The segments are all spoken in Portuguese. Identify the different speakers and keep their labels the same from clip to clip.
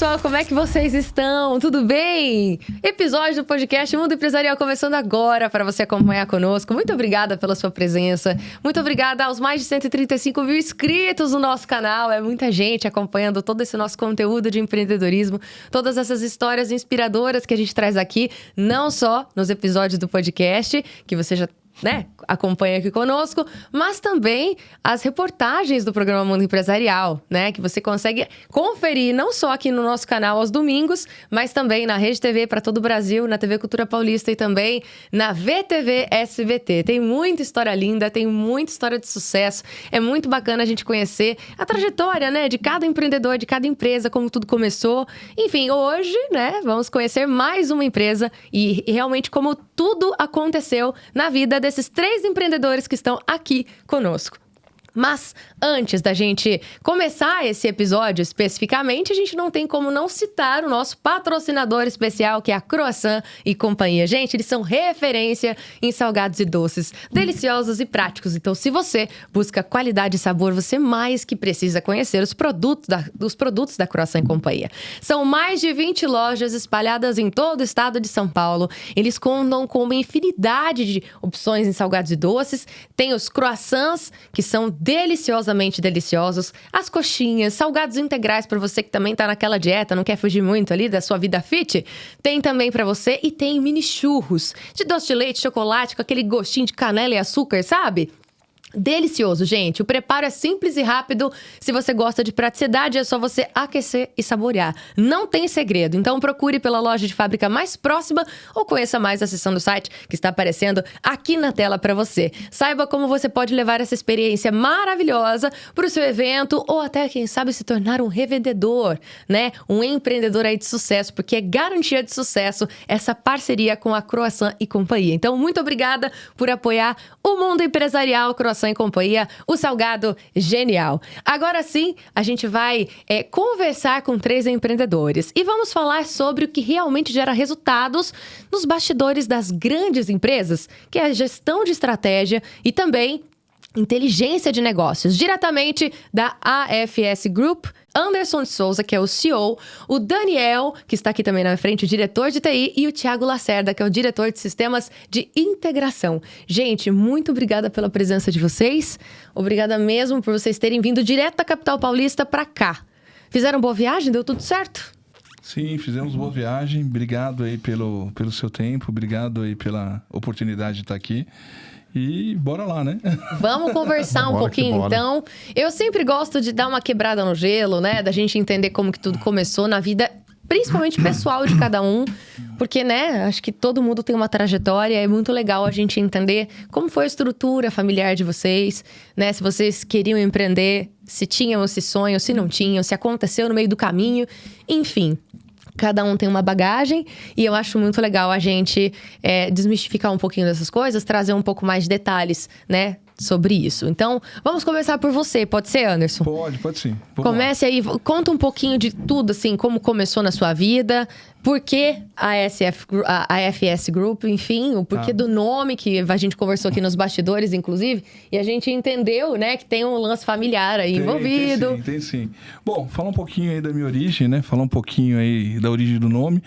Speaker 1: pessoal, como é que vocês estão? Tudo bem? Episódio do podcast Mundo Empresarial começando agora para você acompanhar conosco. Muito obrigada pela sua presença. Muito obrigada aos mais de 135 mil inscritos no nosso canal. É muita gente acompanhando todo esse nosso conteúdo de empreendedorismo, todas essas histórias inspiradoras que a gente traz aqui, não só nos episódios do podcast, que você já acompanha aqui conosco, mas também as reportagens do programa Mundo Empresarial, que você consegue conferir não só aqui no nosso canal aos domingos, mas também na Rede TV para todo o Brasil, na TV Cultura Paulista e também na VTV SBT. Tem muita história linda, tem muita história de sucesso. É muito bacana a gente conhecer a trajetória, de cada empreendedor, de cada empresa, como tudo começou. Enfim, hoje, vamos conhecer mais uma empresa e realmente como tudo aconteceu na vida desses 3 empreendedores que estão aqui conosco. Mas antes da gente começar esse episódio especificamente, a gente não tem como não citar o nosso patrocinador especial, que é a Croissant e Companhia. Gente, eles são referência em salgados e doces, deliciosos e práticos. Então, se você busca qualidade e sabor, você mais que precisa conhecer os produtos da Croissant e Companhia. São mais de 20 lojas espalhadas em todo o estado de São Paulo. Eles contam com uma infinidade de opções em salgados e doces. Tem os croissants, que são deliciosamente deliciosos, as coxinhas, salgados integrais para você que também tá naquela dieta, não quer fugir muito ali da sua vida fit, tem também para você, e tem mini churros de doce de leite, chocolate, com aquele gostinho de canela e açúcar, sabe? Delicioso, gente. O preparo é simples e rápido. Se você gosta de praticidade, é só você aquecer e saborear. Não tem segredo. Então procure pela loja de fábrica mais próxima ou conheça mais a seção do site que está aparecendo aqui na tela para você. Saiba como você pode levar essa experiência maravilhosa para o seu evento ou até, quem sabe, se tornar um revendedor, Um empreendedor aí de sucesso, porque é garantia de sucesso essa parceria com a Croissant e Companhia. Então, muito obrigada por apoiar o mundo empresarial Croissant e Companhia, o salgado genial. Agora sim, a gente vai conversar com 3 empreendedores e vamos falar sobre o que realmente gera resultados nos bastidores das grandes empresas, que é a gestão de estratégia e também inteligência de negócios, diretamente da AFS Group. Anderson de Souza, que é o CEO, o Daniel, que está aqui também na frente, o diretor de TI, e o Thiago Lacerda, que é o diretor de sistemas de integração. Gente, muito obrigada pela presença de vocês. Obrigada mesmo por vocês terem vindo direto da capital paulista para cá. Fizeram boa viagem? Deu tudo certo?
Speaker 2: Sim, fizemos boa viagem. Obrigado aí pelo seu tempo. Obrigado aí pela oportunidade de estar aqui. E bora lá,
Speaker 1: Vamos conversar um pouquinho, então. Eu sempre gosto de dar uma quebrada no gelo, Da gente entender como que tudo começou na vida, principalmente pessoal de cada um. Porque, acho que todo mundo tem uma trajetória. É muito legal a gente entender como foi a estrutura familiar de vocês, Se vocês queriam empreender, se tinham esse sonho, se não tinham, se aconteceu no meio do caminho. Enfim, cada um tem uma bagagem e eu acho muito legal a gente desmistificar um pouquinho dessas coisas, trazer um pouco mais de detalhes, sobre isso. Então, vamos começar por você, pode ser, Anderson?
Speaker 2: Pode sim.
Speaker 1: Comece aí, conta um pouquinho de tudo, assim, como começou na sua vida, por que a AFS Group, enfim, o porquê do nome, que a gente conversou aqui nos bastidores, inclusive, e a gente entendeu, que tem um lance familiar aí envolvido.
Speaker 2: Tem sim. Bom, falar um pouquinho aí da minha origem, Falar um pouquinho aí da origem do nome.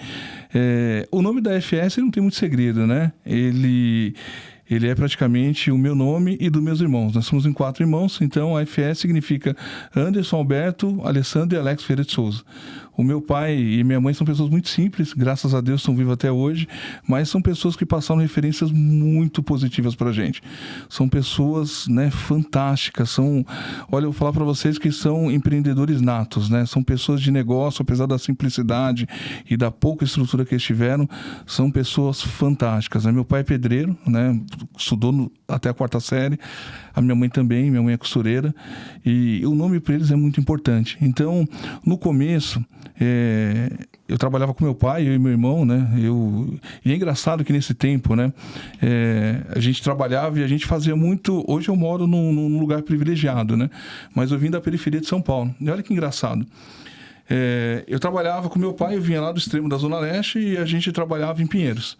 Speaker 2: O nome da AFS não tem muito segredo, Ele é praticamente o meu nome e dos meus irmãos. Nós somos em 4 irmãos, então a AFS significa Anderson, Alberto, Alessandro e Alex Ferreira de Souza. O meu pai e minha mãe são pessoas muito simples, graças a Deus estão vivos até hoje, mas são pessoas que passaram referências muito positivas pra gente. São pessoas, fantásticas, olha, eu vou falar para vocês que são empreendedores natos, São pessoas de negócio, apesar da simplicidade e da pouca estrutura que eles tiveram, são pessoas fantásticas. Meu pai é pedreiro, estudou até a 4ª série, a minha mãe também, minha mãe é costureira, e o nome para eles é muito importante. Então, no começo, eu trabalhava com meu pai, eu e meu irmão, e é engraçado que nesse tempo, a gente trabalhava e a gente fazia muito. Hoje eu moro num lugar privilegiado, mas eu vim da periferia de São Paulo. E olha que engraçado. Eu trabalhava com meu pai, eu vinha lá do extremo da Zona Leste e a gente trabalhava em Pinheiros.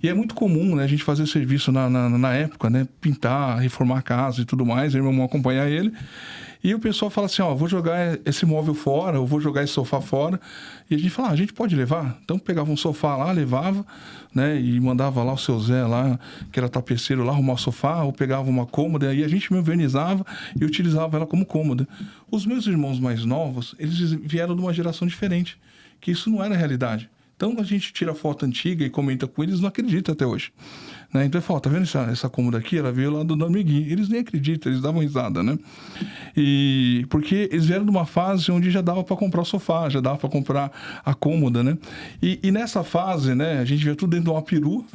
Speaker 2: E é muito comum, a gente fazer serviço na época, pintar, reformar a casa e tudo mais, eu e meu irmão acompanhar ele. E o pessoal fala assim, ó, vou jogar esse móvel fora, eu vou jogar esse sofá fora. E a gente fala, a gente pode levar? Então pegava um sofá lá, levava, né? E mandava lá o seu Zé lá, que era tapeceiro lá, arrumar o sofá, ou pegava uma cômoda, e a gente me invernizava e utilizava ela como cômoda. Os meus irmãos mais novos, eles vieram de uma geração diferente, que isso não era realidade. Então, a gente tira foto antiga e comenta com eles, não acredita até hoje. Né? Então, eu falo, tá vendo essa cômoda aqui? Ela veio lá do amiguinho. Eles nem acreditam, eles davam risada, né? E porque eles vieram de uma fase onde já dava para comprar o sofá, já dava para comprar a cômoda, né? E nessa fase, né, a gente via tudo dentro de uma peru,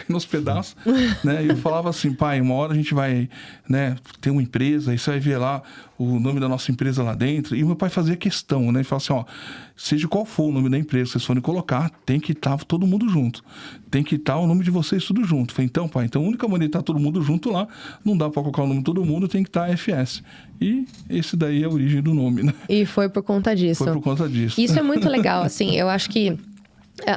Speaker 2: nos pedaços, né? E eu falava assim, pai, uma hora a gente vai, né, ter uma empresa, e você vai ver lá o nome da nossa empresa lá dentro. E o meu pai fazia questão, né? Ele falava assim, ó, seja qual for o nome da empresa que vocês forem colocar, tem que estar todo mundo junto. Tem que estar o nome de vocês tudo junto. Eu falei, então, pai, então a única maneira de estar todo mundo junto lá, não dá para colocar o nome de todo mundo, tem que estar FS. E esse daí é a origem do nome, né?
Speaker 1: E foi por conta disso.
Speaker 2: Foi por conta disso.
Speaker 1: Isso é muito legal, assim, eu acho que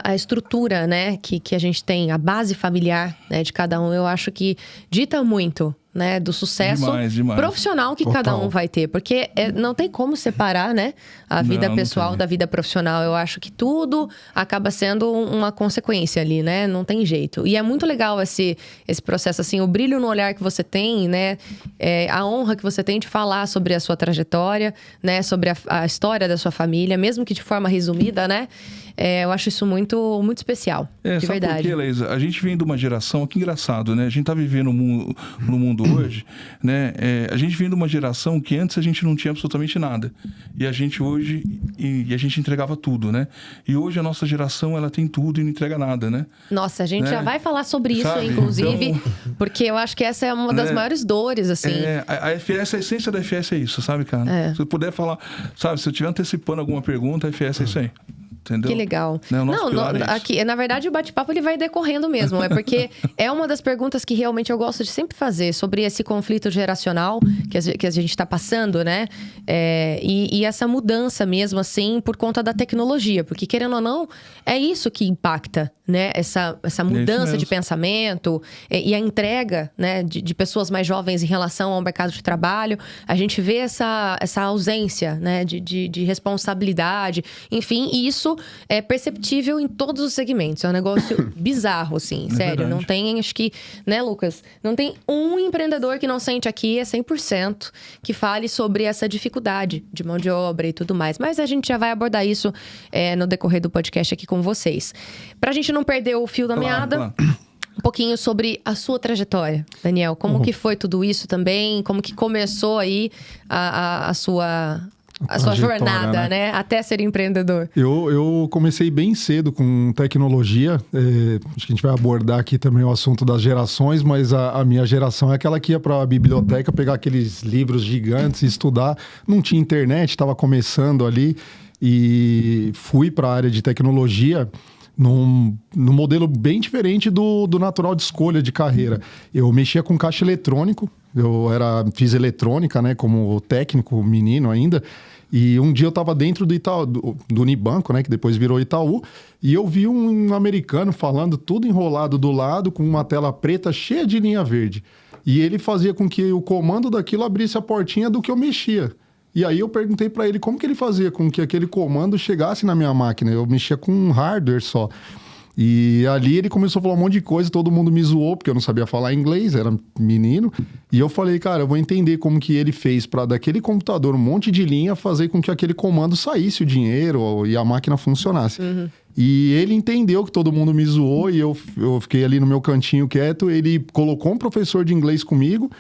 Speaker 1: a estrutura, né, que a gente tem, a base familiar, né, de cada um, eu acho que dita muito, né, do sucesso
Speaker 2: demais.
Speaker 1: profissional que cada um vai ter. Porque não tem como separar, né, a vida pessoal da vida profissional. Eu acho que tudo acaba sendo uma consequência ali, né? Não tem jeito. E é muito legal esse processo, assim, o brilho no olhar que você tem, né? A honra que você tem de falar sobre a sua trajetória, né? Sobre a história da sua família, mesmo que de forma resumida, né? Eu acho isso muito, muito especial, de
Speaker 2: sabe
Speaker 1: verdade.
Speaker 2: Por quê, Laísa? A gente vem de uma geração, que engraçado, né? A gente tá vivendo no mundo hoje, né? A gente vem de uma geração que antes a gente não tinha absolutamente nada. E a gente hoje, a gente entregava tudo, né? E hoje a nossa geração, ela tem tudo e não entrega nada, né?
Speaker 1: Nossa, a gente já vai falar sobre isso,
Speaker 2: sabe?
Speaker 1: inclusive, então, porque eu acho que essa é uma das
Speaker 2: né?
Speaker 1: maiores dores, assim.
Speaker 2: A FS, a essência da FS é isso, sabe, cara? Se eu puder falar, sabe, se eu estiver antecipando alguma pergunta, a FS é isso aí. Entendeu?
Speaker 1: Que legal.
Speaker 2: Né?
Speaker 1: Aqui, na verdade, o bate-papo ele vai decorrendo mesmo. É porque é uma das perguntas que realmente eu gosto de sempre fazer sobre esse conflito geracional que a gente está passando, né? E essa mudança mesmo, assim, por conta da tecnologia. Porque, querendo ou não, é isso que impacta, né? Essa mudança de pensamento e a entrega, né? De pessoas mais jovens em relação ao mercado de trabalho. A gente vê essa ausência, né? De responsabilidade. Enfim, e isso é perceptível em todos os segmentos. É um negócio bizarro, assim. Sério.
Speaker 2: Verdade.
Speaker 1: Não tem, acho que... Né, Lucas? Não tem um empreendedor que não sente aqui, 100%, que fale sobre essa dificuldade de mão de obra e tudo mais. Mas a gente já vai abordar isso no decorrer do podcast aqui com vocês. Pra gente não perder o fio da meada... Um pouquinho sobre a sua trajetória, Daniel. Como que foi tudo isso também? Como que começou aí a sua jornada, né? Até ser empreendedor.
Speaker 3: Eu comecei bem cedo com tecnologia. Acho que a gente vai abordar aqui também o assunto das gerações, mas a minha geração é aquela que ia para a biblioteca pegar aqueles livros gigantes e estudar. Não tinha internet, estava começando ali e fui para a área de tecnologia num modelo bem diferente do natural de escolha de carreira. Eu mexia com caixa eletrônico, fiz eletrônica, né, como técnico, menino ainda, e um dia eu estava dentro do Itaú, do Unibanco, né, que depois virou Itaú, e eu vi um americano falando tudo enrolado do lado, com uma tela preta cheia de linha verde. E ele fazia com que o comando daquilo abrisse a portinha do que eu mexia. E aí eu perguntei para ele como que ele fazia com que aquele comando chegasse na minha máquina. Eu mexia com um hardware só. E ali ele começou a falar um monte de coisa, todo mundo me zoou, porque eu não sabia falar inglês, era menino. E eu falei, cara, eu vou entender como que ele fez para daquele computador, um monte de linha, fazer com que aquele comando saísse o dinheiro e a máquina funcionasse. Uhum. E ele entendeu que todo mundo me zoou e eu fiquei ali no meu cantinho quieto. Ele colocou um professor de inglês comigo,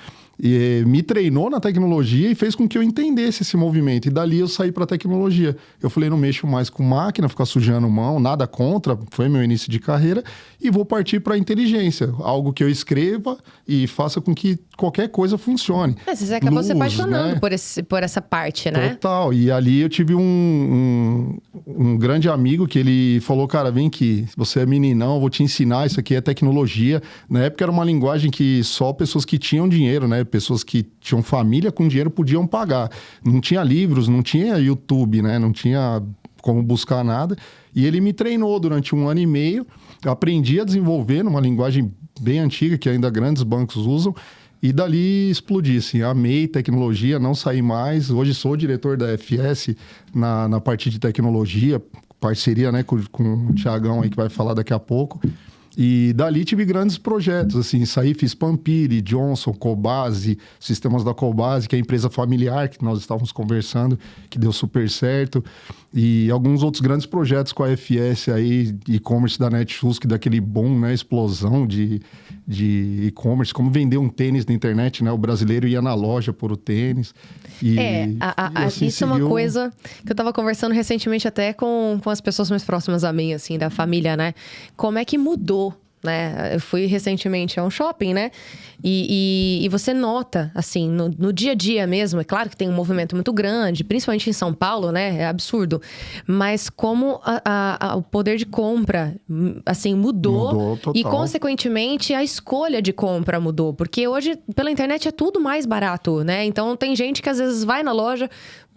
Speaker 3: e me treinou na tecnologia e fez com que eu entendesse esse movimento. E dali eu saí para tecnologia. Eu falei, não mexo mais com máquina, ficar sujando mão, nada contra, foi meu início de carreira. E vou partir para inteligência, algo que eu escreva e faça com que qualquer coisa funcione.
Speaker 1: Você acabou se apaixonando, né? por essa parte, né?
Speaker 3: Total. E ali eu tive um grande amigo que ele falou, cara, vem aqui, você é meninão, eu vou te ensinar, isso aqui é tecnologia. Na época era uma linguagem que só pessoas que tinham dinheiro, né? Pessoas que tinham família com dinheiro podiam pagar. Não tinha livros, não tinha YouTube, né? Não tinha como buscar nada. E ele me treinou durante 1 ano e meio. Eu aprendi a desenvolver numa linguagem bem antiga, que ainda grandes bancos usam. E dali explodi, assim, amei tecnologia, não saí mais. Hoje sou diretor da FS na parte de tecnologia, parceria, né, com o Thiagão aí que vai falar daqui a pouco. E dali tive grandes projetos, assim, saí, fiz Pampiri, Johnson, Cobase, sistemas da Cobase, que é a empresa familiar que nós estávamos conversando, que deu super certo. E alguns outros grandes projetos com a FS aí, e-commerce da Netshoes, que dá aquele boom, né, explosão de e-commerce, como vender um tênis na internet, né? O brasileiro ia na loja por o tênis. E
Speaker 1: assim isso seguiu... é uma coisa que eu tava conversando recentemente até com as pessoas mais próximas a mim, assim, da família, né? Como é que mudou, né? Eu fui recentemente a um shopping, né? E você nota, assim, no dia a dia mesmo, é claro que tem um movimento muito grande, principalmente em São Paulo, né? É absurdo. Mas como o poder de compra, assim, mudou
Speaker 3: total.
Speaker 1: E, consequentemente, a escolha de compra mudou. Porque hoje, pela internet, é tudo mais barato, né? Então, tem gente que às vezes vai na loja...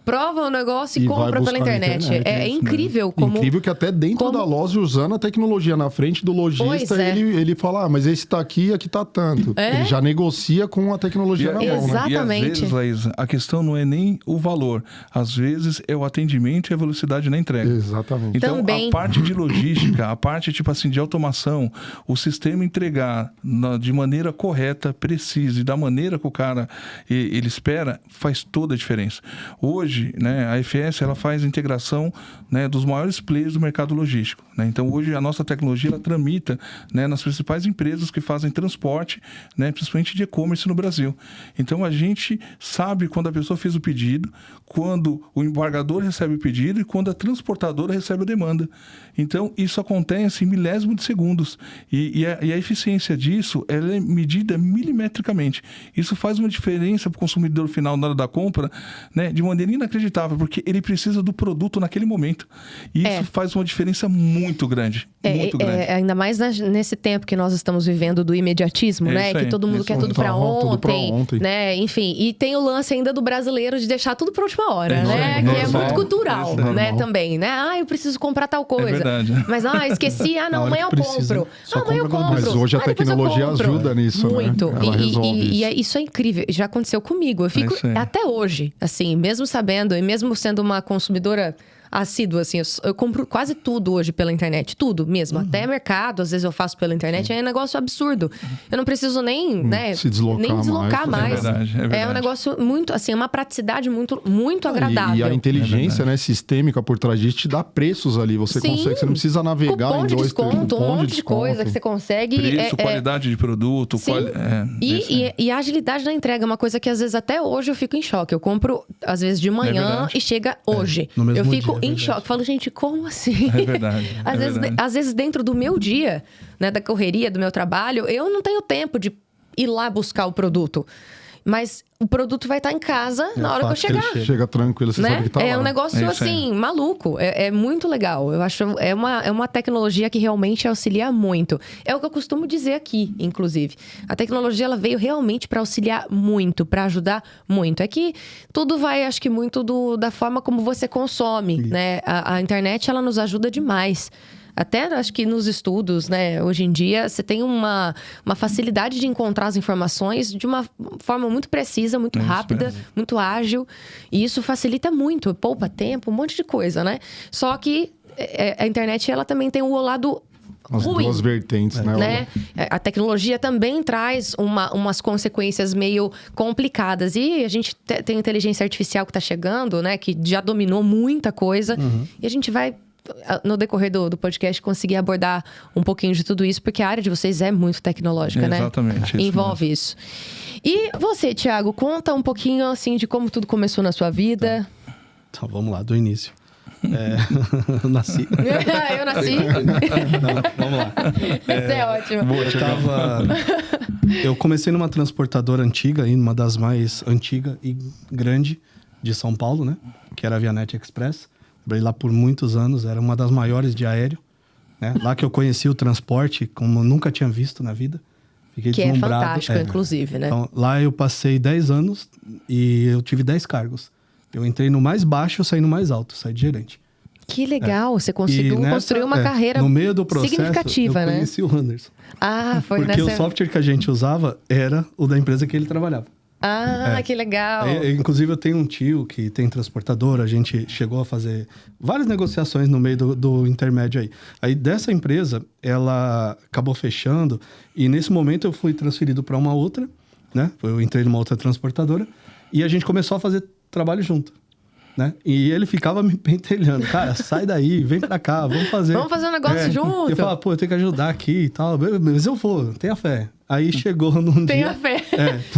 Speaker 1: prova o negócio e compra pela internet. É incrível como...
Speaker 3: Incrível que até dentro da loja, usando a tecnologia na frente do lojista, ele fala, mas esse tá aqui tá tanto. Ele já negocia com a tecnologia na mão,
Speaker 1: exatamente.
Speaker 2: Né? E às vezes, Laís, a questão não é nem o valor. Às vezes é o atendimento e a velocidade na entrega.
Speaker 3: Exatamente.
Speaker 2: Então,
Speaker 1: também.
Speaker 2: A parte de logística, a parte, tipo assim, de automação, o sistema entregar de maneira correta, precisa e da maneira que o cara ele espera, faz toda a diferença. Hoje, né, a FS ela faz a integração, né, dos maiores players do mercado logístico, né? Então hoje a nossa tecnologia ela tramita, né, nas principais empresas que fazem transporte, né, principalmente de e-commerce no Brasil. Então a gente sabe quando a pessoa fez o pedido, quando o embargador recebe o pedido e quando a transportadora recebe a demanda. Então isso acontece em milésimo de segundos e a eficiência disso ela é medida milimetricamente. Isso faz uma diferença para o consumidor final na hora da compra, né, de maneira inacreditável, porque ele precisa do produto naquele momento. E isso faz uma diferença muito grande. Muito grande.
Speaker 1: Ainda mais nesse tempo que nós estamos vivendo do imediatismo, né? Que todo mundo quer tudo para ontem, né? Enfim, e tem o lance ainda do brasileiro de deixar tudo para última hora, né? Que é muito cultural, né? Também, né? Eu preciso comprar tal coisa.
Speaker 2: É verdade.
Speaker 1: Mas, esqueci. Não, amanhã eu compro. Amanhã eu compro.
Speaker 3: Mas hoje a tecnologia ajuda nisso,
Speaker 1: muito.
Speaker 3: Né? Ela resolve
Speaker 1: isso é incrível. Já aconteceu comigo. Eu fico até hoje, assim, mesmo sabendo e mesmo sendo uma consumidora assídua, assim, eu compro quase tudo hoje pela internet, tudo mesmo, até mercado, às vezes eu faço pela internet, é um negócio absurdo. Eu não preciso nem, né,
Speaker 3: se deslocar
Speaker 1: mais.
Speaker 2: É verdade.
Speaker 1: É um negócio muito, assim, uma praticidade muito, muito agradável.
Speaker 3: E a inteligência, né, sistêmica por trás disso te dá preços ali, você consegue, você não precisa navegar
Speaker 1: cupom
Speaker 3: em
Speaker 1: de desconto, um monte de coisa que você consegue.
Speaker 2: Preço, qualidade de produto.
Speaker 1: E a agilidade na entrega é uma coisa que às vezes até hoje eu fico em choque. Eu compro, às vezes, de manhã e chega hoje.
Speaker 4: No mesmo
Speaker 1: eu fico
Speaker 4: dia,
Speaker 1: em choque. Falo, gente, como assim?
Speaker 2: É verdade.
Speaker 1: Às vezes, dentro do meu dia, né, da correria, do meu trabalho, eu não tenho tempo de ir lá buscar o produto. Mas o produto vai estar em casa na hora que eu chegar.
Speaker 3: Chega tranquilo, você sabe que tá lá.
Speaker 1: É um negócio, assim, maluco. É muito legal. Eu acho é uma tecnologia que realmente auxilia muito. É o que eu costumo dizer aqui, inclusive. A tecnologia, ela veio realmente para auxiliar muito, para ajudar muito. É que tudo vai, acho que, muito da forma como você consome, né? A internet, ela nos ajuda demais. Até acho que nos estudos, né, hoje em dia, você tem uma facilidade de encontrar as informações de uma forma muito precisa, muito rápida, muito ágil. E isso facilita muito, poupa tempo, um monte de coisa, né? Só que a internet, ela também tem o lado
Speaker 3: as
Speaker 1: ruim,
Speaker 3: duas vertentes, né?
Speaker 1: A tecnologia também traz umas consequências meio complicadas. E a gente tem inteligência artificial que está chegando, né? Que já dominou muita coisa. E a gente vai, no decorrer do podcast, conseguir abordar um pouquinho de tudo isso, porque a área de vocês é muito tecnológica, né?
Speaker 2: Exatamente.
Speaker 1: Envolve isso. E você, Thiago, conta um pouquinho, assim, de como tudo começou na sua vida.
Speaker 4: Então, vamos lá, do início. Eu nasci.
Speaker 1: Eu nasci?
Speaker 4: Não, vamos lá.
Speaker 1: Isso é ótimo.
Speaker 4: Eu comecei numa transportadora antiga, uma das mais antigas e grande de São Paulo, né? Que era a Vianet Express. Trabalhei lá por muitos anos, era uma das maiores de aéreo. Né? Lá que eu conheci o transporte, como eu nunca tinha visto na vida. Fiquei deslumbrado.
Speaker 1: É fantástico, inclusive, né?
Speaker 4: Então, lá eu passei 10 anos e eu tive 10 cargos. Eu entrei no mais baixo, eu saí no mais alto, saí de gerente.
Speaker 1: Que legal, você conseguiu construir uma carreira
Speaker 4: no meio do processo,
Speaker 1: significativa,
Speaker 4: eu conheci o Anderson.
Speaker 1: Ah, foi
Speaker 4: Porque
Speaker 1: nessa...
Speaker 4: o software que a gente usava era o da empresa que ele trabalhava.
Speaker 1: Ah, que legal.
Speaker 4: Inclusive, eu tenho um tio que tem transportadora, a gente chegou a fazer várias negociações no meio do intermédio aí. Aí, dessa empresa, ela acabou fechando e, nesse momento, eu fui transferido para uma outra, né? Eu entrei numa outra transportadora e a gente começou a fazer trabalho junto. Né? E ele ficava me pentelhando. Cara, sai daí, vem pra cá, vamos fazer
Speaker 1: um negócio junto.
Speaker 4: E eu falava, pô, eu tenho que ajudar aqui e tal. Mas eu vou, tenha fé. Aí chegou num dia...
Speaker 1: Tenha fé.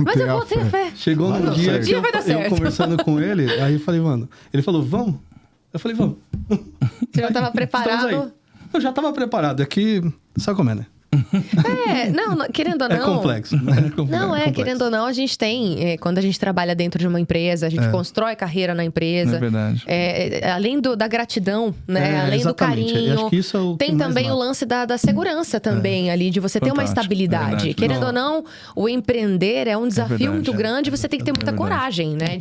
Speaker 1: Mas eu vou ter fé.
Speaker 4: Chegou num dia que eu conversando com ele, aí eu falei, mano... Ele falou, vamos? Eu falei, vamos.
Speaker 1: Você já tava preparado?
Speaker 4: Eu já tava preparado. É que... Sabe como é, né?
Speaker 1: Querendo ou não...
Speaker 4: É complexo.
Speaker 1: Querendo ou não, a gente tem... quando a gente trabalha dentro de uma empresa, a gente constrói carreira na empresa.
Speaker 2: É verdade.
Speaker 1: Além da gratidão, né? Além
Speaker 4: exatamente.
Speaker 1: do carinho.
Speaker 4: Acho que isso é o
Speaker 1: tem também o lance da segurança também ali, de você ter uma estabilidade. Querendo ou não, o empreender é um desafio muito grande. Você tem que ter muita coragem, né?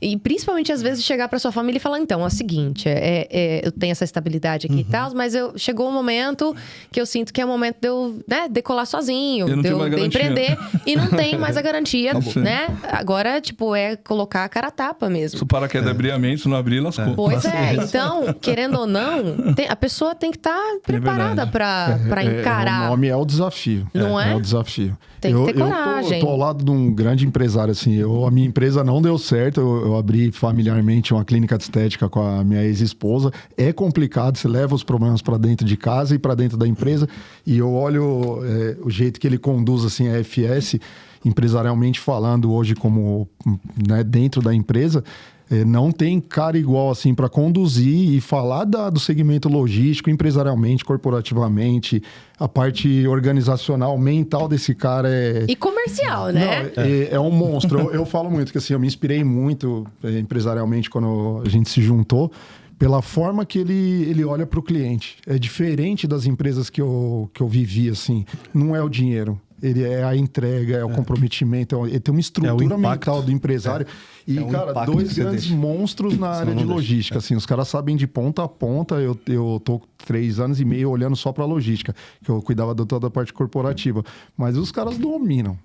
Speaker 1: E principalmente, às vezes, chegar pra sua família e falar, então, é o seguinte, eu tenho essa estabilidade aqui e tal, mas chegou um momento que eu sinto que é o momento de eu decolar sozinho, de eu empreender. E não tem mais a garantia, né? Agora, é colocar a cara a tapa mesmo.
Speaker 2: Se o paraquedas abrir a mente, se não abrir, lascou.
Speaker 1: Pois então, querendo ou não, a pessoa tem que estar preparada para encarar.
Speaker 3: O nome é o desafio.
Speaker 1: Não é?
Speaker 3: É o desafio.
Speaker 1: Tem que ter coragem.
Speaker 3: Eu tô ao lado de um grande empresário, assim. A minha empresa não deu certo. Eu abri familiarmente uma clínica de estética com a minha ex-esposa. É complicado, você leva os problemas para dentro de casa e para dentro da empresa. E eu olho o jeito que ele conduz, assim, a FS, empresarialmente falando hoje como dentro da empresa. Não tem cara igual, assim, para conduzir e falar do segmento logístico, empresarialmente, corporativamente, a parte organizacional, mental desse cara
Speaker 1: E comercial, né?
Speaker 3: É um monstro. Eu falo muito que, assim, eu me inspirei muito empresarialmente quando a gente se juntou, pela forma que ele olha para o cliente. É diferente das empresas que eu vivi, assim. Não é o dinheiro. Ele é a entrega, é o comprometimento, ele tem uma estrutura mental do empresário. E, cara, dois grandes monstros na área de logística. Assim, os caras sabem de ponta a ponta. Eu tô 3 anos e meio olhando só para logística, que eu cuidava de toda a parte corporativa. Mas os caras dominam.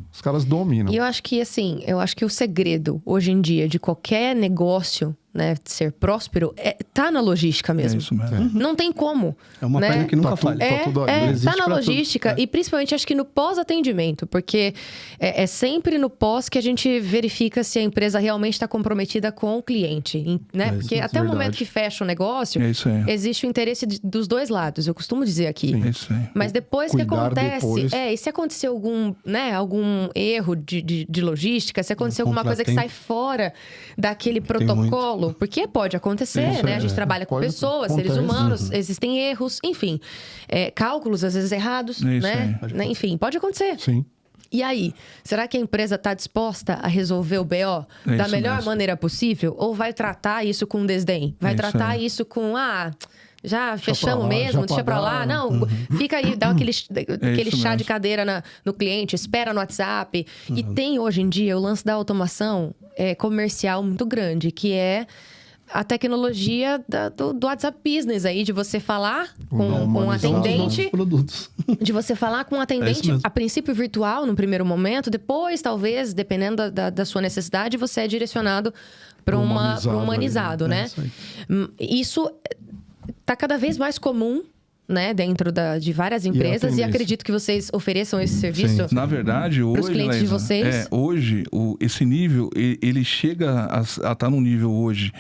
Speaker 1: E eu acho que, assim, o segredo, hoje em dia, de qualquer negócio, né, ser próspero, tá na logística mesmo.
Speaker 2: É isso mesmo.
Speaker 1: Não tem como.
Speaker 4: É uma perna que nunca falha.
Speaker 1: Tá na logística e principalmente acho que no pós-atendimento, porque é sempre no pós que a gente verifica se a empresa realmente está comprometida com o cliente, né? Porque até o momento que fecha o negócio, existe o interesse dos dois lados, eu costumo dizer aqui.
Speaker 2: Sim, é isso aí.
Speaker 1: Mas depois que acontece, e se acontecer algum erro de logística, se acontecer alguma coisa que sai fora daquele protocolo, porque pode acontecer, né? A gente trabalha com pessoas, seres humanos, existem erros, enfim. Cálculos, às vezes, errados, né? Enfim, pode acontecer.
Speaker 3: Sim.
Speaker 1: E aí, será que a empresa está disposta a resolver o BO da melhor maneira possível? Ou vai tratar isso com desdém? Vai tratar isso com, já fechamos mesmo, deixa pra lá. Não, fica aí, dá aquele chá de cadeira no cliente, espera no WhatsApp. E tem hoje em dia o lance da automação comercial muito grande, que é a tecnologia do WhatsApp Business aí, de você falar com um atendente. De você falar com um atendente, a princípio virtual, no primeiro momento. Depois, talvez, dependendo da sua necessidade, você é direcionado para um humanizado, né? Isso tá cada vez mais comum, né, dentro de várias empresas, e acredito que vocês ofereçam esse serviço.
Speaker 2: Na verdade, hoje,
Speaker 1: clientes de vocês.
Speaker 2: Hoje, esse nível, ele chega a estar num nível hoje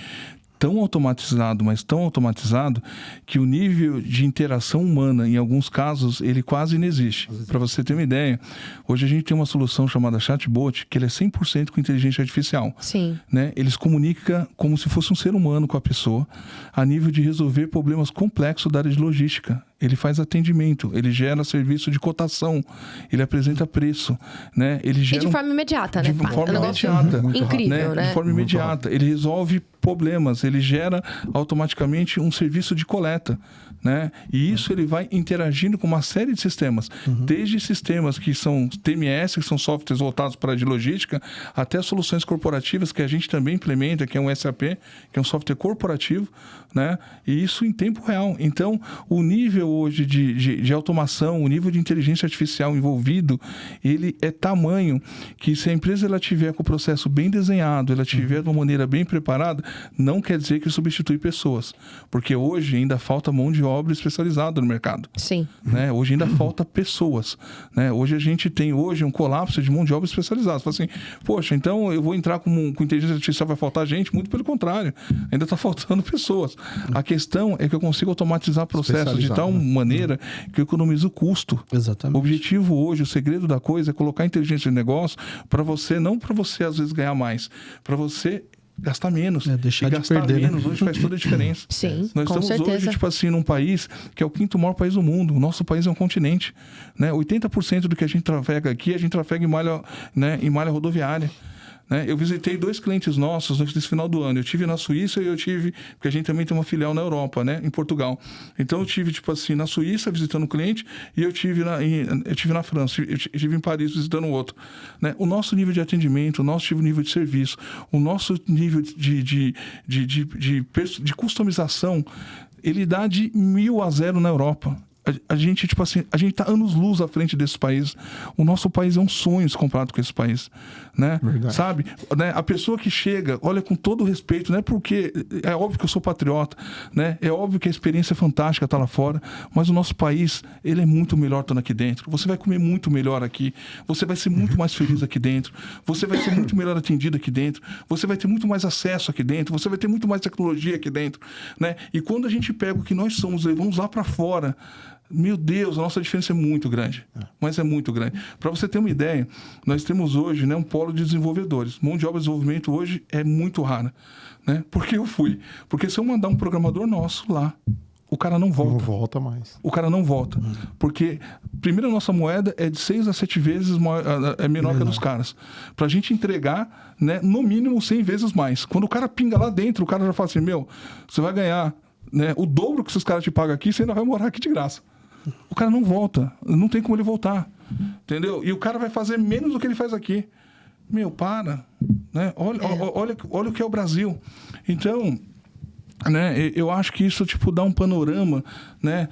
Speaker 2: tão automatizado, mas tão automatizado, que o nível de interação humana, em alguns casos, ele quase não existe. Para você ter uma ideia, hoje a gente tem uma solução chamada Chatbot, que ele é 100% com inteligência artificial.
Speaker 1: Sim.
Speaker 2: Né? Eles comunicam como se fosse um ser humano com a pessoa, a nível de resolver problemas complexos da área de logística. ele faz atendimento, ele gera serviço de cotação, ele apresenta preço, né? Ele gera
Speaker 1: E de forma imediata, né?
Speaker 2: de forma
Speaker 1: Um negócio
Speaker 2: imediata,
Speaker 1: incrível, né?
Speaker 2: De forma imediata. Ele resolve problemas, ele gera automaticamente um serviço de coleta, né? E isso ele vai interagindo com uma série de sistemas, desde sistemas que são TMS, que são softwares voltados para a de logística, até soluções corporativas que a gente também implementa, que é um SAP, que é um software corporativo, né? E isso em tempo real. Então, o nível hoje de automação, o nível de inteligência artificial envolvido, ele é tamanho que se a empresa ela tiver com o processo bem desenhado, ela tiver de uma maneira bem preparada, não quer dizer que substitui pessoas, porque hoje ainda falta mão de obra especializada no mercado.
Speaker 1: Sim.
Speaker 2: Né? Hoje ainda falta pessoas. Né? Hoje a gente tem um colapso de mão de obra especializada. Você fala assim, poxa, então eu vou entrar com inteligência artificial, vai faltar gente? Muito pelo contrário, ainda está faltando pessoas. A questão é que eu consigo automatizar processos de tal maneira que eu economizo o custo.
Speaker 4: Exatamente.
Speaker 2: O objetivo hoje, o segredo da coisa é colocar inteligência de negócio para você, não para você às vezes ganhar mais, para você gastar menos.
Speaker 4: Deixar de
Speaker 2: gastar
Speaker 4: perder,
Speaker 2: menos.
Speaker 4: né?
Speaker 2: Hoje faz toda a diferença.
Speaker 1: Sim,
Speaker 2: Nós
Speaker 1: com
Speaker 2: estamos
Speaker 1: certeza.
Speaker 2: hoje, tipo assim, num país que é o 5º maior país do mundo. O nosso país é um continente. Né? 80% do que a gente trafega aqui, a gente trafega em malha, né, em malha rodoviária. Né? Eu visitei 2 clientes nossos nesse final do ano. Eu tive na Suíça e porque a gente também tem uma filial na Europa, né? Em Portugal. Então eu tive, tipo assim, na Suíça visitando um cliente e eu tive na França, eu tive em Paris visitando outro. Né? O nosso nível de atendimento, o nosso nível de serviço, o nosso nível de customização, ele dá de 1000 a 0 na Europa. A gente, tipo assim, a gente tá anos-luz à frente desses países. O nosso país é um sonho se comparado com esse país, né?
Speaker 3: Verdade.
Speaker 2: Sabe? Né? A pessoa que chega, olha com todo o respeito, né? Porque é óbvio que eu sou patriota, né? É óbvio que a experiência é fantástica tá lá fora, mas o nosso país, ele é muito melhor estando aqui dentro. Você vai comer muito melhor aqui, você vai ser muito mais feliz aqui dentro, você vai ser muito melhor atendido aqui dentro, você vai ter muito mais acesso aqui dentro, você vai ter muito mais tecnologia aqui dentro, né? E quando a gente pega o que nós somos, levamos lá para fora, meu Deus, a nossa diferença é muito grande. Mas é muito grande. Para você ter uma ideia, nós temos hoje, né, um polo de desenvolvedores. Mão de obra de desenvolvimento hoje é muito rara. Né? Por que eu fui? Porque se eu mandar um programador nosso lá, o cara não volta.
Speaker 3: Não volta mais.
Speaker 2: O cara não volta. Porque, primeiro, a nossa moeda é de 6 a 7 vezes menor que a dos caras. Para a gente entregar, né, no mínimo 100 vezes mais. Quando o cara pinga lá dentro, o cara já fala assim, você vai ganhar, né, o dobro que esses caras te pagam aqui, você ainda vai morar aqui de graça. O cara não volta, não tem como ele voltar, entendeu? E o cara vai fazer menos do que ele faz aqui. Para, né? Olha o que é o Brasil. Então, né, eu acho que isso tipo dá um panorama, né,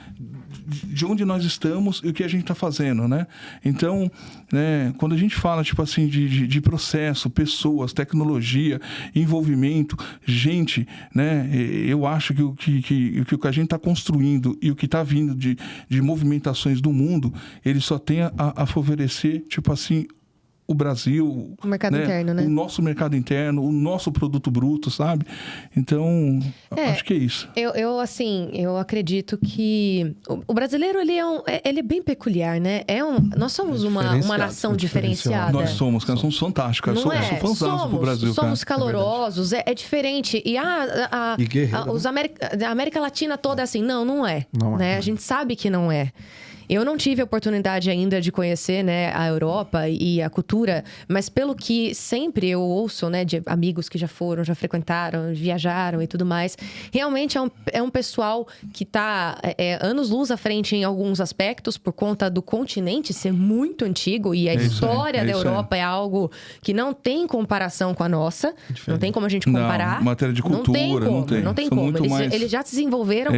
Speaker 2: de onde nós estamos e o que a gente está fazendo, né? Então, né, quando a gente fala tipo assim de processo, pessoas, tecnologia, envolvimento, gente, né, eu acho que o que a gente está construindo e o que está vindo de movimentações do mundo, ele só tem a favorecer tipo assim o Brasil,
Speaker 1: o mercado interno, né?
Speaker 2: O nosso mercado interno, o nosso produto bruto, sabe? Então, acho que é isso.
Speaker 1: Eu acredito que o brasileiro, ele é bem peculiar, né? Nós somos uma nação diferenciada.
Speaker 2: Nós somos fantásticos. Eu sou fãzaço pro Brasil,
Speaker 1: somos calorosos, é diferente. E a América Latina toda é assim. Não é. Né? A gente sabe que não é. Eu não tive a oportunidade ainda de conhecer, né, a Europa e a cultura, mas pelo que sempre eu ouço, né, de amigos que já foram, já frequentaram, viajaram e tudo mais, realmente é um pessoal que está anos-luz à frente em alguns aspectos por conta do continente ser muito antigo e a história da Europa é algo que não tem comparação com a nossa, não tem como a gente comparar.
Speaker 2: Não, matéria de cultura,
Speaker 1: não tem como. Eles já se desenvolveram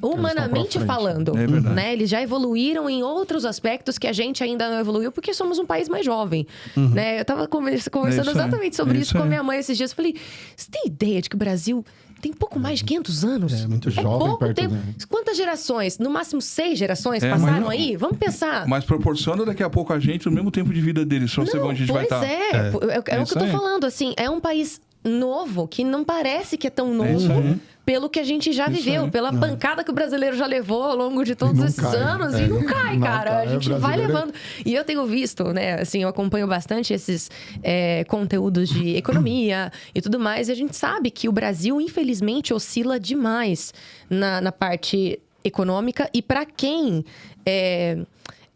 Speaker 1: humanamente falando, né? Eles já evoluíram em outros aspectos que a gente ainda não evoluiu, porque somos um país mais jovem, né? Eu tava conversando exatamente sobre isso com a minha mãe esses dias. Eu falei, você tem ideia de que o Brasil tem pouco mais de 500 anos?
Speaker 3: É muito jovem
Speaker 1: pouco
Speaker 3: perto
Speaker 1: tempo.
Speaker 3: dele.
Speaker 1: Quantas gerações? No máximo 6 gerações passaram aí? Vamos pensar.
Speaker 2: Mas proporciona daqui a pouco a gente o mesmo tempo de vida deles, pra você ver onde a gente vai estar.
Speaker 1: É o que eu tô falando, assim, é um país novo, que não parece que é tão novo, pelo que a gente já viveu, pela pancada que o brasileiro já levou ao longo de todos esses anos, e não cai, cara. A gente vai levando. E eu tenho visto, né, assim, eu acompanho bastante esses conteúdos de economia e tudo mais, e a gente sabe que o Brasil, infelizmente, oscila demais na parte econômica e para quem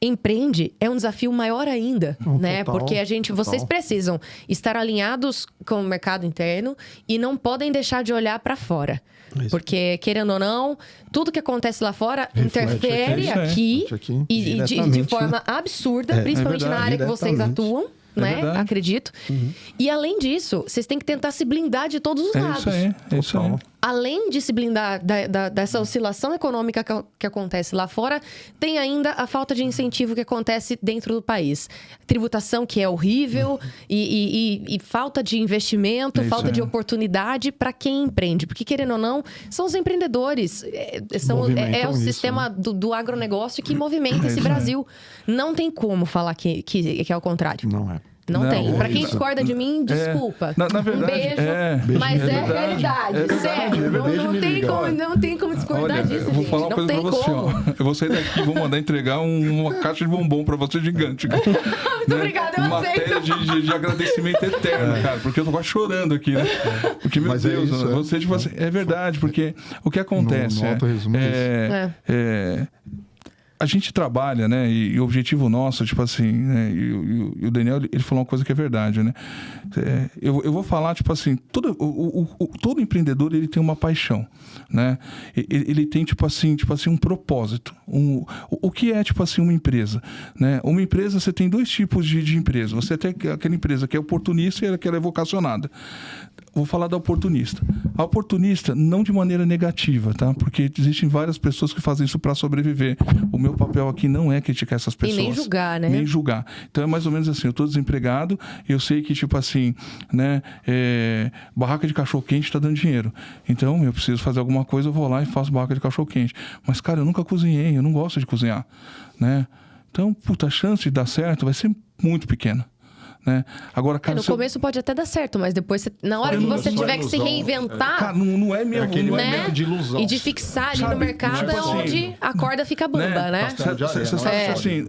Speaker 1: empreende é um desafio maior ainda, né?
Speaker 3: Total,
Speaker 1: Porque vocês precisam estar alinhados com o mercado interno e não podem deixar de olhar para fora.
Speaker 4: Isso.
Speaker 1: Porque, querendo ou não, tudo que acontece lá fora
Speaker 3: Reflete
Speaker 1: interfere aqui e de
Speaker 4: Diretamente,
Speaker 1: forma absurda, principalmente
Speaker 2: verdade,
Speaker 1: na área que vocês
Speaker 4: diretamente.
Speaker 1: atuam. Né?
Speaker 2: verdade.
Speaker 1: Acredito. E além disso, vocês têm que tentar se blindar de todos os lados.
Speaker 2: É isso aí.
Speaker 1: Além de se blindar dessa oscilação econômica que acontece lá fora, tem ainda a falta de incentivo que acontece dentro do país. Tributação que é horrível e falta de investimento, falta de oportunidade para quem empreende. Porque, querendo ou não, são os empreendedores. É o
Speaker 3: isso,
Speaker 1: sistema do agronegócio que movimenta esse Brasil. Não tem como falar que é o contrário.
Speaker 3: Não é.
Speaker 1: Não tem. Pra quem
Speaker 3: isso.
Speaker 1: discorda de mim, desculpa.
Speaker 2: Na verdade,
Speaker 1: um beijo. Mas é realidade. Sério. Não tem como discordar
Speaker 2: Olha,
Speaker 1: disso,
Speaker 2: eu vou
Speaker 1: gente.
Speaker 2: falar uma
Speaker 1: Não
Speaker 2: coisa
Speaker 1: tem
Speaker 2: pra você,
Speaker 1: como.
Speaker 2: ó. Eu vou sair daqui e vou mandar entregar uma caixa de bombom pra você gigante.
Speaker 1: Muito obrigada, eu
Speaker 2: matéria
Speaker 1: aceito.
Speaker 2: de agradecimento eterno, cara. Porque eu tô quase chorando aqui, né? Porque, meu
Speaker 3: Mas
Speaker 2: Deus,
Speaker 3: é isso,
Speaker 2: você, tipo assim, é verdade, porque o que acontece
Speaker 3: No auto-resumo
Speaker 2: a gente trabalha, né? E o objetivo nosso, tipo assim, né? E o Daniel, ele falou uma coisa que é verdade, né? Eu vou falar, tipo assim, todo empreendedor, ele tem uma paixão, né? Ele tem, tipo assim, um propósito. O que é, tipo assim, uma empresa, né? Uma empresa, você tem dois tipos de empresa. Você tem aquela empresa que é oportunista e aquela é vocacionada. Vou falar da oportunista. A oportunista, não de maneira negativa, tá? Porque existem várias pessoas que fazem isso para sobreviver. O meu papel aqui não é criticar essas pessoas.
Speaker 1: E nem julgar, né?
Speaker 2: Nem julgar. Então é mais ou menos assim, eu tô desempregado, eu sei que, tipo assim, né? Barraca de cachorro-quente tá dando dinheiro. Então, eu preciso fazer alguma coisa, eu vou lá e faço barraca de cachorro-quente. Mas, cara, eu nunca cozinhei, eu não gosto de cozinhar, né? Então, puta, a chance de dar certo vai ser muito pequena. Né? Agora, cara,
Speaker 1: No começo pode até dar certo, mas depois, na hora que você tiver que se reinventar...
Speaker 2: Cara, não é minha
Speaker 3: aquele
Speaker 2: não é
Speaker 3: momento de ilusão.
Speaker 1: E de fixar ali no
Speaker 2: Sabe,
Speaker 1: mercado
Speaker 2: tipo
Speaker 1: é
Speaker 2: assim,
Speaker 1: onde a corda fica bamba, né?
Speaker 2: Você sabe que assim,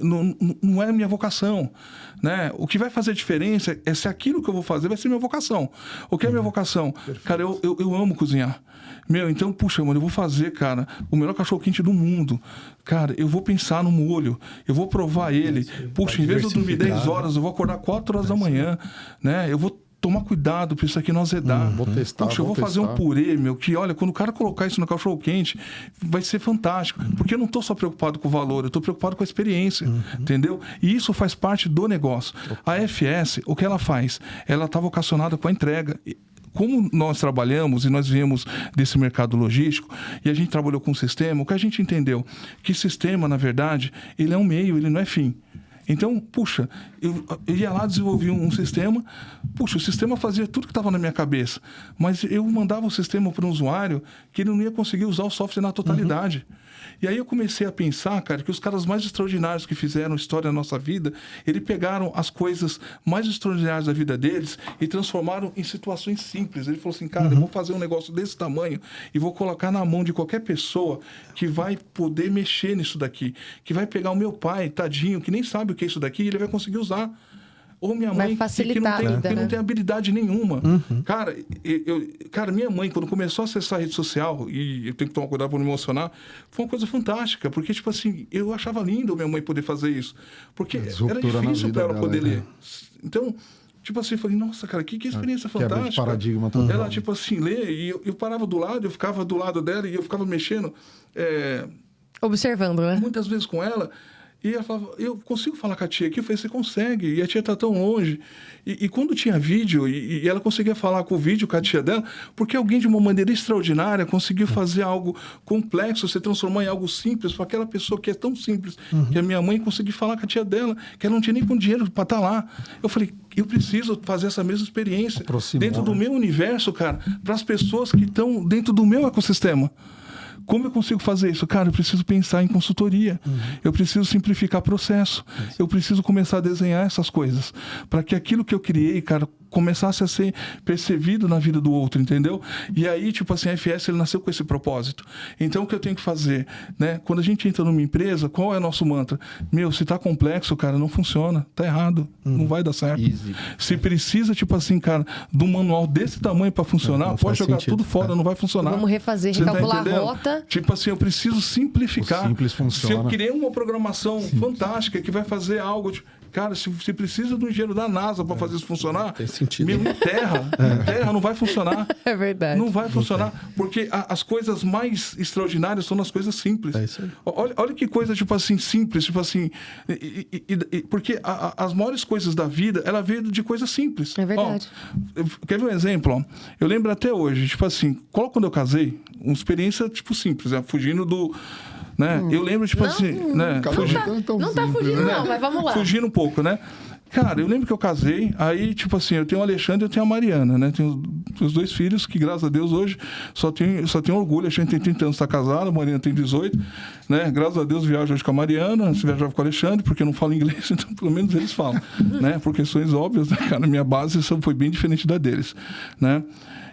Speaker 2: não é minha vocação, né? O que vai fazer diferença é se aquilo que eu vou fazer vai ser minha vocação. O que é minha vocação? Cara, eu amo cozinhar. Então, puxa, mano, eu vou fazer, cara, o melhor cachorro-quente do mundo. Cara, eu vou pensar no molho, eu vou provar ele. Puxa, em vez de eu dormir 10 horas, eu vou acordar 4 horas da manhã, né? Eu vou tomar cuidado pra isso aqui não azedar.
Speaker 3: Vou testar,
Speaker 2: Puxa, eu vou fazer um purê, que olha, quando o cara colocar isso no cachorro-quente, vai ser fantástico. Porque eu não tô só preocupado com o valor, eu tô preocupado com a experiência, entendeu? E isso faz parte do negócio. A FS, o que ela faz? Ela tá vocacionada com a entrega. Como nós trabalhamos e nós viemos desse mercado logístico e a gente trabalhou com o sistema, o que a gente entendeu? Que sistema, na verdade, ele é um meio, ele não é fim. Então, puxa, eu ia lá desenvolver um sistema, puxa, o sistema fazia tudo que estava na minha cabeça, mas eu mandava o sistema para um usuário que ele não ia conseguir usar o software na totalidade. E aí eu comecei a pensar, cara, que os caras mais extraordinários que fizeram história na nossa vida, eles pegaram as coisas mais extraordinárias da vida deles e transformaram em situações simples. Ele falou assim, cara, eu vou fazer um negócio desse tamanho e vou colocar na mão de qualquer pessoa que vai poder mexer nisso daqui, que vai pegar o meu pai, tadinho, que nem sabe o que é isso daqui, e ele vai conseguir usar. Ou minha mãe, que não tem habilidade nenhuma. Cara, minha mãe, quando começou a acessar a rede social, e eu tenho que tomar cuidado para não me emocionar, foi uma coisa fantástica, porque, tipo assim, eu achava lindo minha mãe poder fazer isso. Porque era difícil para ela poder ler. Então, tipo assim, eu falei, nossa, cara, que experiência fantástica.
Speaker 3: De paradigma total.
Speaker 2: Ela, tipo assim, lê, e eu parava do lado, eu ficava do lado dela, e eu ficava mexendo.
Speaker 1: Observando, né?
Speaker 2: Muitas vezes com ela. E ela falava, eu consigo falar com a tia aqui? Eu falei, você consegue, e a tia tá tão longe. E quando tinha vídeo, e ela conseguia falar com o vídeo com a tia dela, porque alguém de uma maneira extraordinária conseguiu fazer algo complexo, se transformar em algo simples, para aquela pessoa que é tão simples, que a minha mãe conseguiu falar com a tia dela, que ela não tinha nem com dinheiro para estar lá. Eu falei, eu preciso fazer essa mesma experiência dentro do meu universo, cara, para as pessoas que estão dentro do meu ecossistema. Como eu consigo fazer isso? Cara, eu preciso pensar em consultoria. Eu preciso simplificar processo. Eu preciso começar a desenhar essas coisas. Para que aquilo que eu criei, cara, começasse a ser percebido na vida do outro, entendeu? E aí, tipo assim, a FS, ele nasceu com esse propósito. Então, o que eu tenho que fazer, né? Quando a gente entra numa empresa, qual é o nosso mantra? Se tá complexo, cara, não funciona, tá errado, não vai dar certo.
Speaker 3: Easy.
Speaker 2: Se precisa, tipo assim, cara, de um manual desse tamanho para funcionar,
Speaker 4: Não
Speaker 2: pode
Speaker 4: faz
Speaker 2: jogar
Speaker 4: sentido.
Speaker 2: tudo fora, não vai funcionar.
Speaker 1: Vamos refazer,
Speaker 2: Você tá
Speaker 1: recalcular a
Speaker 2: entendendo?
Speaker 1: rota.
Speaker 2: Tipo assim, eu preciso simplificar.
Speaker 3: O simples funciona.
Speaker 2: Se eu criei uma programação fantástica que vai fazer algo... Cara, se precisa de um engenheiro da NASA para fazer isso funcionar,
Speaker 4: tem sentido.
Speaker 2: em terra não vai funcionar.
Speaker 1: É verdade.
Speaker 2: Não vai funcionar, porque as coisas mais extraordinárias são as coisas simples.
Speaker 4: É isso aí.
Speaker 2: Olha que coisa, tipo assim, simples, tipo assim... porque as maiores coisas da vida, ela veio de coisas simples.
Speaker 1: É verdade.
Speaker 2: Quer ver um exemplo? Eu lembro até hoje, tipo assim, quando eu casei, uma experiência, tipo, simples, fugindo do... Né? Eu lembro, tipo assim... Né?
Speaker 1: Não tá fugindo, não, mas vamos lá.
Speaker 2: Fugindo um pouco, né? Cara, eu lembro que eu casei, aí, tipo assim, eu tenho o Alexandre e eu tenho a Mariana, né? Tenho os 2 filhos que, graças a Deus, hoje só tenho orgulho. A Alexandre tem 30 anos, está casado, a Mariana tem 18, né? Graças a Deus, viajo hoje com a Mariana, se viajava com o Alexandre, porque eu não falo inglês, então pelo menos eles falam, né? Por questões óbvias, né, cara? Minha base foi bem diferente da deles, né?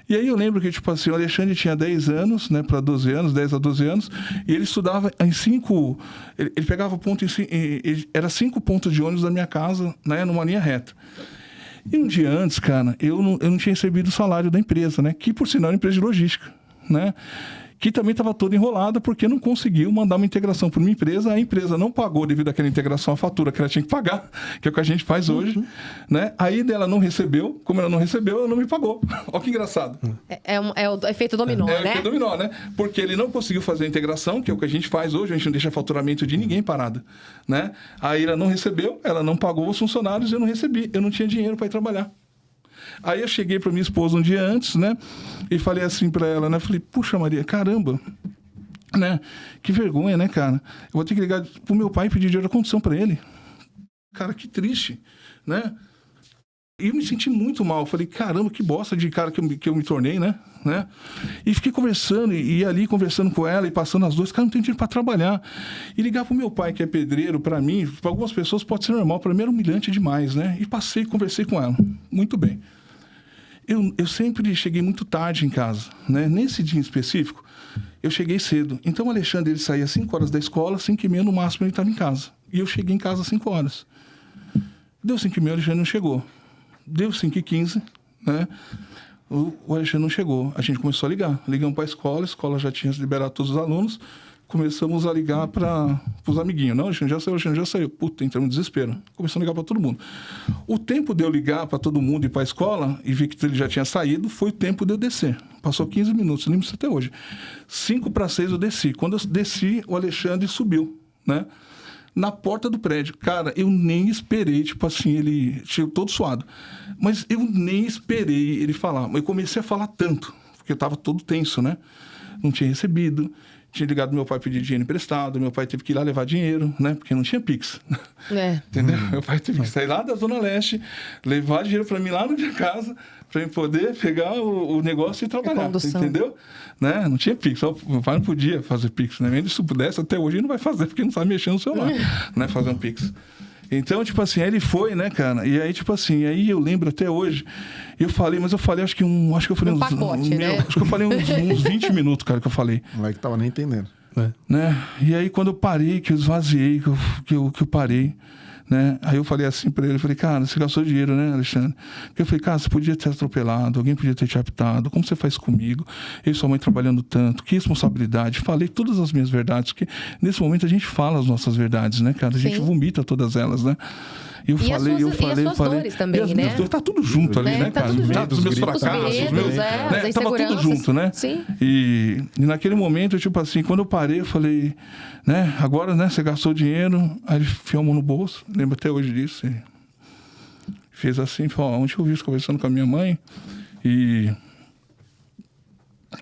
Speaker 2: E aí eu lembro que, tipo assim, o Alexandre tinha 10 anos, né, para 12 anos, 10 a 12 anos, e ele estudava em 5... Ele pegava ponto era 5 pontos de ônibus da minha casa, né, numa linha reta. E um dia antes, cara, eu não tinha recebido o salário da empresa, né, que por sinal era empresa de logística, né, que também estava toda enrolada porque não conseguiu mandar uma integração para uma empresa. A empresa não pagou devido àquela integração a fatura que ela tinha que pagar, que é o que a gente faz hoje, né? Aí ela não recebeu, como ela não recebeu, ela não me pagou. Olha que engraçado.
Speaker 1: É o efeito dominó, né?
Speaker 2: É o efeito dominó, né? Porque ele não conseguiu fazer a integração, que é o que a gente faz hoje, a gente não deixa faturamento de ninguém parado, né? Aí ela não recebeu, ela não pagou os funcionários, eu não recebi, eu não tinha dinheiro para ir trabalhar. Aí eu cheguei para minha esposa um dia antes, né? E falei assim para ela, né? Falei, puxa Maria, caramba, né? Que vergonha, né, cara? Eu vou ter que ligar pro meu pai e pedir dinheiro da condição para ele. Cara, que triste, né? E eu me senti muito mal. Falei, caramba, que bosta de cara que eu me tornei, né? E fiquei conversando, e ali conversando com ela e passando as dores. Cara, não tem dinheiro para trabalhar. E ligar pro meu pai, que é pedreiro, para mim, para algumas pessoas pode ser normal, para mim era humilhante demais, né? E passei, conversei com ela. Muito bem. Eu sempre cheguei muito tarde em casa, né? Nesse dia em específico, eu cheguei cedo. Então o Alexandre, ele saía às 5 horas da escola, 5h30 no máximo ele estava em casa. E eu cheguei em casa às 5 horas. Deu 5h30, o Alexandre não chegou. Deu 5h15, né? O Alexandre não chegou. A gente começou a ligar. Ligamos para a escola já tinha liberado todos os alunos. Começamos a ligar para os amiguinhos. Não, Alexandre já saiu. Puta, entramos em desespero. Começamos a ligar para todo mundo. O tempo de eu ligar para todo mundo e para a escola e vi que ele já tinha saído, foi o tempo de eu descer. Passou 15 minutos, lembro disso até hoje. 5:06 eu desci. Quando eu desci, o Alexandre subiu, né? Na porta do prédio. Cara, eu nem esperei, tipo assim, ele chegou todo suado. Mas eu nem esperei ele falar. Eu comecei a falar tanto, porque eu estava todo tenso, né? Não tinha recebido. Tinha ligado pro meu pai pedir dinheiro emprestado. Meu pai teve que ir lá levar dinheiro, né? Porque não tinha Pix. Entendeu? Meu pai teve que sair lá da Zona Leste, levar dinheiro para mim lá na minha casa, para eu poder pegar o negócio e trabalhar. Entendeu? Né? Não tinha Pix. Meu pai não podia fazer Pix, né? Mesmo se pudesse, até hoje ele não vai fazer, porque não sabe mexer no celular, né? Fazer um Pix. Então, tipo assim, aí ele foi, né, cara? E aí, tipo assim, aí eu lembro até hoje, eu falei acho que eu falei acho que eu falei uns 20 minutos, cara, que eu falei.
Speaker 3: O moleque tava nem entendendo.
Speaker 2: Né? E aí, quando eu parei, que eu esvaziei, que eu parei, né? Aí eu falei assim pra ele, eu falei, cara, você gastou dinheiro, né, Alexandre? Porque eu falei, cara, você podia ter atropelado, alguém podia ter te aptado, como você faz comigo? Eu e sua mãe trabalhando tanto, que responsabilidade. Falei todas as minhas verdades, porque nesse momento a gente fala as nossas verdades, né, cara? A gente vomita todas elas, né? Eu falei.
Speaker 1: E as suas dores também, né?
Speaker 2: Tá tudo junto ali, né, cara? Os meus fracassos, né? Tava tudo junto, né?
Speaker 1: Sim.
Speaker 2: E naquele momento, tipo assim, quando eu parei, eu falei, né? Agora, né? Você gastou dinheiro. Aí ele enfiou a mão no bolso. Lembro até hoje disso. E fez assim, falou, ontem eu vi isso conversando com a minha mãe. E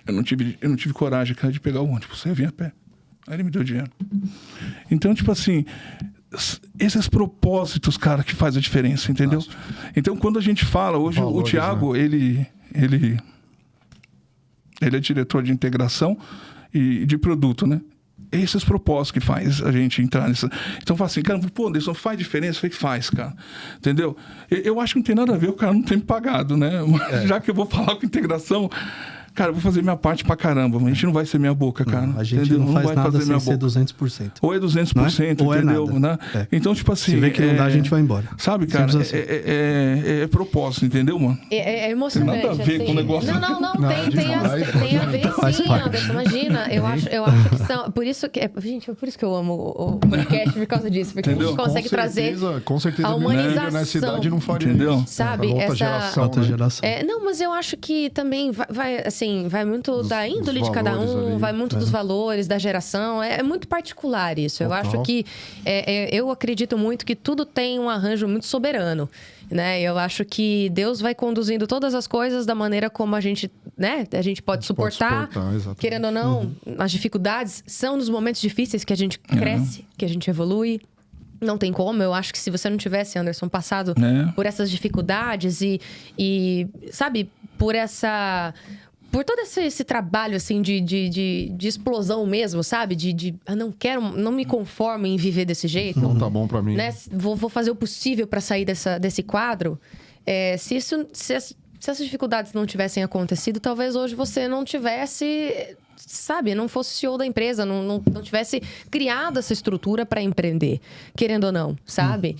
Speaker 2: eu não tive coragem, cara, de pegar o ônibus. Você vinha a pé. Aí ele me deu dinheiro. Então, tipo assim, esses propósitos, cara, que faz a diferença, entendeu? Nossa. Então, quando a gente fala, hoje o Thiago, ele é diretor de integração e de produto, né? esses propósitos que faz a gente entrar nessa... Então, fala assim, cara, pô, Anderson, faz diferença? Eu falei que faz, cara. Entendeu? Eu acho que não tem nada a ver o cara não ter me pagado, né? Mas já que eu vou falar com integração... Cara, eu vou fazer minha parte pra caramba. A gente não vai ser minha boca, cara.
Speaker 4: A gente
Speaker 2: entendeu?
Speaker 4: não faz
Speaker 2: vai
Speaker 4: nada
Speaker 2: fazer
Speaker 4: sem
Speaker 2: minha
Speaker 4: ser
Speaker 2: boca.
Speaker 4: 200%.
Speaker 2: Ou é 200%,
Speaker 4: Ou é
Speaker 2: entendeu?
Speaker 4: nada.
Speaker 2: Né? Então, tipo assim...
Speaker 4: Se vê que não dá, a gente vai embora.
Speaker 2: Sabe, cara?
Speaker 4: Simples assim.
Speaker 2: É propósito, entendeu, mano?
Speaker 1: É emocionante.
Speaker 2: Tem nada a ver
Speaker 1: assim.
Speaker 2: com o negócio.
Speaker 1: Não, tem a ver
Speaker 4: Faz
Speaker 1: sim,
Speaker 4: parte.
Speaker 1: Anderson. Imagina, eu acho que são. Por isso que. Gente, por isso que eu amo o podcast, por causa disso. Porque
Speaker 2: Entendeu?
Speaker 1: a gente consegue trazer.
Speaker 3: Com certeza,
Speaker 1: a
Speaker 3: meu filho
Speaker 1: humanização.
Speaker 3: nessa idade não faria
Speaker 2: Entendeu?
Speaker 3: isso.
Speaker 1: Sabe,
Speaker 3: É outra
Speaker 1: essa-
Speaker 3: geração,
Speaker 4: Outra
Speaker 3: né?
Speaker 4: geração.
Speaker 1: Não, mas eu acho que também vai muito da índole de cada
Speaker 3: valores
Speaker 1: um,
Speaker 3: ali.
Speaker 1: vai muito dos valores da geração. É muito particular isso. Eu
Speaker 3: Total.
Speaker 1: acho que eu acredito muito que tudo tem um arranjo muito soberano, né? Eu acho que Deus vai conduzindo todas as coisas da maneira como a gente, né? A gente pode suportar,
Speaker 3: exatamente.
Speaker 1: querendo ou não, as dificuldades são nos momentos difíceis que a gente cresce, que a gente evolui. Não tem como. Eu acho que se você não tivesse, Anderson, passado por essas dificuldades e sabe, por todo esse trabalho, assim, de explosão mesmo, sabe? Não me conformo em viver desse jeito.
Speaker 3: Não tá bom pra mim.
Speaker 1: Né? Vou fazer o possível para sair desse quadro. Se essas dificuldades não tivessem acontecido, talvez hoje você não tivesse, sabe, não fosse CEO da empresa, não tivesse criado essa estrutura para empreender, querendo ou não, sabe?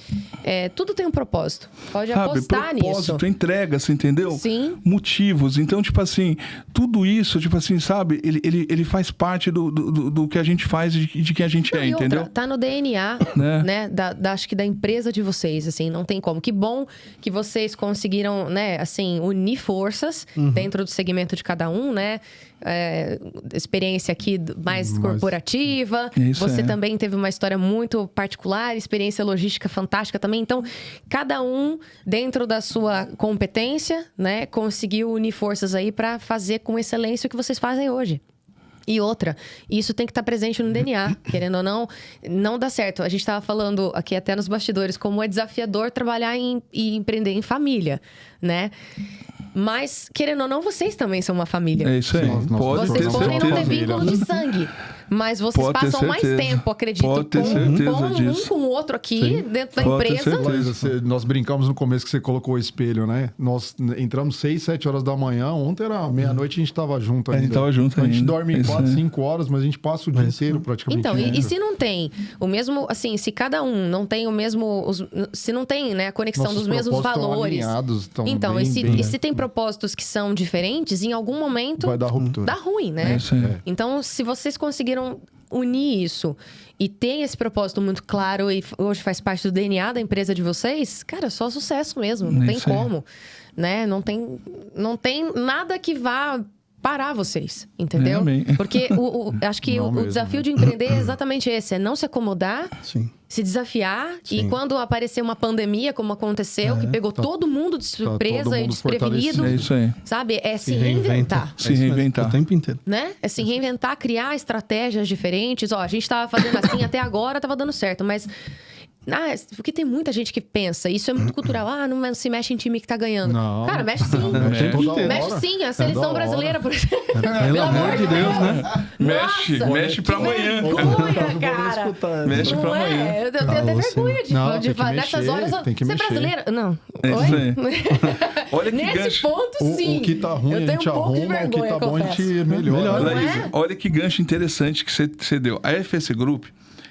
Speaker 1: Tudo tem um propósito. Pode apostar
Speaker 2: propósito,
Speaker 1: nisso.
Speaker 2: entrega, você entendeu?
Speaker 1: Sim.
Speaker 2: Motivos. Então, tipo assim, tudo isso, tipo assim, sabe? Ele faz parte do que a gente faz e de quem a gente é,
Speaker 1: E outra,
Speaker 2: entendeu?
Speaker 1: tá no DNA, né? Acho que da empresa de vocês, assim, não tem como. Que bom que vocês conseguiram, né, assim, unir forças dentro do segmento de cada um, né? Experiência aqui mais corporativa.
Speaker 2: Isso
Speaker 1: Você também teve uma história muito particular, experiência logística fantástica também. Então, cada um, dentro da sua competência, né, conseguiu unir forças aí para fazer com excelência o que vocês fazem hoje. E outra, isso tem que estar presente no DNA, querendo ou não dá certo. A gente estava falando aqui até nos bastidores como é desafiador trabalhar e empreender em família, né? Mas, querendo ou não, vocês também são uma família.
Speaker 2: É isso aí. Pode
Speaker 1: Vocês
Speaker 2: ter
Speaker 1: podem não ter
Speaker 2: certeza.
Speaker 1: vínculo de sangue, mas vocês
Speaker 2: Pode ter
Speaker 1: passam mais
Speaker 2: certeza.
Speaker 1: tempo, acredito,
Speaker 2: Pode ter certeza disso.
Speaker 1: um com o outro aqui, dentro da
Speaker 2: Pode ter
Speaker 1: empresa.
Speaker 2: certeza.
Speaker 3: Laísa, nós brincamos no começo que você colocou o espelho, né? Nós entramos 6, 7 horas da manhã. Ontem era meia-noite e a gente tava junto ainda.
Speaker 2: A gente tava junto
Speaker 3: A gente
Speaker 2: ainda.
Speaker 3: dorme
Speaker 2: Isso
Speaker 3: 4,
Speaker 2: é.
Speaker 3: 5 horas, mas a gente passa o dia inteiro praticamente.
Speaker 1: Então, e
Speaker 3: junto.
Speaker 1: se não tem o mesmo, assim, se cada um não tem o mesmo, se não tem, né, a conexão
Speaker 3: Nossos
Speaker 1: dos mesmos
Speaker 3: propósitos estão
Speaker 1: valores.
Speaker 3: alinhados, estão
Speaker 1: Então,
Speaker 3: bem,
Speaker 1: e se,
Speaker 3: bem,
Speaker 1: e se tem propósitos que são diferentes, em algum momento
Speaker 3: vai dar ruptura.
Speaker 1: dá ruim, né?
Speaker 2: É isso aí.
Speaker 1: Então, se vocês conseguiram unir isso e tem esse propósito muito claro e hoje faz parte do DNA da empresa de vocês, cara, só sucesso mesmo, não
Speaker 2: É
Speaker 1: tem
Speaker 2: isso aí.
Speaker 1: como, né? Não tem nada que vá parar vocês, entendeu?
Speaker 2: Amém.
Speaker 1: Porque acho que
Speaker 3: Não
Speaker 1: o
Speaker 3: mesmo,
Speaker 1: desafio
Speaker 3: né?
Speaker 1: de empreender é exatamente esse, é não se acomodar,
Speaker 4: Sim.
Speaker 1: se desafiar e
Speaker 4: Sim.
Speaker 1: quando aparecer uma pandemia, como aconteceu, que pegou todo mundo de surpresa
Speaker 3: todo
Speaker 1: e
Speaker 3: mundo
Speaker 1: desprevenido,
Speaker 3: fortalecido.
Speaker 2: É isso aí.
Speaker 1: sabe? É se
Speaker 4: reinventa.
Speaker 1: reinventar.
Speaker 2: Se reinventar.
Speaker 4: O tempo inteiro.
Speaker 1: Né? É se reinventar, criar estratégias diferentes. Ó, a gente tava fazendo assim até agora, tava dando certo, mas... porque tem muita gente que pensa, isso é muito cultural. Não se mexe em time que tá ganhando.
Speaker 3: Não.
Speaker 1: Cara, mexe sim.
Speaker 3: Mexe toda hora.
Speaker 1: Mexe sim, a seleção
Speaker 3: Da hora.
Speaker 1: brasileira, por exemplo.
Speaker 4: Pelo amor de Deus, né?
Speaker 2: Mexe pra amanhã.
Speaker 1: Vergonha, cara.
Speaker 2: Mexe pra
Speaker 1: Não
Speaker 2: amanhã.
Speaker 1: é? Eu tenho até
Speaker 4: você-
Speaker 1: vergonha de
Speaker 3: Não, tem que
Speaker 1: fazer nessas
Speaker 3: mexer,
Speaker 1: horas.
Speaker 3: tem que
Speaker 1: Ser
Speaker 3: mexer.
Speaker 1: brasileira. Não.
Speaker 2: É isso
Speaker 1: Oi?
Speaker 2: aí. Olha que
Speaker 1: Nesse
Speaker 2: gancho.
Speaker 1: ponto, sim.
Speaker 3: O que tá ruim
Speaker 1: Eu
Speaker 3: a
Speaker 1: tenho
Speaker 3: gente
Speaker 1: um pouco de
Speaker 3: arruma, o que
Speaker 1: vergonha,
Speaker 3: tá bom a
Speaker 1: confesso.
Speaker 3: gente melhora.
Speaker 1: Não
Speaker 2: Laísa,
Speaker 1: é?
Speaker 2: olha que gancho interessante que você deu. A FS Group,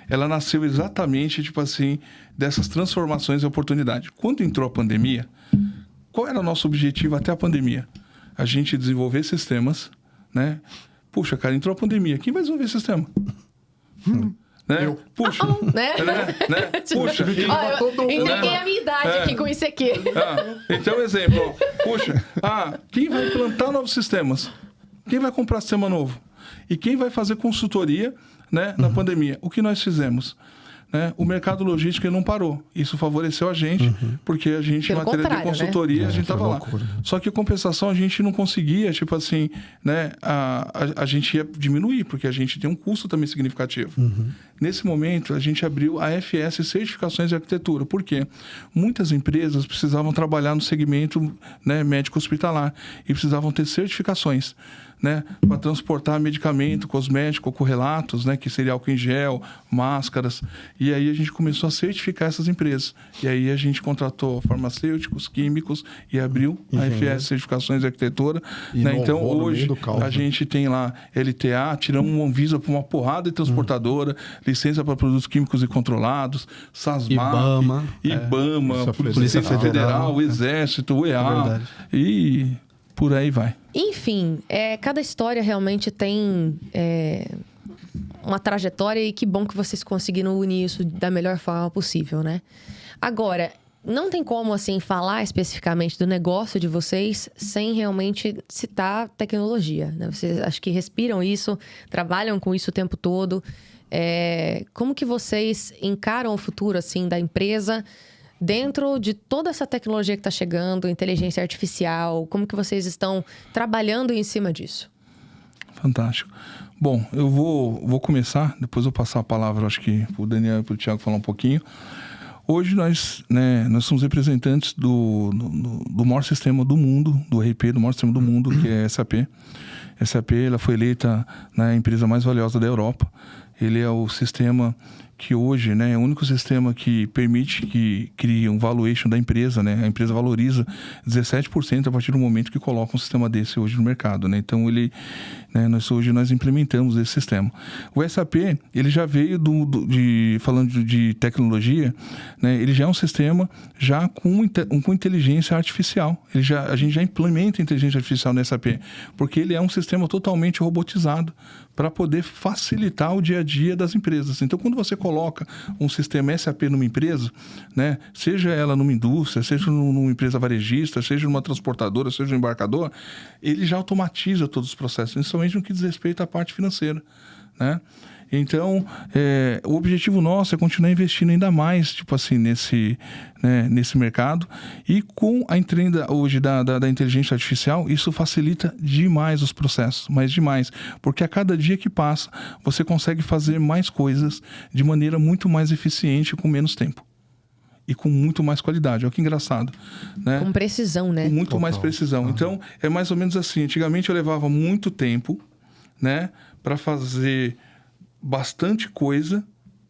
Speaker 2: ela nasceu exatamente, tipo assim, dessas transformações e oportunidades. Quando entrou a pandemia, qual era o nosso objetivo até a pandemia? A gente desenvolver sistemas, né? Puxa, cara, entrou a pandemia. Quem vai desenvolver sistema? Né? Puxa.
Speaker 1: Né?
Speaker 2: Né? Puxa.
Speaker 1: Ó, eu entreguei a minha idade aqui com isso aqui.
Speaker 2: Então, exemplo. Ó, puxa. Quem vai implantar novos sistemas? Quem vai comprar sistema novo? E quem vai fazer consultoria, né, na pandemia? O que nós fizemos? Né? O mercado logístico ele não parou. Isso favoreceu a gente, porque a gente, em
Speaker 1: Pelo
Speaker 2: matéria de
Speaker 1: contrário,
Speaker 2: consultoria,
Speaker 1: né?
Speaker 2: a gente estava lá.
Speaker 3: loucura.
Speaker 2: Só que, em compensação, a gente não conseguia, tipo assim, né? A gente ia diminuir, porque a gente tem um custo também significativo. Nesse momento, a gente abriu a FS Certificações de Arquitetura. Por quê? Muitas empresas precisavam trabalhar no segmento, né, médico-hospitalar e precisavam ter certificações, né, para transportar medicamento, cosmético, correlatos, né, que seria álcool em gel, máscaras. E aí a gente começou a certificar essas empresas. E aí a gente contratou farmacêuticos, químicos e abriu a FS Certificações de Arquitetura. Né? Então, hoje, a gente tem lá LTA, tiramos uma Anvisa para uma porrada de transportadora, licença para produtos químicos e controlados, SASMAP, IBAMA, Polícia Federal, Exército, UEA e por aí vai.
Speaker 1: Enfim, cada história realmente tem uma trajetória e que bom que vocês conseguiram unir isso da melhor forma possível, né? Agora, não tem como, assim, falar especificamente do negócio de vocês sem realmente citar tecnologia, né? Vocês acho que respiram isso, trabalham com isso o tempo todo. Como que vocês encaram o futuro, assim, da empresa dentro de toda essa tecnologia que está chegando, inteligência artificial? Como que vocês estão trabalhando em cima disso?
Speaker 2: Fantástico. Bom, eu vou começar, depois eu passar a palavra, acho que para o Daniel e para o Thiago falar um pouquinho. Hoje nós somos representantes do maior sistema do mundo, do ERP, do maior sistema do mundo, que é a SAP. A SAP ela foi eleita a empresa mais valiosa da Europa. Ele é o sistema que hoje, né, é o único sistema que permite que crie um valuation da empresa, né? A empresa valoriza 17% a partir do momento que coloca um sistema desse hoje no mercado, né? Então, hoje nós implementamos esse sistema. O SAP, ele já veio falando de tecnologia, né? Ele já é um sistema já com inteligência artificial. A gente já implementa inteligência artificial no SAP, porque ele é um sistema totalmente robotizado para poder facilitar o dia a dia das empresas. Então, quando você coloca um sistema SAP numa empresa, né, seja ela numa indústria, seja numa empresa varejista, seja numa transportadora, seja um embarcador, ele já automatiza todos os processos, principalmente no que diz respeito à parte financeira, né? Então, o objetivo nosso é continuar investindo ainda mais, tipo assim, nesse mercado. E com a entrada hoje da inteligência artificial, isso facilita demais os processos, mas demais. Porque a cada dia que passa, você consegue fazer mais coisas de maneira muito mais eficiente com menos tempo. E com muito mais qualidade. Olha que engraçado, né?
Speaker 1: Com precisão, né?
Speaker 2: Com muito mais precisão. Então, é mais ou menos assim. Antigamente eu levava muito tempo, né, para fazer bastante coisa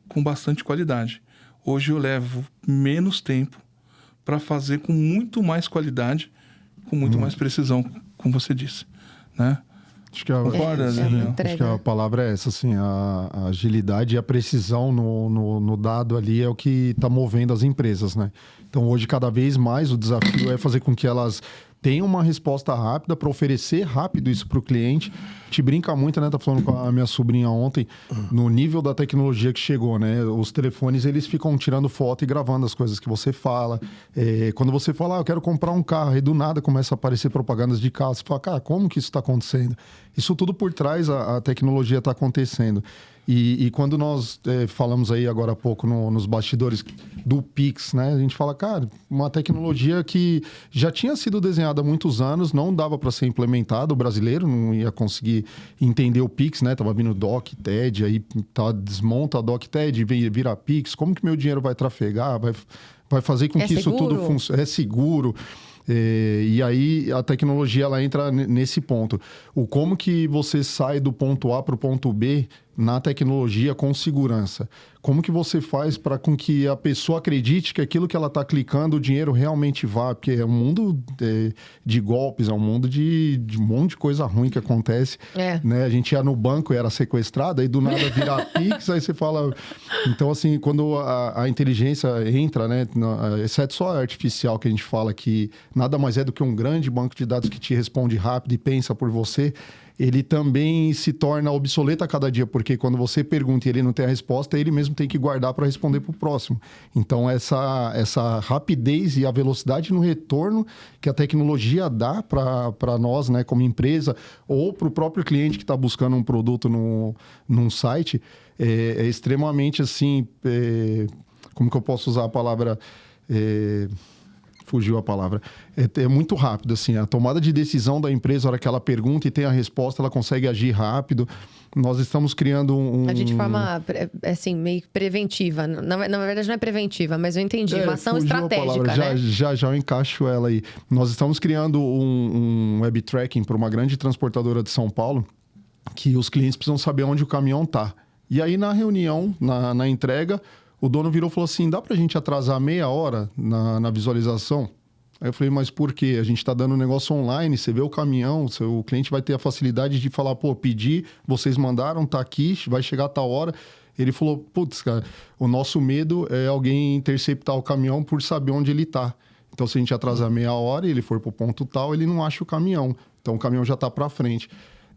Speaker 2: com bastante qualidade. Hoje eu levo menos tempo para fazer com muito mais qualidade, com muito mais precisão, como você disse, né?
Speaker 3: Acho que acho que a palavra é essa, assim, a agilidade e a precisão no dado ali é o que está movendo as empresas, né? Então, hoje, cada vez mais, o desafio é fazer com que elas tenham uma resposta rápida para oferecer rápido isso para o cliente. A gente brinca muito, né? Tá falando com a minha sobrinha ontem, no nível da tecnologia que chegou, né? Os telefones, eles ficam tirando foto e gravando as coisas que você fala. Quando você fala, eu quero comprar um carro, e do nada começa a aparecer propagandas de carro. Você fala, cara, como que isso está acontecendo? Isso tudo por trás, a tecnologia está acontecendo. E quando nós falamos aí agora há pouco nos bastidores do Pix, né? A gente fala, cara, uma tecnologia que já tinha sido desenhada há muitos anos, não dava para ser implementada, o brasileiro não ia conseguir entender o Pix, né? Tava vindo DOC, TED, aí desmonta a DOC, TED, vira Pix, como que meu dinheiro vai trafegar, vai fazer com que isso tudo funcione? É seguro. E aí a tecnologia ela entra nesse ponto. Como que você sai do ponto A para o ponto B na tecnologia com segurança? Como que você faz para com que a pessoa acredite que aquilo que ela está clicando, o dinheiro realmente vá? Porque é um mundo de golpes, é um mundo de um monte de coisa ruim que acontece. Né? A gente ia no banco e era sequestrado, aí do nada vira Pix, aí você fala... Então, assim, quando a inteligência entra, né, exceto só a artificial que a gente fala que nada mais é do que um grande banco de dados que te responde rápido e pensa por você, ele também se torna obsoleto a cada dia, porque quando você pergunta e ele não tem a resposta, ele mesmo tem que guardar para responder para o próximo. Então, essa rapidez e a velocidade no retorno que a tecnologia dá para nós, né, como empresa, ou para o próprio cliente que está buscando um produto num site, é extremamente, assim, como que eu posso usar a palavra... fugiu a palavra. É muito rápido, assim. A tomada de decisão da empresa, a hora que ela pergunta e tem a resposta, ela consegue agir rápido. Nós estamos criando
Speaker 1: A de forma, assim, meio preventiva. Na verdade, não é preventiva, mas eu entendi. Uma ação estratégica, né?
Speaker 3: Já eu encaixo ela aí. Nós estamos criando um web tracking para uma grande transportadora de São Paulo, que os clientes precisam saber onde o caminhão está. E aí, na reunião, na entrega, o dono virou e falou assim, dá para a gente atrasar meia hora na visualização? Aí eu falei, mas por quê? A gente está dando um negócio online, você vê o caminhão, o cliente vai ter a facilidade de falar, pô, pedi, vocês mandaram, tá aqui, vai chegar a tal hora. Ele falou, putz, cara, o nosso medo é alguém interceptar o caminhão por saber onde ele tá. Então, se a gente atrasar meia hora e ele for pro ponto tal, ele não acha o caminhão. Então, o caminhão já tá para frente.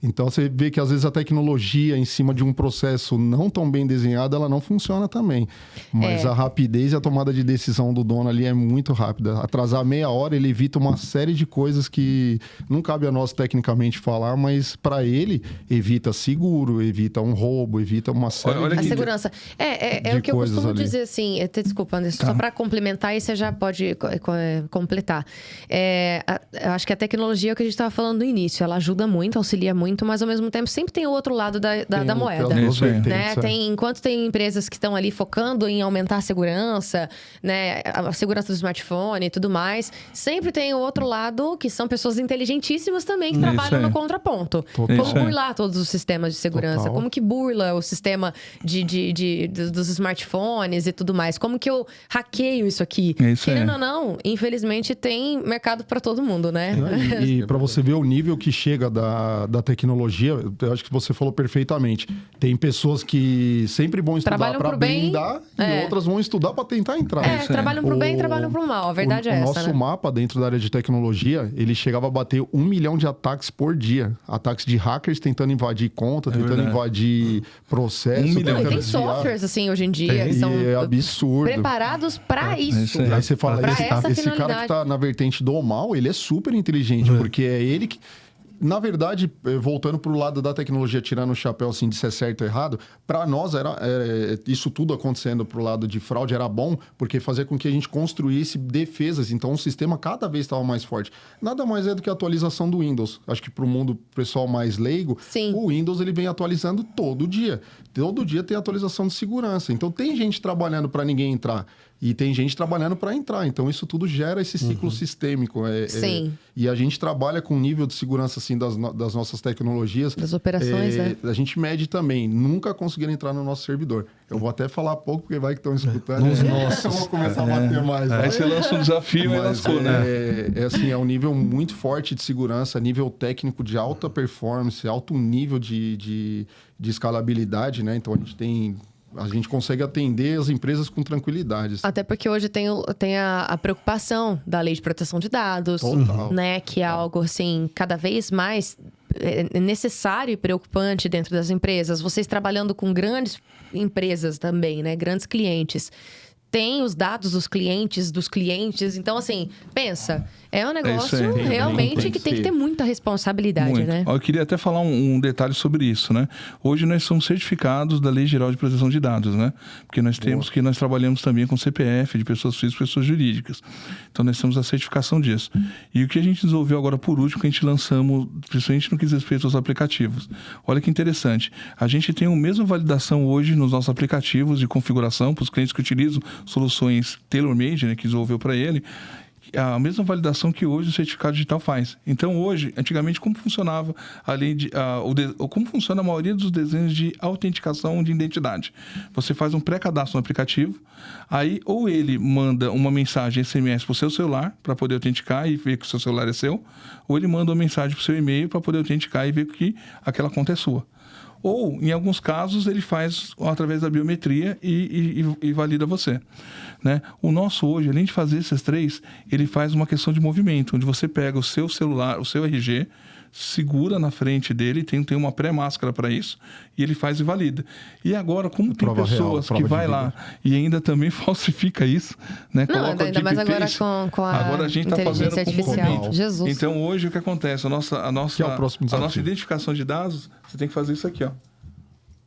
Speaker 3: Então, você vê que, às vezes, a tecnologia em cima de um processo não tão bem desenhado, ela não funciona também. Mas a rapidez e a tomada de decisão do dono ali é muito rápida. Atrasar meia hora, ele evita uma série de coisas que não cabe a nós tecnicamente falar, mas para ele, evita seguro, evita um roubo, evita uma série
Speaker 1: A segurança. É o que eu costumo dizer, assim... Desculpa, Anderson, só para complementar, e você já pode completar. Eu acho que a tecnologia, é o que a gente estava falando no início, ela ajuda muito, auxilia muito, mas ao mesmo tempo sempre tem o outro lado da moeda, né? Enquanto tem empresas que estão ali focando em aumentar a segurança, né, a segurança do smartphone e tudo mais, sempre tem o outro lado, que são pessoas inteligentíssimas também que trabalham no contraponto. Como burlar todos os sistemas de segurança, como que burla o sistema dos smartphones e tudo mais, como que eu hackeio isso aqui. Querendo ou não, infelizmente tem mercado para todo mundo, né?
Speaker 3: E para você ver o nível que chega da tecnologia, eu acho que você falou perfeitamente. Tem pessoas que sempre vão estudar para blindar e outras vão estudar para tentar entrar.
Speaker 1: Trabalham pro bem e trabalham pro mal. A verdade é essa,
Speaker 3: O nosso mapa dentro da área de tecnologia, ele chegava a bater 1 milhão de ataques por dia. Ataques de hackers tentando invadir conta, tentando invadir processo.
Speaker 2: 1 milhão.
Speaker 1: Tem softwares, assim, hoje em dia, que são
Speaker 3: absurdo.
Speaker 1: preparados para isso.
Speaker 3: Aí você fala, esse cara que tá na vertente do mal, ele é super inteligente, porque é ele que... Na verdade, voltando para o lado da tecnologia, tirando o chapéu assim, de ser certo ou errado, para nós isso tudo acontecendo para o lado de fraude era bom, porque fazia com que a gente construísse defesas. Então, o sistema cada vez estava mais forte. Nada mais é do que a atualização do Windows. Acho que para o mundo pessoal mais leigo, o Windows ele vem atualizando todo dia. Todo dia tem atualização de segurança. Então, tem gente trabalhando para ninguém entrar. E tem gente trabalhando para entrar. Então, isso tudo gera esse ciclo sistêmico. E a gente trabalha com um nível de segurança assim, das nossas tecnologias.
Speaker 1: Das operações, né?
Speaker 3: A gente mede também. Nunca conseguiram entrar no nosso servidor. Eu vou até falar pouco, porque vai que estão escutando. Vamos começar a bater mais.
Speaker 2: Aí você lança um desafio e lascou, né?
Speaker 3: É um nível muito forte de segurança, nível técnico de alta performance, alto nível de escalabilidade, né? Então, a gente consegue atender as empresas com tranquilidade.
Speaker 1: Até porque hoje tem a preocupação da lei de proteção de dados, né? Que é algo, assim, cada vez mais necessário e preocupante dentro das empresas. Vocês trabalhando com grandes empresas também, né? Grandes clientes. Tem os dados dos clientes. Então, assim, pensa... É um negócio realmente que tem que ter muita responsabilidade, né?
Speaker 2: Eu queria até falar um detalhe sobre isso, né? Hoje nós somos certificados da Lei Geral de Proteção de Dados, né? Porque nós trabalhamos também com CPF, de pessoas físicas e pessoas jurídicas. Então nós temos a certificação disso. E o que a gente desenvolveu agora por último, que a gente lançamos, principalmente no que diz respeito aos aplicativos. Olha que interessante. A gente tem a mesma validação hoje nos nossos aplicativos de configuração para os clientes que utilizam soluções tailor-made, né? Que desenvolveu para ele. A mesma validação que hoje o certificado digital faz. Então, hoje, antigamente, como funcionava como funciona a maioria dos desenhos de autenticação de identidade? Você faz um pré-cadastro no aplicativo, aí ou ele manda uma mensagem SMS para o seu celular para poder autenticar e ver que o seu celular é seu, ou ele manda uma mensagem para o seu e-mail para poder autenticar e ver que aquela conta é sua. Ou, em alguns casos, ele faz através da biometria e valida você, né? O nosso hoje, além de fazer esses 3, ele faz uma questão de movimento, onde você pega o seu celular, o seu RG, segura na frente dele, tem uma pré-máscara para isso, e ele faz e valida. E agora, como tem pessoas que vai lá e ainda também falsifica isso, né?
Speaker 1: Não, ainda mais agora com a
Speaker 2: agora a gente está fazendo
Speaker 1: artificial. Jesus.
Speaker 2: Então, hoje, o que acontece? A nossa identificação de dados, você tem que fazer isso aqui, ó.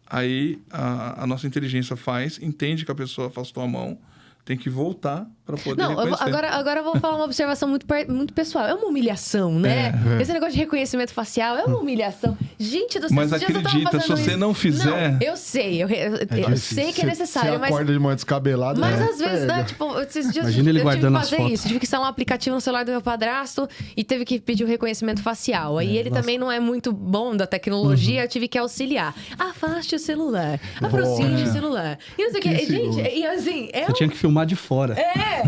Speaker 2: Aí, a nossa inteligência entende que a pessoa afastou a mão, tem que voltar para poder
Speaker 1: Não,
Speaker 2: reconhecer.
Speaker 1: agora eu vou falar uma observação muito pessoal. É uma humilhação, né? Esse negócio de reconhecimento facial é uma humilhação. Gente do céu,
Speaker 2: Mas
Speaker 1: esses dias eu tava
Speaker 2: acredita, se
Speaker 1: fazendo
Speaker 2: você
Speaker 1: isso.
Speaker 2: não fizer...
Speaker 1: Não, eu sei. Eu sei que é necessário,
Speaker 3: Você
Speaker 1: mas...
Speaker 3: acorda de manhã descabelado.
Speaker 1: Mas
Speaker 3: né?
Speaker 1: às vezes,
Speaker 3: Pega.
Speaker 1: né? Tipo, esses dias
Speaker 4: Imagina ele
Speaker 1: eu tive
Speaker 4: guardando
Speaker 1: que
Speaker 4: as
Speaker 1: fazer
Speaker 4: fotos.
Speaker 1: isso. Tive que instalar um aplicativo no celular do meu padrasto e teve que pedir o reconhecimento facial. Aí ele também não é muito bom da tecnologia, eu tive que auxiliar. Afaste o celular, aproxime o celular. E não sei o que. Gente, e assim...
Speaker 4: Você tinha que filmar de fora.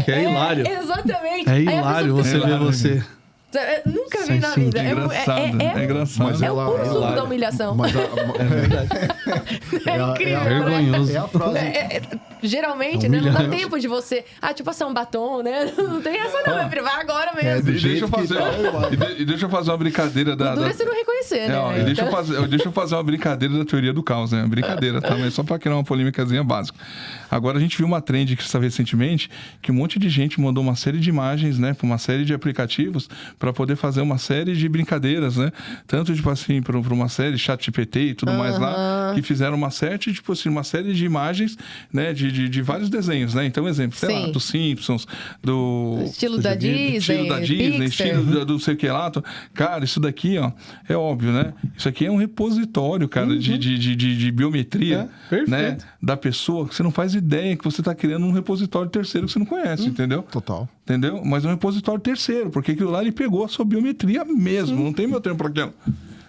Speaker 4: Que é hilário.
Speaker 1: Exatamente.
Speaker 4: É
Speaker 1: Aí a
Speaker 4: hilário
Speaker 1: pessoa
Speaker 4: você
Speaker 1: fica-
Speaker 4: ver você.
Speaker 1: Eu nunca vi
Speaker 4: Sem
Speaker 1: na
Speaker 4: sim.
Speaker 1: vida.
Speaker 2: É engraçado, é engraçado.
Speaker 3: Mas
Speaker 1: É o
Speaker 3: ela-
Speaker 1: puro suco
Speaker 3: ela-
Speaker 1: da humilhação.
Speaker 3: Mas
Speaker 4: É verdade.
Speaker 1: É incrível, né?
Speaker 4: Vergonhoso.
Speaker 3: é a frase.
Speaker 1: Geralmente, né? Não dá
Speaker 4: Humilhante.
Speaker 1: tempo de você... passar um batom, né? Não tem essa não, é privar agora mesmo.
Speaker 3: do
Speaker 2: E deixa eu
Speaker 3: jeito que
Speaker 2: fazer,
Speaker 3: tá, vai.
Speaker 2: e deixa eu fazer uma brincadeira da...
Speaker 1: O duro é você não reconhecer, né?
Speaker 2: e deixa eu fazer uma brincadeira da teoria do caos, né? Brincadeira, tá? Mas só pra criar uma polêmicazinha básica. Agora, a gente viu uma trend que saiu recentemente, que um monte de gente mandou uma série de imagens, né? Pra uma série de aplicativos, para poder fazer uma série de brincadeiras, né? Tanto, tipo assim, pra uma série ChatGPT e tudo mais lá, que fizeram uma série, tipo assim, uma série de imagens, né? De vários desenhos, né? Então, exemplo, sei lá,
Speaker 1: Sim.
Speaker 2: dos Simpsons, do...
Speaker 1: Estilo da Disney,
Speaker 2: Estilo da Disney,
Speaker 1: Pixar.
Speaker 2: estilo do sei que lá. Cara, isso daqui, ó, é óbvio, né? Isso aqui é um repositório, cara, de biometria,
Speaker 4: perfeito.
Speaker 2: né? Da pessoa, que você não faz ideia que você está criando um repositório terceiro que você não conhece, entendeu?
Speaker 3: Total.
Speaker 2: Entendeu? Mas é um repositório terceiro, porque aquilo lá ele pegou a sua biometria mesmo, não tem meu termo para aquilo.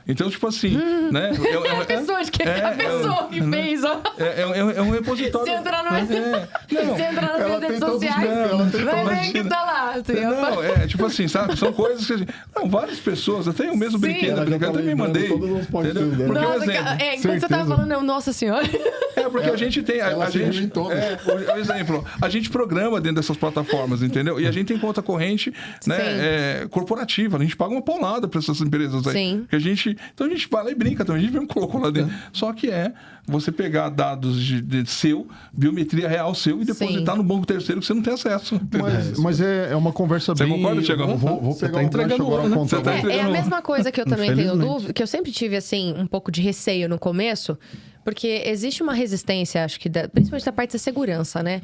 Speaker 2: Então, tipo assim, né?
Speaker 1: A pessoa que fez, ó.
Speaker 2: É um repositório.
Speaker 1: Você entra no...
Speaker 2: Não,
Speaker 1: Você entra nas
Speaker 3: Ela
Speaker 1: minhas
Speaker 3: tem
Speaker 1: redes
Speaker 3: todos os
Speaker 1: sociais,
Speaker 3: meus, ela tem
Speaker 1: vai
Speaker 3: todos
Speaker 1: ver que tá lá. Assim,
Speaker 2: não, é tipo assim, sabe? São coisas que assim, não, várias pessoas, até o mesmo
Speaker 1: Sim.
Speaker 2: brinquedo,
Speaker 3: Ela já tá
Speaker 2: eu também
Speaker 3: lembrando
Speaker 2: mandei.
Speaker 3: todos os pontinhos
Speaker 2: Entendeu?
Speaker 3: dela.
Speaker 2: Porque, por
Speaker 1: Nossa,
Speaker 2: exemplo,
Speaker 1: enquanto você tava
Speaker 3: certeza.
Speaker 1: falando, nossa senhora.
Speaker 2: porque a gente tem.
Speaker 3: ela
Speaker 2: A
Speaker 3: se
Speaker 2: gente,
Speaker 3: reinventou, né?
Speaker 2: por exemplo, a gente programa dentro dessas plataformas, entendeu? E a gente tem conta corrente, né, corporativa. A gente paga uma paulada para essas empresas aí.
Speaker 1: Sim.
Speaker 2: Que então a gente vai lá e brinca também. A gente mesmo colocou lá dentro. Só que você pegar dados de seu, biometria real seu, e depositar no banco terceiro que você não tem acesso.
Speaker 3: Mas é uma conversa
Speaker 2: Você
Speaker 3: bem...
Speaker 2: concorda, Thiago?
Speaker 3: Vou
Speaker 4: Você
Speaker 3: pegar
Speaker 4: tá
Speaker 3: um
Speaker 4: entregando
Speaker 3: gancho agora
Speaker 4: ouro, né?
Speaker 3: contra
Speaker 2: Você tá
Speaker 3: você.
Speaker 1: É a mesma coisa que eu também tenho
Speaker 4: Infelizmente.
Speaker 1: dúvida, que eu sempre tive, assim, um pouco de receio no começo, porque existe uma resistência, acho que, principalmente da parte da segurança, né?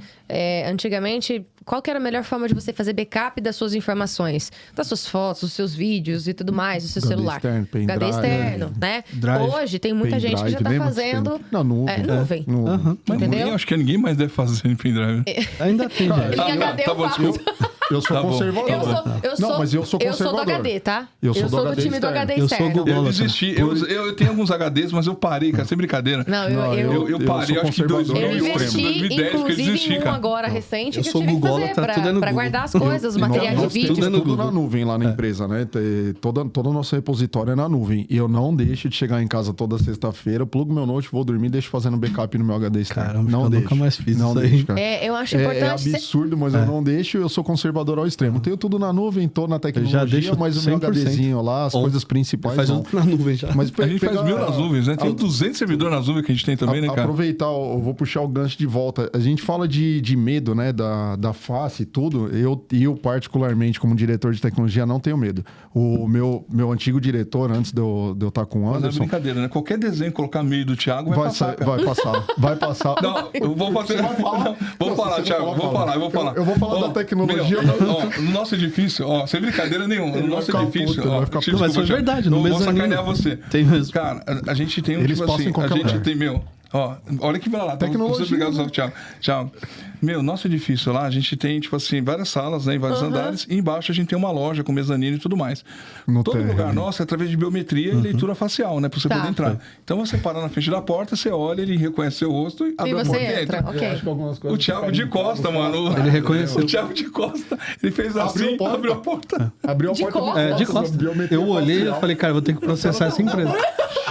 Speaker 1: Antigamente, qual que era a melhor forma de você fazer backup das suas informações? Das suas fotos, dos seus vídeos e tudo mais, do seu
Speaker 3: HD
Speaker 1: celular.
Speaker 3: externo, pendrive,
Speaker 1: HD externo, né?
Speaker 4: Drive.
Speaker 1: Hoje tem muita gente que já tá
Speaker 3: Pendrive, lembra?
Speaker 1: fazendo...
Speaker 3: Na nuvem.
Speaker 1: nuvem.
Speaker 3: Nuvem.
Speaker 2: Mas
Speaker 1: Entendeu?
Speaker 2: acho que ninguém mais deve fazer em pendrive.
Speaker 4: Ainda tem, gente.
Speaker 1: Em HD
Speaker 2: tá
Speaker 1: eu
Speaker 2: bom,
Speaker 1: faço.
Speaker 2: desculpa.
Speaker 3: Eu sou
Speaker 2: Tá bom.
Speaker 3: conservador.
Speaker 1: Não, mas eu sou
Speaker 3: conservador.
Speaker 1: do HD, tá?
Speaker 3: Eu sou do
Speaker 1: do
Speaker 3: HD
Speaker 1: time do
Speaker 3: externo.
Speaker 1: HD
Speaker 4: Eu sou
Speaker 1: externo.
Speaker 4: Google.
Speaker 2: Eu
Speaker 4: Bola,
Speaker 2: desisti. Eu tenho alguns HDs, mas eu parei, cara, sem brincadeira.
Speaker 1: Não,
Speaker 3: Não,
Speaker 2: Eu parei,
Speaker 3: sou
Speaker 2: acho que em
Speaker 3: conservador.
Speaker 1: Eu
Speaker 2: 2008,
Speaker 1: investi,
Speaker 2: 2010, porque eu
Speaker 1: inclusive,
Speaker 2: desisti,
Speaker 1: em um
Speaker 2: cara.
Speaker 1: agora recente
Speaker 4: Eu
Speaker 1: que eu
Speaker 4: sou
Speaker 1: tive que
Speaker 4: Google,
Speaker 1: fazer
Speaker 4: tá tudo é no
Speaker 1: pra
Speaker 4: Google.
Speaker 1: guardar as coisas, os materiais de
Speaker 3: Nós
Speaker 1: vídeo.
Speaker 3: temos
Speaker 4: Tudo é no
Speaker 3: tudo
Speaker 4: Google.
Speaker 3: na nuvem lá na empresa, né? Todo o nosso repositório é na nuvem. E eu não deixo de chegar em casa toda sexta-feira, plugo meu note, vou dormir e deixo fazendo backup no meu HD externo.
Speaker 4: Caramba,
Speaker 3: não
Speaker 4: eu
Speaker 3: deixo.
Speaker 4: nunca mais fiz
Speaker 3: não
Speaker 4: isso aí.
Speaker 3: deixo, cara.
Speaker 1: Eu acho
Speaker 3: É
Speaker 1: importante... ser-
Speaker 3: absurdo, mas eu não deixo. Eu sou conservador ao extremo. Tenho tudo na nuvem, tô na tecnologia,
Speaker 4: deixo
Speaker 3: mas o meu
Speaker 4: 100%.
Speaker 3: HDzinho lá, as
Speaker 4: Ou
Speaker 3: coisas principais
Speaker 4: Faz
Speaker 3: não.
Speaker 4: tudo na nuvem já.
Speaker 3: Mas
Speaker 2: A gente faz 1000 nas nuvens, né? Tem 200 servidores nas nuvens que a gente tem também, né, cara?
Speaker 3: Aproveitar, eu vou puxar o gancho de volta. A gente fala de medo, né? Da face e tudo. Eu, particularmente, como diretor de tecnologia, não tenho medo. O meu antigo diretor, antes de eu estar com o
Speaker 2: Mas é
Speaker 3: Anderson,
Speaker 2: brincadeira, né? Qualquer desenho que colocar meio do Thiago vai passar, cara.
Speaker 3: vai passar.
Speaker 2: Não, eu vou fazer. Vou falar, Thiago. Vou falar.
Speaker 3: Eu vou falar da tecnologia.
Speaker 2: No nosso edifício, sem brincadeira nenhuma. No nosso
Speaker 3: ficar
Speaker 2: edifício.
Speaker 3: puto, vai ficar puto.
Speaker 4: Mas foi
Speaker 2: Thiago,
Speaker 4: verdade, no
Speaker 2: eu vou
Speaker 4: mezanino.
Speaker 2: sacanear você.
Speaker 4: Tem mesmo.
Speaker 2: Cara, a gente tem um
Speaker 3: Eles
Speaker 2: tipo
Speaker 3: passam
Speaker 2: assim.
Speaker 3: em qualquer
Speaker 2: A gente
Speaker 3: lugar.
Speaker 2: tem, olha que vai lá.
Speaker 3: Tecnologia,
Speaker 2: Obrigado,
Speaker 3: né?
Speaker 2: Thiago. Nosso edifício lá, a gente tem, tipo assim, várias salas, né, em vários andares, e embaixo a gente tem uma loja com mezanino e tudo mais.
Speaker 3: No
Speaker 2: Todo
Speaker 3: térreo.
Speaker 2: lugar nosso é através de biometria e leitura facial, né, pra você
Speaker 1: Tá.
Speaker 2: poder entrar. Então você para na frente da porta, você olha, ele reconhece seu rosto e abre a
Speaker 1: você
Speaker 2: porta e
Speaker 1: entra,
Speaker 2: entra.
Speaker 1: ok.
Speaker 3: Acho que algumas
Speaker 2: O
Speaker 3: coisas
Speaker 2: Thiago
Speaker 3: ficaram
Speaker 2: de Costa, mano.
Speaker 4: Ele reconheceu.
Speaker 2: O Thiago de Costa, ele fez assim, abriu a porta.
Speaker 3: Abriu a
Speaker 1: De
Speaker 3: porta
Speaker 1: costas?
Speaker 4: De costa.
Speaker 3: biometria
Speaker 4: Eu olhei e
Speaker 3: facial.
Speaker 4: falei, cara, vou ter que processar essa empresa.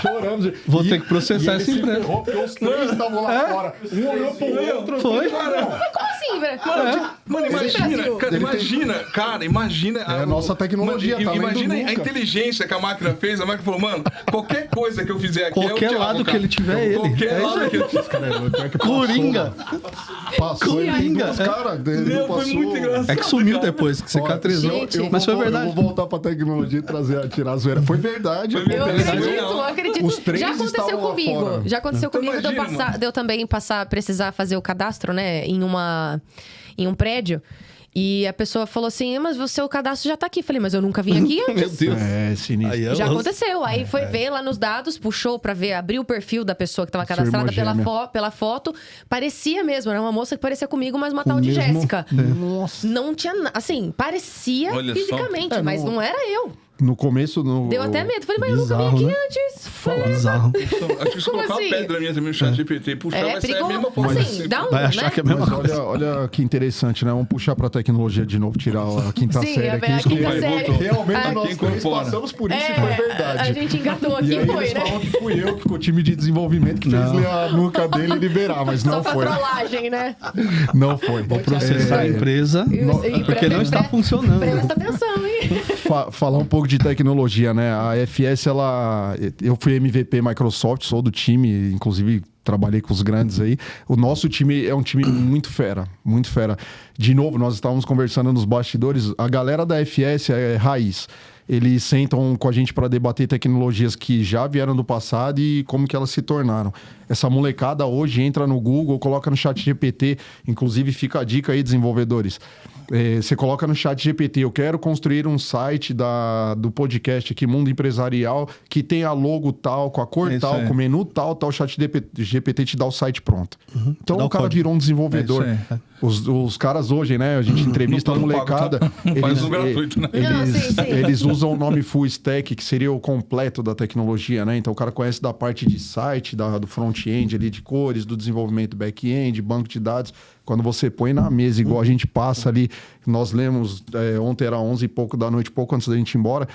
Speaker 3: Chorando.
Speaker 4: Vou ter que processar
Speaker 3: ele
Speaker 4: essa
Speaker 3: se
Speaker 4: empresa.
Speaker 3: ferrou porque os três estavam lá fora. Um olhou pro outro.
Speaker 4: Foi.
Speaker 1: Como assim, velho?
Speaker 2: Mano, imagina, cara, imagina.
Speaker 3: É a nossa tecnologia, tá vendo
Speaker 2: Imagina a
Speaker 3: nunca.
Speaker 2: inteligência que a máquina fez. A máquina falou, mano, qualquer coisa que eu fizer aqui
Speaker 4: Qualquer
Speaker 2: é o Thiago,
Speaker 4: lado
Speaker 2: cara.
Speaker 4: que ele tiver, é ele.
Speaker 2: Qualquer
Speaker 4: É
Speaker 2: lado que ele
Speaker 4: Coringa.
Speaker 3: Passou em
Speaker 4: Coringa.
Speaker 3: duas caras.
Speaker 2: Meu, foi muito engraçado.
Speaker 4: É que sumiu
Speaker 2: cara.
Speaker 4: depois, que cicatrizou.
Speaker 1: Gente.
Speaker 4: Mas foi verdade.
Speaker 3: Eu vou voltar pra tecnologia e tirar a zoeira. Foi verdade.
Speaker 2: Foi
Speaker 1: Eu
Speaker 2: verdade.
Speaker 1: acredito,
Speaker 2: Não.
Speaker 1: eu acredito.
Speaker 3: Os três
Speaker 1: Já aconteceu
Speaker 3: estavam lá
Speaker 1: comigo.
Speaker 3: fora.
Speaker 1: Já aconteceu
Speaker 2: Então
Speaker 1: comigo
Speaker 2: imagina,
Speaker 1: de eu também precisar fazer o cadastro, né, em um prédio. E a pessoa falou assim, mas o seu cadastro já tá aqui. Falei, mas eu nunca vim aqui
Speaker 4: Meu
Speaker 1: antes.
Speaker 4: Deus.
Speaker 3: Sinistro.
Speaker 4: Aí
Speaker 1: Já
Speaker 4: elas-
Speaker 1: aconteceu. Aí foi ver lá nos dados, puxou pra ver, abriu o perfil da pessoa que tava
Speaker 3: Sua
Speaker 1: cadastrada
Speaker 3: irmã gêmea.
Speaker 1: pela foto. Parecia mesmo, era uma moça que parecia comigo, mas uma
Speaker 3: Com
Speaker 1: tal de
Speaker 3: mesmo-
Speaker 1: Jéssica.
Speaker 3: Nossa.
Speaker 1: Não tinha, assim, parecia
Speaker 2: Olha só.
Speaker 1: fisicamente, mas não era eu.
Speaker 3: No começo...
Speaker 1: Deu até medo. Falei, mas eu nunca
Speaker 4: Bizarro,
Speaker 1: vim aqui
Speaker 4: né?
Speaker 1: antes.
Speaker 4: Bizarro.
Speaker 2: Acho que se
Speaker 1: Como
Speaker 2: colocar
Speaker 1: assim?
Speaker 2: uma pedra minha também no chat GPT, puxar,
Speaker 1: É
Speaker 2: vai sair a mesma
Speaker 1: perigoso.
Speaker 2: coisa.
Speaker 1: Assim, dá um,
Speaker 4: Vai achar
Speaker 1: né?
Speaker 4: que é a mesma
Speaker 3: Mas
Speaker 4: coisa.
Speaker 3: olha que interessante, né? Vamos puxar pra tecnologia de novo, tirar a quinta
Speaker 1: Sim,
Speaker 3: série
Speaker 1: a
Speaker 3: aqui.
Speaker 1: quinta
Speaker 3: porque
Speaker 1: série.
Speaker 3: Realmente
Speaker 1: Ah,
Speaker 3: nós
Speaker 2: quem
Speaker 3: três
Speaker 2: incorpora?
Speaker 3: passamos por isso e foi verdade.
Speaker 1: A gente engatou aqui
Speaker 3: E aí
Speaker 1: foi,
Speaker 3: eles
Speaker 1: né?
Speaker 3: falam que fui eu, que o time de desenvolvimento que fez
Speaker 4: Não.
Speaker 3: a nuca dele liberar, mas
Speaker 1: Só
Speaker 3: não
Speaker 1: pra
Speaker 3: foi.
Speaker 1: trollagem, né?
Speaker 3: Não foi.
Speaker 4: Vou processar a empresa porque não está funcionando.
Speaker 1: Presta atenção, hein?
Speaker 3: Falar um pouco de tecnologia, né? A FS, eu fui MVP Microsoft, sou do time, inclusive trabalhei com os grandes aí. O nosso time é um time muito fera, muito fera. De novo, nós estávamos conversando nos bastidores, a galera da FS é raiz. Eles sentam com a gente para debater tecnologias que já vieram do passado e como que elas se tornaram. Essa molecada hoje entra no Google, coloca no chat GPT, inclusive fica a dica aí, desenvolvedores. Você coloca no chat GPT, eu quero construir um site do podcast aqui, Mundo Empresarial, que tem a logo tal, com a cor
Speaker 2: É isso
Speaker 3: tal,
Speaker 2: aí.
Speaker 3: com o menu tal, o chat GPT te dá o site pronto. Então
Speaker 4: Dá
Speaker 3: o
Speaker 4: o
Speaker 3: cara
Speaker 4: código.
Speaker 3: virou um desenvolvedor.
Speaker 2: É isso
Speaker 3: Os caras hoje, né, a gente entrevista a
Speaker 2: Não pago,
Speaker 3: molecada,
Speaker 2: tá? Faz um gratuito, né?
Speaker 1: Não, sim, sim.
Speaker 3: eles usam o nome full stack, que seria o completo da tecnologia, né? Então o cara conhece da parte de site, do front-end ali, de cores, do desenvolvimento back-end, banco de dados. Quando você põe na mesa, igual a gente passa ali, nós lemos, ontem era 11 e pouco da noite, pouco antes da gente ir embora,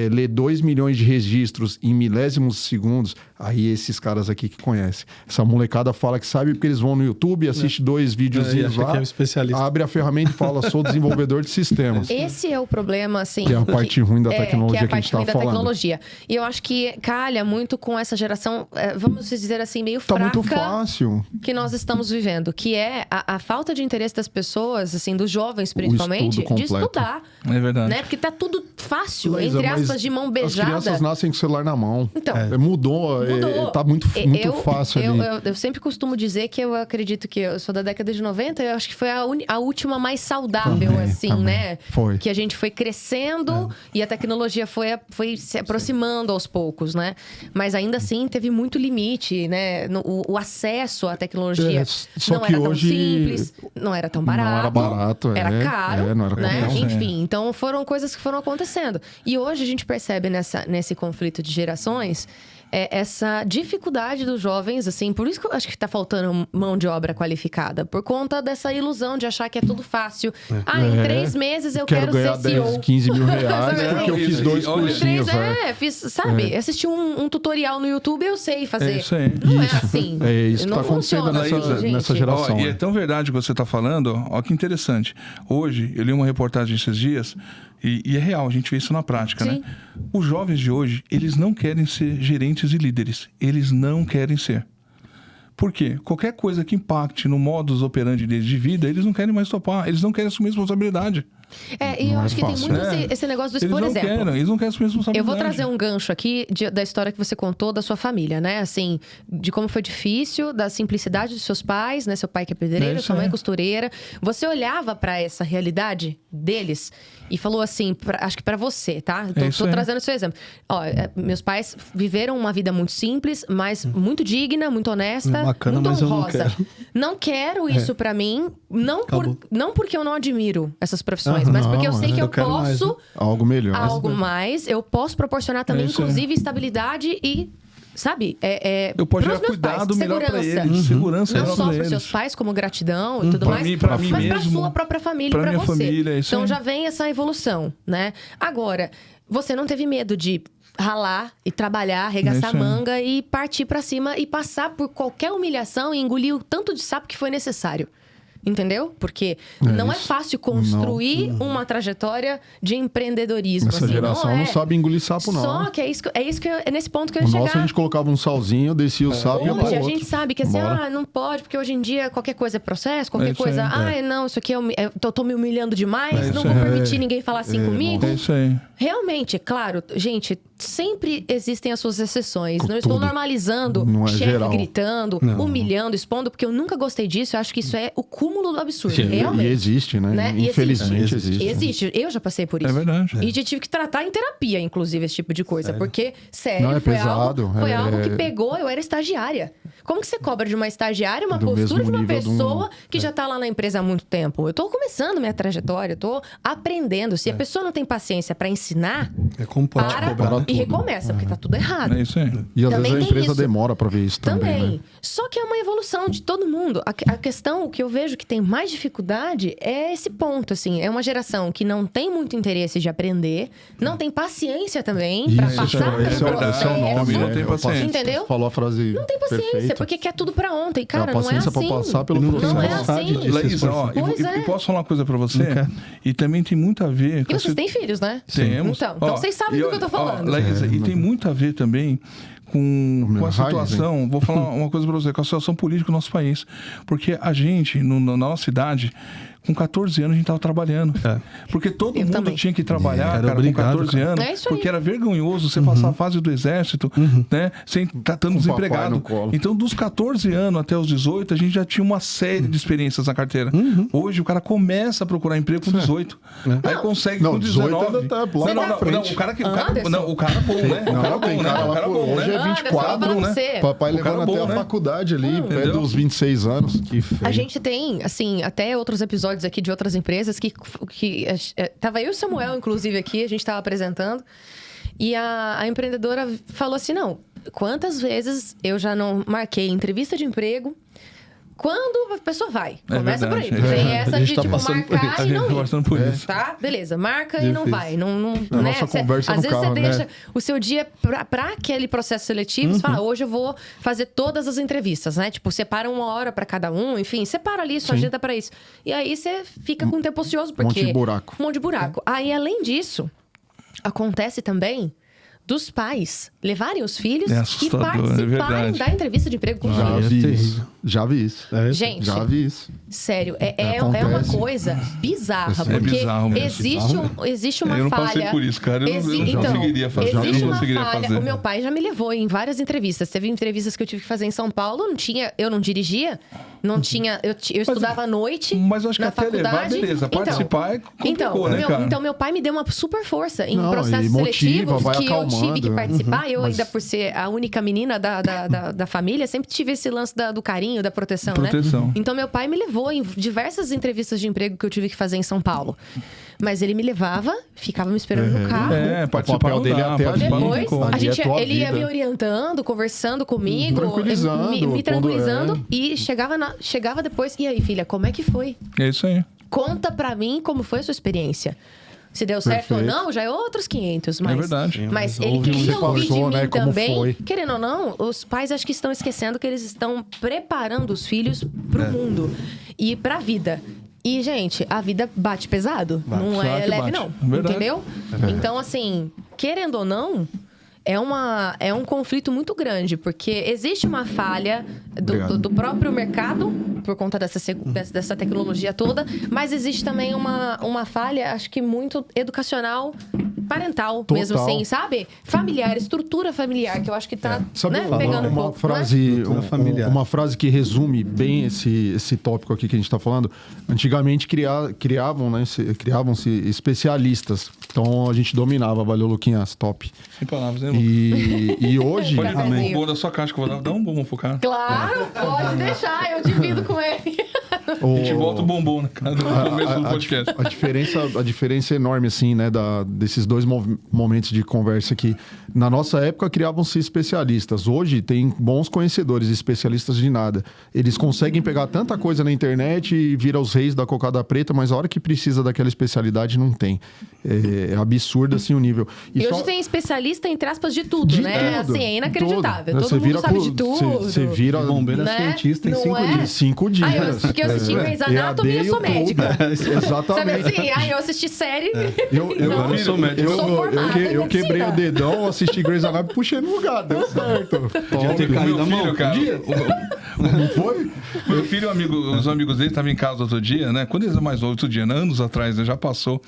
Speaker 3: ler 2 milhões de registros em milésimos de segundos, aí esses caras aqui que conhecem. Essa molecada fala que sabe porque eles vão no YouTube, assiste 2 videozinhos
Speaker 4: acha
Speaker 3: lá,
Speaker 4: que é um especialista.
Speaker 3: abre a ferramenta e fala, sou desenvolvedor de sistemas.
Speaker 1: Esse é o problema, assim.
Speaker 3: Que é a parte ruim da tecnologia
Speaker 1: que é a
Speaker 3: que a
Speaker 1: parte
Speaker 3: gente tá
Speaker 1: ruim da
Speaker 3: falando.
Speaker 1: tecnologia. E eu acho que calha muito com essa geração, vamos dizer assim, meio
Speaker 3: Tá
Speaker 1: fraca
Speaker 3: muito fácil.
Speaker 1: que nós estamos vivendo, que é a falta de interesse das pessoas, assim, dos jovens principalmente,
Speaker 3: estudo
Speaker 1: de
Speaker 3: completo.
Speaker 1: estudar,
Speaker 2: É verdade.
Speaker 1: né? Porque tá tudo fácil,
Speaker 3: Laísa,
Speaker 1: entre
Speaker 3: mas
Speaker 1: aspas, de mão
Speaker 3: As
Speaker 1: beijada.
Speaker 3: crianças nascem com o celular na mão.
Speaker 1: Então.
Speaker 3: Mudou. Tá muito fácil ali.
Speaker 1: Eu sempre costumo dizer que eu acredito que eu sou da década de 90, eu acho que foi a última mais saudável,
Speaker 3: Também,
Speaker 1: assim,
Speaker 3: também.
Speaker 1: né?
Speaker 3: Foi.
Speaker 1: Que a gente foi crescendo e a tecnologia foi se aproximando aos poucos, né? Mas ainda assim teve muito limite, né? O acesso à tecnologia
Speaker 3: só
Speaker 1: não
Speaker 3: que
Speaker 1: era tão
Speaker 3: hoje
Speaker 1: simples, não era tão barato.
Speaker 3: Não era barato,
Speaker 1: Era caro,
Speaker 3: não era
Speaker 1: né?
Speaker 3: qualquer um.
Speaker 1: Enfim, então foram coisas que foram acontecendo. E hoje a gente percebe nesse conflito de gerações essa dificuldade dos jovens, assim, por isso que eu acho que tá faltando mão de obra qualificada, por conta dessa ilusão de achar que é tudo fácil. Em 3 meses eu quero
Speaker 3: ganhar
Speaker 1: ser CEO.
Speaker 3: 10, 15 mil reais,
Speaker 1: Sabe?
Speaker 3: porque eu fiz
Speaker 2: Isso,
Speaker 3: 2
Speaker 2: olha,
Speaker 3: cursinhos,
Speaker 1: Assisti um tutorial no YouTube, eu sei fazer.
Speaker 2: É isso aí.
Speaker 1: Não é
Speaker 3: Isso.
Speaker 1: assim.
Speaker 3: É isso que
Speaker 1: Não
Speaker 3: tá acontecendo
Speaker 1: funciona
Speaker 3: nessa-
Speaker 1: assim, gente.
Speaker 3: nessa geração.
Speaker 2: E é tão verdade o que você está falando, ó que interessante. Hoje, eu li uma reportagem esses dias, e é real, a gente vê isso na prática,
Speaker 1: Sim.
Speaker 2: né? Os jovens de hoje, eles não querem ser gerentes e líderes. Eles não querem ser. Por quê? Qualquer coisa que impacte no modus operandi deles de vida, eles não querem mais topar, eles não querem assumir responsabilidade.
Speaker 1: E eu
Speaker 3: Não é
Speaker 1: acho que tem
Speaker 3: fácil.
Speaker 1: muito esse negócio do,
Speaker 2: Eles
Speaker 1: por
Speaker 2: não
Speaker 1: exemplo.
Speaker 2: eles não querem assumir responsabilidade.
Speaker 1: Eu vou trazer um gancho aqui da história que você contou da sua família, né? Assim, de como foi difícil, da simplicidade dos seus pais, né? Seu pai que é pedreiro,
Speaker 2: isso
Speaker 1: sua mãe
Speaker 2: aí.
Speaker 1: costureira. Você olhava pra essa realidade deles e falou assim, acho que pra você, tá?
Speaker 2: isso
Speaker 1: Tô
Speaker 2: aí.
Speaker 1: trazendo o seu exemplo. Ó, meus pais viveram uma vida muito simples, mas muito digna, muito honesta,
Speaker 4: Bacana,
Speaker 1: muito
Speaker 4: mas eu não
Speaker 1: honrosa.
Speaker 4: quero.
Speaker 1: Não quero isso pra mim, não
Speaker 4: Acabou.
Speaker 1: porque eu não admiro essas profissões, mas porque eu
Speaker 3: não,
Speaker 1: sei que
Speaker 4: eu
Speaker 1: eu
Speaker 4: quero mais,
Speaker 1: posso
Speaker 4: né?
Speaker 3: Algo melhor.
Speaker 1: algo mais, eu posso proporcionar também,
Speaker 2: É isso aí.
Speaker 1: inclusive, estabilidade e, sabe,
Speaker 2: Eu posso
Speaker 1: pros
Speaker 2: gerar
Speaker 1: meus pais,
Speaker 2: cuidado melhor para
Speaker 1: segurança.
Speaker 2: eles, segurança
Speaker 1: Não
Speaker 2: melhor
Speaker 1: só
Speaker 2: para
Speaker 1: para
Speaker 2: eles.
Speaker 1: seus pais, como gratidão e tudo
Speaker 2: Pra
Speaker 1: mais,
Speaker 2: mim- pra mim
Speaker 1: mas para
Speaker 2: mesmo,
Speaker 1: sua própria família,
Speaker 2: pra
Speaker 1: para
Speaker 2: minha
Speaker 1: você.
Speaker 2: família, é isso
Speaker 1: Então
Speaker 2: aí.
Speaker 1: já vem essa evolução, né? Agora, você não teve medo de ralar e trabalhar, arregaçar a
Speaker 2: isso aí.
Speaker 1: manga e partir para cima e passar por qualquer humilhação e engolir o tanto de sapo que foi necessário. Entendeu? Porque não é
Speaker 3: isso.
Speaker 1: fácil construir uma trajetória de empreendedorismo.
Speaker 3: Essa
Speaker 1: assim,
Speaker 3: geração
Speaker 1: não,
Speaker 3: não
Speaker 1: é.
Speaker 3: sabe engolir sapo, não.
Speaker 1: Só que é nesse ponto que eu
Speaker 3: O
Speaker 1: ia
Speaker 3: nosso
Speaker 1: chegar.
Speaker 3: a gente colocava um salzinho, descia o sapo e ia pra
Speaker 1: Hoje a
Speaker 3: outro.
Speaker 1: gente sabe que assim,
Speaker 3: Bora.
Speaker 1: não pode, porque hoje em dia qualquer coisa é processo, qualquer
Speaker 2: isso
Speaker 1: coisa.
Speaker 2: aí.
Speaker 1: Não, isso aqui eu tô me humilhando demais,
Speaker 2: É
Speaker 1: não
Speaker 2: isso
Speaker 1: vou
Speaker 2: aí.
Speaker 1: permitir ninguém falar assim comigo.
Speaker 2: É isso aí.
Speaker 1: Realmente realmente, claro, gente, sempre existem as suas exceções. Não estou normalizando
Speaker 3: Não é
Speaker 1: chefe
Speaker 3: geral.
Speaker 1: gritando, humilhando, expondo, porque eu nunca gostei disso. Eu acho que isso é o cúmulo do absurdo,
Speaker 3: Sim,
Speaker 1: realmente.
Speaker 3: e existe, né? Infelizmente existe.
Speaker 1: Existe. Eu já passei por isso.
Speaker 2: É verdade.
Speaker 1: E já tive que tratar em terapia, inclusive, esse tipo de coisa. Porque, sério,
Speaker 3: Não, é
Speaker 1: foi,
Speaker 3: pesado.
Speaker 1: foi algo que pegou, eu era estagiária. Como que você cobra de uma estagiária uma
Speaker 3: Do
Speaker 1: postura de
Speaker 3: mesmo
Speaker 1: uma
Speaker 3: nível de um-
Speaker 1: pessoa que já tá lá na empresa há muito tempo? Eu tô começando minha trajetória, eu tô aprendendo. Se a pessoa não tem paciência pra ensinar,
Speaker 4: É como pode
Speaker 1: para
Speaker 4: cobrar.
Speaker 1: e recomeça, porque tá tudo errado.
Speaker 2: É isso aí.
Speaker 3: E às
Speaker 1: Também
Speaker 3: vezes a
Speaker 1: tem
Speaker 3: empresa
Speaker 1: isso.
Speaker 3: demora para ver isso também, né?
Speaker 1: Só que é uma evolução de todo mundo. A questão que eu vejo que tem mais dificuldade é esse ponto, assim. É uma geração que não tem muito interesse de aprender, não tem paciência também pra
Speaker 3: Isso,
Speaker 1: passar pelo
Speaker 3: esse é o nome,
Speaker 2: Não
Speaker 3: né?
Speaker 2: tem
Speaker 3: Eu
Speaker 2: paciência.
Speaker 1: Entendeu?
Speaker 3: Falou a frase
Speaker 1: Não tem paciência,
Speaker 3: perfeita.
Speaker 1: porque quer tudo pra ontem. Cara,
Speaker 3: a
Speaker 1: não é
Speaker 3: paciência
Speaker 1: assim.
Speaker 3: para passar pelo
Speaker 4: Não tem
Speaker 1: Não é
Speaker 3: processo.
Speaker 4: vontade
Speaker 1: assim.
Speaker 4: de se
Speaker 2: Laísa, ó,
Speaker 4: esforçar.
Speaker 1: Pois é.
Speaker 2: e posso falar uma coisa pra você?
Speaker 4: quero.
Speaker 2: E também tem muito a ver com
Speaker 1: E
Speaker 2: essa...
Speaker 1: vocês têm filhos, né?
Speaker 2: Temos.
Speaker 1: Então
Speaker 2: Ó,
Speaker 1: vocês sabem
Speaker 2: e
Speaker 1: do que eu
Speaker 2: olha,
Speaker 1: tô falando.
Speaker 2: Ó, Laísa, e tem muito a ver também com a situação, vou falar uma coisa pra você, com a situação política do nosso país. Porque a gente, na nossa cidade, com 14 anos a gente tava trabalhando. Porque todo mundo
Speaker 1: também.
Speaker 2: tinha que trabalhar,
Speaker 4: Era
Speaker 2: cara,
Speaker 4: obrigado,
Speaker 2: com 14
Speaker 4: cara.
Speaker 2: anos.
Speaker 1: É isso aí.
Speaker 2: Porque era vergonhoso você passar a fase do exército, né? Sem estar estando
Speaker 3: Com o papai
Speaker 2: desempregado.
Speaker 3: no colo.
Speaker 2: Então, dos 14 anos até os 18, a gente já tinha uma série de experiências na carteira. Hoje, o cara começa a procurar emprego com 18. Aí consegue
Speaker 3: Não,
Speaker 2: com
Speaker 3: 18
Speaker 2: 19.
Speaker 3: ainda tá lá
Speaker 2: não,
Speaker 3: na
Speaker 2: não,
Speaker 3: frente.
Speaker 2: o cara que...
Speaker 1: Anderson.
Speaker 2: Não, o cara bom, né? O cara bom,
Speaker 3: tem
Speaker 2: né?
Speaker 3: cara
Speaker 2: O
Speaker 3: lá
Speaker 2: cara
Speaker 3: por
Speaker 2: bom,
Speaker 3: hoje
Speaker 2: né?
Speaker 3: é
Speaker 1: Anderson,
Speaker 3: 24,
Speaker 1: eu vou
Speaker 3: né?
Speaker 1: você.
Speaker 3: Papai
Speaker 2: O cara
Speaker 3: levando até
Speaker 2: bom,
Speaker 3: a
Speaker 2: né?
Speaker 3: faculdade ali, perto
Speaker 2: Entendeu?
Speaker 3: dos 26 anos.
Speaker 4: Que feio.
Speaker 1: A gente tem, assim, até outros episódios aqui de outras empresas que tava eu e o Samuel, inclusive, aqui, a gente tava apresentando. E a empreendedora falou assim, não, quantas vezes eu já não marquei entrevista de emprego quando a pessoa vai? Começa por aí.
Speaker 2: verdade,
Speaker 1: Tem
Speaker 4: é.
Speaker 1: essa
Speaker 4: A gente
Speaker 1: de,
Speaker 4: tá
Speaker 1: tipo,
Speaker 4: passando por
Speaker 1: marcar
Speaker 2: A
Speaker 1: e
Speaker 2: gente
Speaker 1: não
Speaker 2: tá
Speaker 1: ir.
Speaker 2: passando por isso.
Speaker 1: Tá? Beleza, marca e não
Speaker 4: Difícil.
Speaker 1: vai. Não,
Speaker 3: A
Speaker 1: né?
Speaker 3: nossa conversa
Speaker 1: Às
Speaker 3: no
Speaker 1: vezes
Speaker 3: carro,
Speaker 1: você
Speaker 3: né?
Speaker 1: deixa o seu dia pra aquele processo seletivo, você fala, hoje eu vou fazer todas as entrevistas, né? Tipo, separa 1 hora pra cada um, enfim, separa ali sua agenda pra isso. E aí você fica com o tempo ocioso, porque...
Speaker 3: monte de buraco.
Speaker 1: Um monte de buraco. Aí, além disso, acontece também dos pais levarem os filhos
Speaker 2: É
Speaker 1: e
Speaker 2: assustador, é
Speaker 1: participarem
Speaker 2: verdade.
Speaker 1: da entrevista de emprego com os
Speaker 3: Já
Speaker 1: filhos.
Speaker 3: vi
Speaker 4: terrível.
Speaker 3: isso. Já vi isso.
Speaker 4: É,
Speaker 1: Gente,
Speaker 3: Já vi isso.
Speaker 1: sério, é
Speaker 3: Acontece.
Speaker 1: uma coisa bizarra,
Speaker 2: É
Speaker 1: porque
Speaker 2: bizarro mesmo.
Speaker 1: existe uma
Speaker 2: Eu não
Speaker 1: falha.
Speaker 2: passei por isso, cara. Eu não
Speaker 1: Então,
Speaker 2: conseguiria fazer.
Speaker 1: existe
Speaker 2: Eu não
Speaker 1: uma
Speaker 2: conseguiria
Speaker 1: falha.
Speaker 2: fazer.
Speaker 1: O meu pai já me levou em várias entrevistas. Teve entrevistas que eu tive que fazer em São Paulo, eu não dirigia, não tinha, eu estudava à noite.
Speaker 2: Mas eu acho que
Speaker 1: na
Speaker 2: até levar,
Speaker 1: faculdade.
Speaker 2: beleza. Participar é complicou, né, cara?
Speaker 1: Então, meu pai me deu uma super força em
Speaker 3: Não,
Speaker 1: processos
Speaker 3: e motiva,
Speaker 1: seletivos
Speaker 3: vai
Speaker 1: que eu tive
Speaker 3: acalmando,
Speaker 1: que
Speaker 3: né?
Speaker 1: participar. Eu, ainda por ser a única menina da família, sempre tive esse lance do carinho, da proteção,
Speaker 2: Proteção.
Speaker 1: né? Então, meu pai me levou em diversas entrevistas de emprego que eu tive que fazer em São Paulo. Mas ele me levava, ficava me esperando no carro.
Speaker 2: Participar
Speaker 3: O papel
Speaker 2: não
Speaker 3: dele
Speaker 2: dá,
Speaker 3: é até
Speaker 2: participar não tem
Speaker 1: Depois,
Speaker 2: como.
Speaker 3: Ali é tua
Speaker 1: ele ia
Speaker 3: vida.
Speaker 1: me orientando, conversando comigo,
Speaker 3: Tranquilizando,
Speaker 1: me
Speaker 3: quando
Speaker 1: tranquilizando. E chegava depois. E aí, filha, como é que foi?
Speaker 2: É isso aí.
Speaker 1: Conta pra mim como foi a sua experiência. Se deu certo ou
Speaker 3: Perfeito.
Speaker 1: não, já é outros 500. Mas,
Speaker 2: É verdade.
Speaker 1: Mas
Speaker 4: Mas
Speaker 1: ele
Speaker 4: ouve
Speaker 1: queria
Speaker 3: você
Speaker 1: ouvir de
Speaker 3: passou,
Speaker 1: mim
Speaker 3: né, como
Speaker 1: também.
Speaker 3: foi.
Speaker 1: Querendo ou não, os pais acho que estão esquecendo que eles estão preparando os filhos pro mundo e pra vida. E, gente, a vida bate pesado. Não
Speaker 2: claro
Speaker 1: é
Speaker 2: que
Speaker 1: leve,
Speaker 2: bate.
Speaker 1: não.
Speaker 2: É verdade.
Speaker 1: Entendeu? Então, assim, querendo ou não, é um conflito muito grande, porque existe uma falha do próprio mercado, por conta dessa tecnologia toda, mas existe também uma falha, acho que muito educacional, parental,
Speaker 3: Total.
Speaker 1: mesmo assim, sabe? Familiar, estrutura familiar, que eu acho que tá
Speaker 3: Sabe
Speaker 1: pegando um
Speaker 3: uma
Speaker 1: pouco.
Speaker 3: frase,
Speaker 4: Cultura familiar.
Speaker 3: uma frase que resume bem esse tópico aqui que a gente está falando? Antigamente criavam-se especialistas. Então a gente dominava. Valeu, Luquinhas, top.
Speaker 2: Sem palavras, né, Lu?
Speaker 3: E hoje...
Speaker 2: Pode dar um
Speaker 1: Amém.
Speaker 2: bombom da sua caixa que eu vou dar um bombom pro cara.
Speaker 1: Claro, pode deixar, eu divido com ele.
Speaker 2: A gente volta o bombom na cara no começo do podcast.
Speaker 3: A diferença é enorme, assim, né, desses dois momentos de conversa aqui. Na nossa época, criavam-se especialistas. Hoje, tem bons conhecedores, especialistas de nada. Eles conseguem pegar tanta coisa na internet e virar os reis da cocada preta, mas a hora que precisa daquela especialidade, não tem. É absurdo, assim, o nível.
Speaker 1: E hoje tem especialista, entre aspas, de tudo, né?
Speaker 3: tudo,
Speaker 1: Assim, é inacreditável.
Speaker 3: tudo.
Speaker 1: Todo mundo sabe de tudo.
Speaker 3: Você vira...
Speaker 4: Bombeiro é
Speaker 1: Né?
Speaker 4: cientista em
Speaker 1: Não
Speaker 4: 5
Speaker 1: é?
Speaker 4: dias.
Speaker 3: 5 dias.
Speaker 1: Porque eu assisti Grey's Anatomy e eu sou médica.
Speaker 3: Exatamente.
Speaker 1: Sabe assim? Eu assisti série.
Speaker 4: Eu sou médico.
Speaker 3: Eu quebrei o dedão, assisti Grey's Anatomy, puxei no lugar, deu certo.
Speaker 4: Podia ter caído a mão.
Speaker 2: Cara,
Speaker 3: Não foi?
Speaker 2: meu filho, os amigos dele estavam em casa outro dia, né? Quando eles eram mais novos, outro dia, né? Anos atrás, né? Já passou.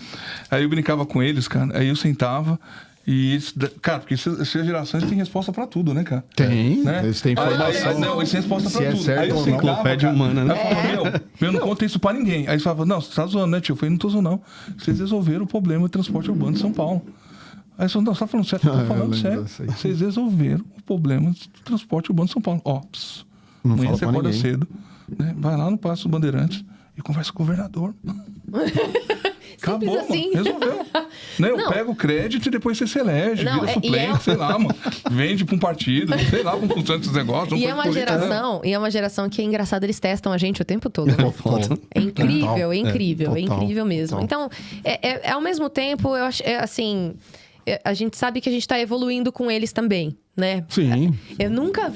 Speaker 2: Aí eu brincava com eles, cara. Aí eu sentava e eles, cara, porque essas gerações têm resposta pra tudo, né, cara?
Speaker 3: Tem,
Speaker 2: Né?
Speaker 3: eles têm informação.
Speaker 2: Não, eles têm resposta pra
Speaker 3: Se é
Speaker 2: tudo.
Speaker 3: certo
Speaker 2: Aí eu
Speaker 3: ou não.
Speaker 2: sentava,
Speaker 4: Enciclopédia
Speaker 2: cara,
Speaker 4: humana, né?
Speaker 2: Aí eu falava, eu não contei isso pra ninguém. Aí eles falavam, não, você tá zoando, né, tio? Eu falei, não tô zoando, não. Vocês resolveram o problema do transporte urbano de São Paulo. Aí eles falaram, não, você tá falando sério? Eu tô
Speaker 3: Eu
Speaker 2: falando
Speaker 3: lembro
Speaker 2: sério.
Speaker 3: dessa aí.
Speaker 2: Vocês resolveram o problema do transporte urbano de São Paulo. Ó,
Speaker 3: Não
Speaker 2: amanhã
Speaker 3: fala
Speaker 2: você
Speaker 3: pra
Speaker 2: acorda
Speaker 3: ninguém.
Speaker 2: cedo, né? Vai lá no Palácio dos Bandeirantes e conversa com o governador. Acabou,
Speaker 1: assim.
Speaker 2: mano. Resolveu. Né? Eu
Speaker 1: Não.
Speaker 2: pego o crédito e depois você se elege,
Speaker 1: Não,
Speaker 2: vira
Speaker 1: e
Speaker 2: suplente, sei lá, mano. Vende pra um partido, sei lá como funciona esses negócios.
Speaker 1: E é uma geração que é engraçada, eles testam a gente o tempo todo. Né? É incrível,
Speaker 3: Total.
Speaker 1: é incrível, é
Speaker 3: Total.
Speaker 1: incrível mesmo.
Speaker 3: Total.
Speaker 1: Então, ao mesmo tempo, eu acho, assim, a gente sabe que a gente tá evoluindo com eles também, né?
Speaker 3: Sim.
Speaker 1: Eu nunca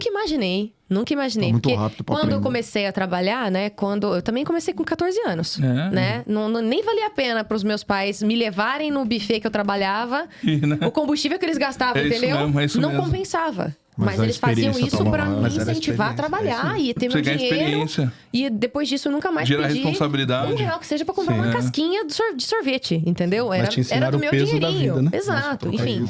Speaker 1: imaginei.
Speaker 3: Tá muito
Speaker 1: porque
Speaker 3: rápido pra
Speaker 1: quando eu
Speaker 3: aprender.
Speaker 1: comecei a trabalhar, né? Eu também comecei com 14 anos,
Speaker 2: É.
Speaker 1: né? Nem valia a pena para os meus pais me levarem no buffet que eu trabalhava.
Speaker 2: E, né?
Speaker 1: O combustível que eles gastavam,
Speaker 2: É isso
Speaker 1: entendeu?
Speaker 2: mesmo, é isso
Speaker 1: não
Speaker 2: mesmo.
Speaker 1: compensava.
Speaker 3: Mas
Speaker 1: Mas
Speaker 3: a
Speaker 1: eles faziam
Speaker 3: experiência
Speaker 1: isso
Speaker 3: tava
Speaker 1: para
Speaker 3: lá.
Speaker 1: me
Speaker 4: Mas era a
Speaker 1: incentivar a
Speaker 4: experiência,
Speaker 1: trabalhar e ter
Speaker 2: Você
Speaker 1: meu
Speaker 2: ganha
Speaker 1: dinheiro.
Speaker 2: experiência.
Speaker 1: E depois disso, eu nunca mais
Speaker 2: Gerar
Speaker 1: pedi
Speaker 2: responsabilidade.
Speaker 1: R$1 que seja para comprar
Speaker 2: Sim,
Speaker 1: uma
Speaker 2: é.
Speaker 1: casquinha de sorvete, entendeu?
Speaker 4: Mas te ensinaram
Speaker 1: Era do
Speaker 4: o
Speaker 1: meu
Speaker 4: peso da
Speaker 1: dinheirinho.
Speaker 4: vida, né?
Speaker 1: Exato.
Speaker 3: Nossa,
Speaker 1: Enfim,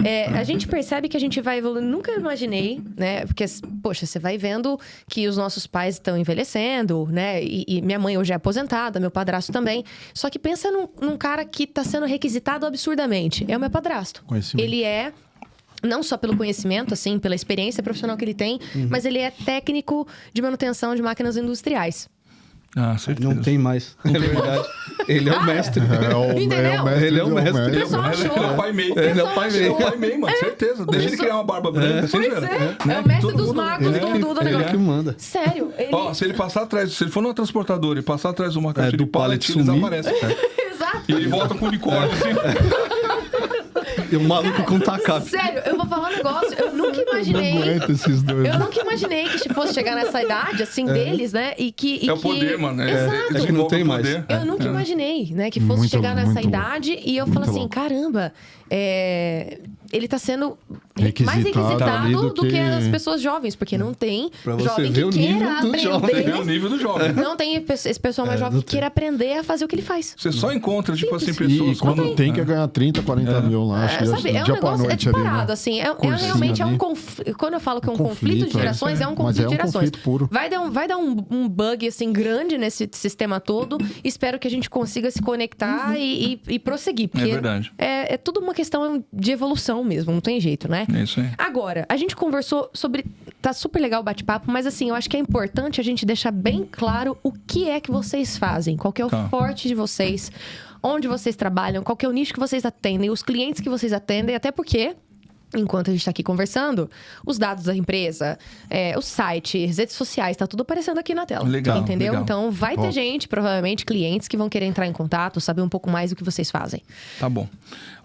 Speaker 3: é
Speaker 1: a gente percebe que a gente vai evoluindo. Nunca imaginei, né? Porque, poxa, você vai vendo que os nossos pais estão envelhecendo, né? E minha mãe hoje é aposentada, meu padrasto também. Só que pensa num cara que tá sendo requisitado absurdamente. É o meu padrasto.
Speaker 3: Conhecimento.
Speaker 1: Ele é... Não só pelo conhecimento, assim, pela experiência profissional que ele tem, mas ele é técnico de manutenção de máquinas industriais.
Speaker 2: Ah, certeza.
Speaker 4: Não tem mais. É verdade. Ele é o mestre.
Speaker 1: Entendeu?
Speaker 4: Ele é o mestre.
Speaker 1: O pessoal achou.
Speaker 2: Ele é o pai meio.
Speaker 4: Ele é o pai meio.
Speaker 2: É o pai meio, mano, certeza. Deixa ele criar uma barba branca, assim,
Speaker 1: Pois
Speaker 2: velho.
Speaker 1: é o mestre dos magos
Speaker 4: Ele
Speaker 1: do
Speaker 4: é
Speaker 1: negócio.
Speaker 4: que manda.
Speaker 1: Sério, ele...
Speaker 2: Ó, se ele passar atrás, se ele for numa transportadora e passar atrás de uma caixa
Speaker 4: do
Speaker 2: de pallet,
Speaker 4: pallet
Speaker 2: eles
Speaker 4: sumir.
Speaker 2: aparecem.
Speaker 1: Exato.
Speaker 2: E ele volta com o unicórnio, assim.
Speaker 4: E o maluco com tacape.
Speaker 1: Sério, eu vou falar um negócio. Eu nunca
Speaker 3: Não
Speaker 1: imaginei...
Speaker 3: aguento esses dois.
Speaker 1: Eu nunca imaginei que fosse chegar nessa idade, assim, deles, né? E que...
Speaker 2: É o poder, mano.
Speaker 1: Exato.
Speaker 2: Eles
Speaker 4: não tem
Speaker 2: envolvem o
Speaker 4: mais.
Speaker 2: poder.
Speaker 1: Eu nunca imaginei, né, que fosse
Speaker 3: Muito,
Speaker 1: chegar nessa
Speaker 3: muito
Speaker 1: idade e eu
Speaker 3: muito
Speaker 1: falo assim,
Speaker 3: louco.
Speaker 1: caramba, ele tá sendo mais
Speaker 3: Requisitado ali
Speaker 1: requisitado
Speaker 3: do
Speaker 1: do que
Speaker 3: que
Speaker 1: as pessoas jovens, porque não tem
Speaker 4: Pra você
Speaker 1: jovem
Speaker 4: ver
Speaker 1: que
Speaker 4: o
Speaker 1: queira
Speaker 4: nível do jovem.
Speaker 2: Você vê o
Speaker 1: aprender.
Speaker 2: nível do jovem.
Speaker 1: Não tem esse pessoal mais jovem
Speaker 4: não
Speaker 1: que queira aprender a fazer o que ele faz.
Speaker 2: Você só encontra, tipo assim,
Speaker 3: E
Speaker 2: pessoas...
Speaker 3: quando tem que ganhar 30, 40 mil lá, acho que
Speaker 1: Sabe, é um
Speaker 3: dia pra
Speaker 1: negócio,
Speaker 3: noite ali,
Speaker 1: disparado,
Speaker 3: né?
Speaker 1: assim.
Speaker 3: Cursinho
Speaker 1: Realmente
Speaker 3: ali.
Speaker 1: um conflito. Quando eu falo que é um conflito de
Speaker 3: conflito,
Speaker 1: gerações, é um
Speaker 3: mas
Speaker 1: conflito
Speaker 3: é um
Speaker 1: de gerações.
Speaker 3: conflito puro.
Speaker 1: Vai dar um bug, assim, grande nesse sistema todo. Espero que a gente consiga se conectar e prosseguir. Porque
Speaker 2: verdade.
Speaker 1: É tudo uma questão de evolução mesmo, não tem jeito, né?
Speaker 2: É isso aí.
Speaker 1: Agora, a gente conversou sobre... Tá super legal o bate-papo, mas assim, eu acho que é importante a gente deixar bem claro o que é que vocês fazem. Qual que é o
Speaker 2: Tá.
Speaker 1: forte de vocês, onde vocês trabalham, qual que é o nicho que vocês atendem, os clientes que vocês atendem, até porque... Enquanto a gente tá aqui conversando, os dados da empresa, o site, as redes sociais, tá tudo aparecendo aqui na tela.
Speaker 2: Legal,
Speaker 1: Entendeu?
Speaker 2: legal.
Speaker 1: Então, vai ter
Speaker 3: Top.
Speaker 1: gente, provavelmente, clientes que vão querer entrar em contato, saber um pouco mais do que vocês fazem.
Speaker 2: Tá bom.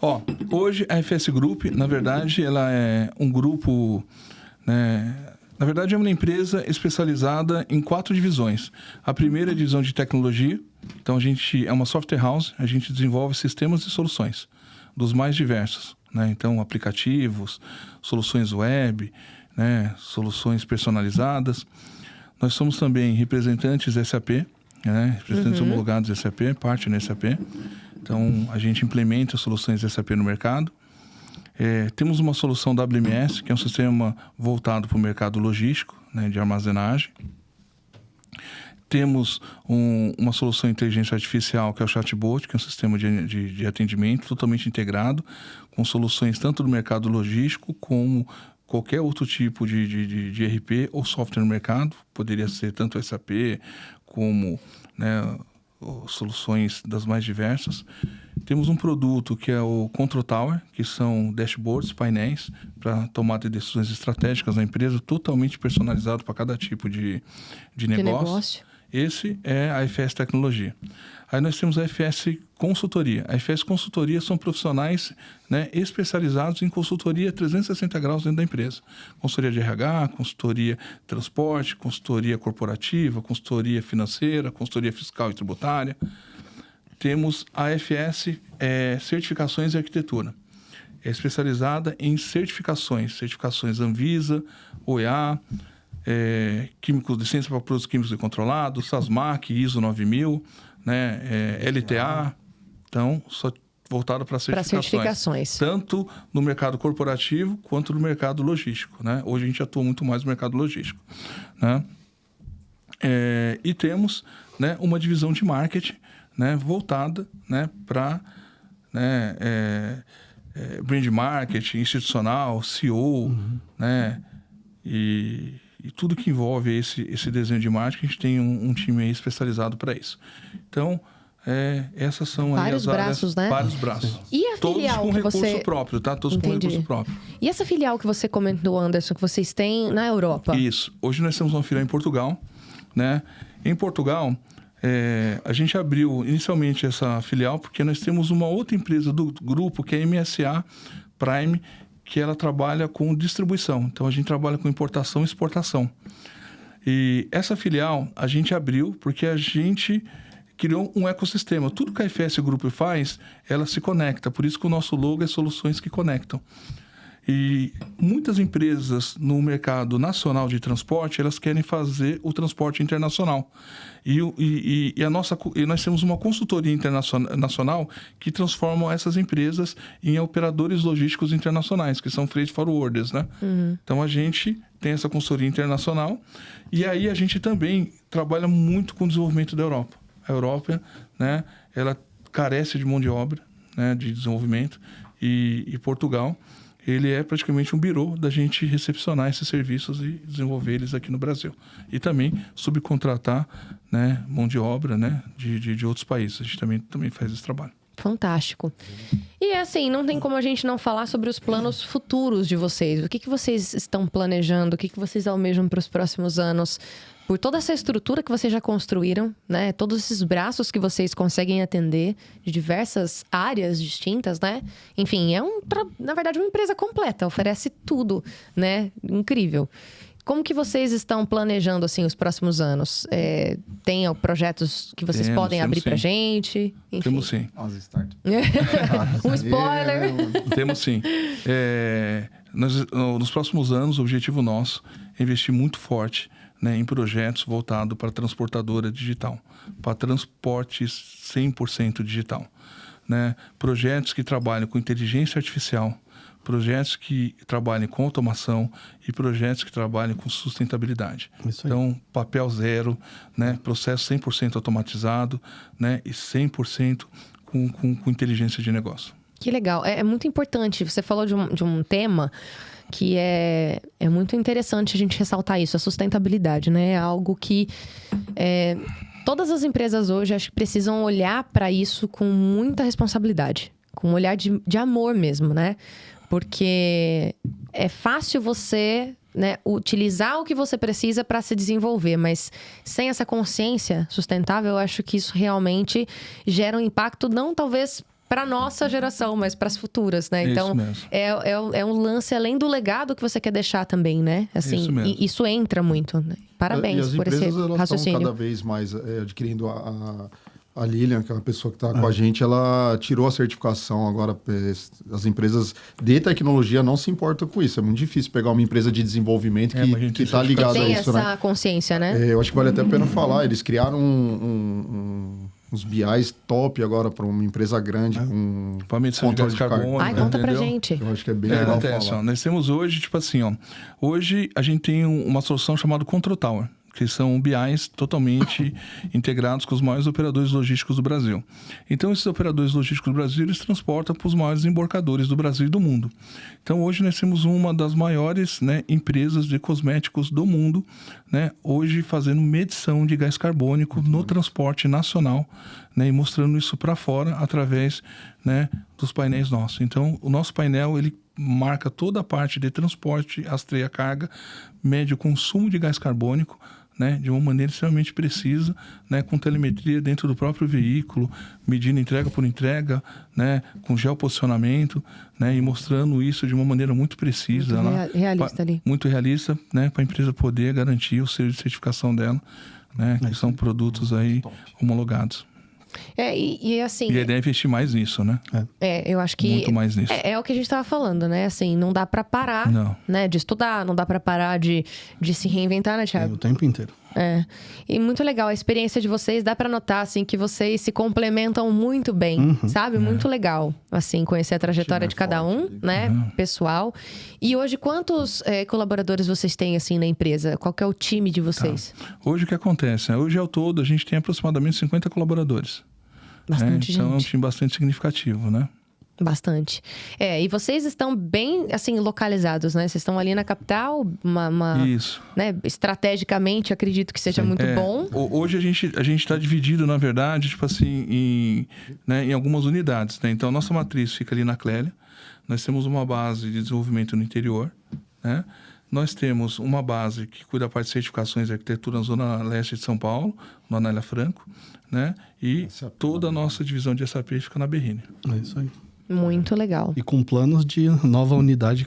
Speaker 2: Ó, hoje a FS Group, na verdade, ela é um grupo, né? Na verdade, é uma empresa especializada em 4 divisões. A primeira é a divisão de tecnologia. Então, a gente é uma software house, a gente desenvolve sistemas e soluções dos mais diversos, né? Então, aplicativos, soluções web, né? Soluções personalizadas. Nós somos também representantes SAP, né? Representantes homologados SAP, partner SAP. Então, a gente implementa soluções SAP no mercado. Temos uma solução WMS, que é um sistema voltado para o mercado logístico, né, de armazenagem. Temos uma solução de inteligência artificial, que é o Chatbot, que é um sistema de atendimento totalmente integrado, com soluções tanto do mercado logístico como qualquer outro tipo de ERP ou software no mercado. Poderia ser tanto SAP como, né, soluções das mais diversas. Temos um produto que é o Control Tower, que são dashboards, painéis, para tomada de decisões estratégicas na empresa, totalmente personalizado para cada tipo de negócio. Esse é a FS Tecnologia. Aí nós temos a FS Consultoria. A FS Consultoria são profissionais, né, especializados em consultoria 360 graus dentro da empresa. Consultoria de RH, consultoria transporte, consultoria corporativa, consultoria financeira, consultoria fiscal e tributária. Temos a FS Certificações e Arquitetura. É especializada em certificações Anvisa, OEA, licença para produtos químicos controlados, SASMAC, ISO 9000, né, LTA. Então, só voltado para certificações. Tanto no mercado corporativo quanto no mercado logístico, né? Hoje a gente atua muito mais no mercado logístico, né? E temos, né, uma divisão de marketing, né, voltada, né, para, né, brand marketing, institucional, CEO, né, e tudo que envolve esse desenho de marketing, a gente tem um time aí especializado para isso. Então, essas são
Speaker 1: vários
Speaker 2: aí as
Speaker 1: braços,
Speaker 2: áreas,
Speaker 1: né?
Speaker 2: vários braços.
Speaker 1: E a
Speaker 2: todos
Speaker 1: filial
Speaker 2: com
Speaker 1: que
Speaker 2: recurso
Speaker 1: você...
Speaker 2: próprio, tá? Todos
Speaker 1: Entendi.
Speaker 2: com recurso próprio.
Speaker 1: E essa filial que você comentou, Anderson, que vocês têm na Europa?
Speaker 2: Isso. Hoje nós temos uma filial em Portugal, né? Em Portugal, a gente abriu inicialmente essa filial porque nós temos uma outra empresa do grupo, que é a MSA Prime, que ela trabalha com distribuição. Então, a gente trabalha com importação e exportação. E essa filial a gente abriu porque a gente criou um ecossistema. Tudo que a FS Grupo faz, ela se conecta. Por isso que o nosso logo é Soluções que Conectam. E muitas empresas no mercado nacional de transporte, elas querem fazer o transporte internacional. E nós temos uma consultoria internacional que transforma essas empresas em operadores logísticos internacionais, que são freight forwarders, né? Então, a gente tem essa consultoria internacional e aí a gente também trabalha muito com o desenvolvimento da Europa. A Europa, né, ela carece de mão de obra, né, de desenvolvimento, e Portugal, ele é praticamente um birô da gente recepcionar esses serviços e desenvolver eles aqui no Brasil. E também subcontratar, né, mão de obra, né, de outros países. A gente também faz esse trabalho.
Speaker 1: Fantástico. E assim, não tem como a gente não falar sobre os planos futuros de vocês. O que vocês estão planejando? O que vocês almejam para os próximos anos? Por toda essa estrutura que vocês já construíram, né? Todos esses braços que vocês conseguem atender de diversas áreas distintas, né? Enfim, na verdade, uma empresa completa, oferece tudo, né? Incrível. Como que vocês estão planejando, assim, os próximos anos? Tem projetos que vocês podem abrir pra gente? Enfim.
Speaker 2: Temos sim.
Speaker 1: Um spoiler.
Speaker 2: Temos sim. Nos próximos anos, o objetivo nosso é investir muito forte, né, em projetos voltados para transportadora digital, para transporte 100% digital, né? Projetos que trabalham com inteligência artificial, projetos que trabalhem com automação e projetos que trabalhem com sustentabilidade. Então, papel zero, né? Processo 100% automatizado, né? E 100% com inteligência de negócio. Que
Speaker 1: legal. É muito importante. Você falou de um tema que é muito interessante a gente ressaltar isso, a sustentabilidade, né? É algo que todas as empresas hoje acho que precisam olhar para isso com muita responsabilidade, com um olhar de amor mesmo, né? Porque é fácil você, né, utilizar o que você precisa para se desenvolver, mas sem essa consciência sustentável, eu acho que isso realmente gera um impacto, não talvez para nossa geração, mas para as futuras, né? Então, é um lance além do legado que você quer deixar também, né? Assim,
Speaker 2: isso mesmo.
Speaker 1: E isso entra muito, né? Parabéns por esse raciocínio.
Speaker 3: E as empresas, estão cada vez mais adquirindo a Lilian, que é uma pessoa que está com a gente, ela tirou a certificação agora. As empresas de tecnologia não se importam com isso. É muito difícil pegar uma empresa de desenvolvimento que está ligada a isso,
Speaker 1: tem essa consciência, né?
Speaker 3: Eu acho que vale até a pena falar. Eles criaram uns BIs top agora para uma empresa grande com
Speaker 2: controle de carbono.
Speaker 1: Ai, conta pra gente.
Speaker 3: Eu acho que é bem legal falar.
Speaker 2: Nós temos hoje, tipo assim, hoje a gente tem uma solução chamada Control Tower, que são BIs totalmente integrados com os maiores operadores logísticos do Brasil. Então, esses operadores logísticos do Brasil, eles transportam para os maiores embarcadores do Brasil e do mundo. Então, hoje nós temos uma das maiores, né, empresas de cosméticos do mundo, né, hoje fazendo medição de gás carbônico no transporte nacional, né, e mostrando isso para fora através, né, dos painéis nossos. Então, o nosso painel, ele marca toda a parte de transporte, rastreia a carga, mede o consumo de gás carbônico, né, de uma maneira extremamente precisa, né, com telemetria dentro do próprio veículo, medindo entrega por entrega, né, com geoposicionamento, né, e mostrando isso de uma maneira muito precisa.
Speaker 1: Muito realista ali.
Speaker 2: Muito realista, né, para a empresa poder garantir o selo de certificação dela, né, que são produtos aí homologados.
Speaker 1: E assim...
Speaker 2: E a ideia é investir mais nisso, né?
Speaker 1: eu acho que...
Speaker 2: Muito mais nisso.
Speaker 1: É o que a gente estava falando, né? Assim, não dá para parar, né? De estudar, não dá para parar de se reinventar, né, Thiago?
Speaker 4: O tempo inteiro.
Speaker 1: E muito legal a experiência de vocês, dá pra notar, assim, que vocês se complementam muito bem, sabe? Muito legal, assim, conhecer a trajetória de cada um, né? Pessoal. E hoje, quantos colaboradores vocês têm, assim, na empresa? Qual que é o time de vocês?
Speaker 2: Hoje o que acontece? Hoje ao todo a gente tem aproximadamente 50 colaboradores.
Speaker 1: Bastante gente.
Speaker 2: Então é um time bastante significativo, né?
Speaker 1: Bastante. E vocês estão bem, assim, localizados, né? Vocês estão ali na capital,
Speaker 2: Isso.
Speaker 1: Né? Estrategicamente, acredito que seja muito bom.
Speaker 2: Hoje a gente está dividido, na verdade, tipo assim, em algumas unidades, né? Então, a nossa matriz fica ali na Clélia. Nós temos uma base de desenvolvimento no interior, né? Nós temos uma base que cuida da parte de certificações de arquitetura na Zona Leste de São Paulo, no Anália Franco, né? E toda a nossa divisão de SAP fica na Berrini.
Speaker 4: É isso aí.
Speaker 1: Muito legal.
Speaker 4: E com planos de nova unidade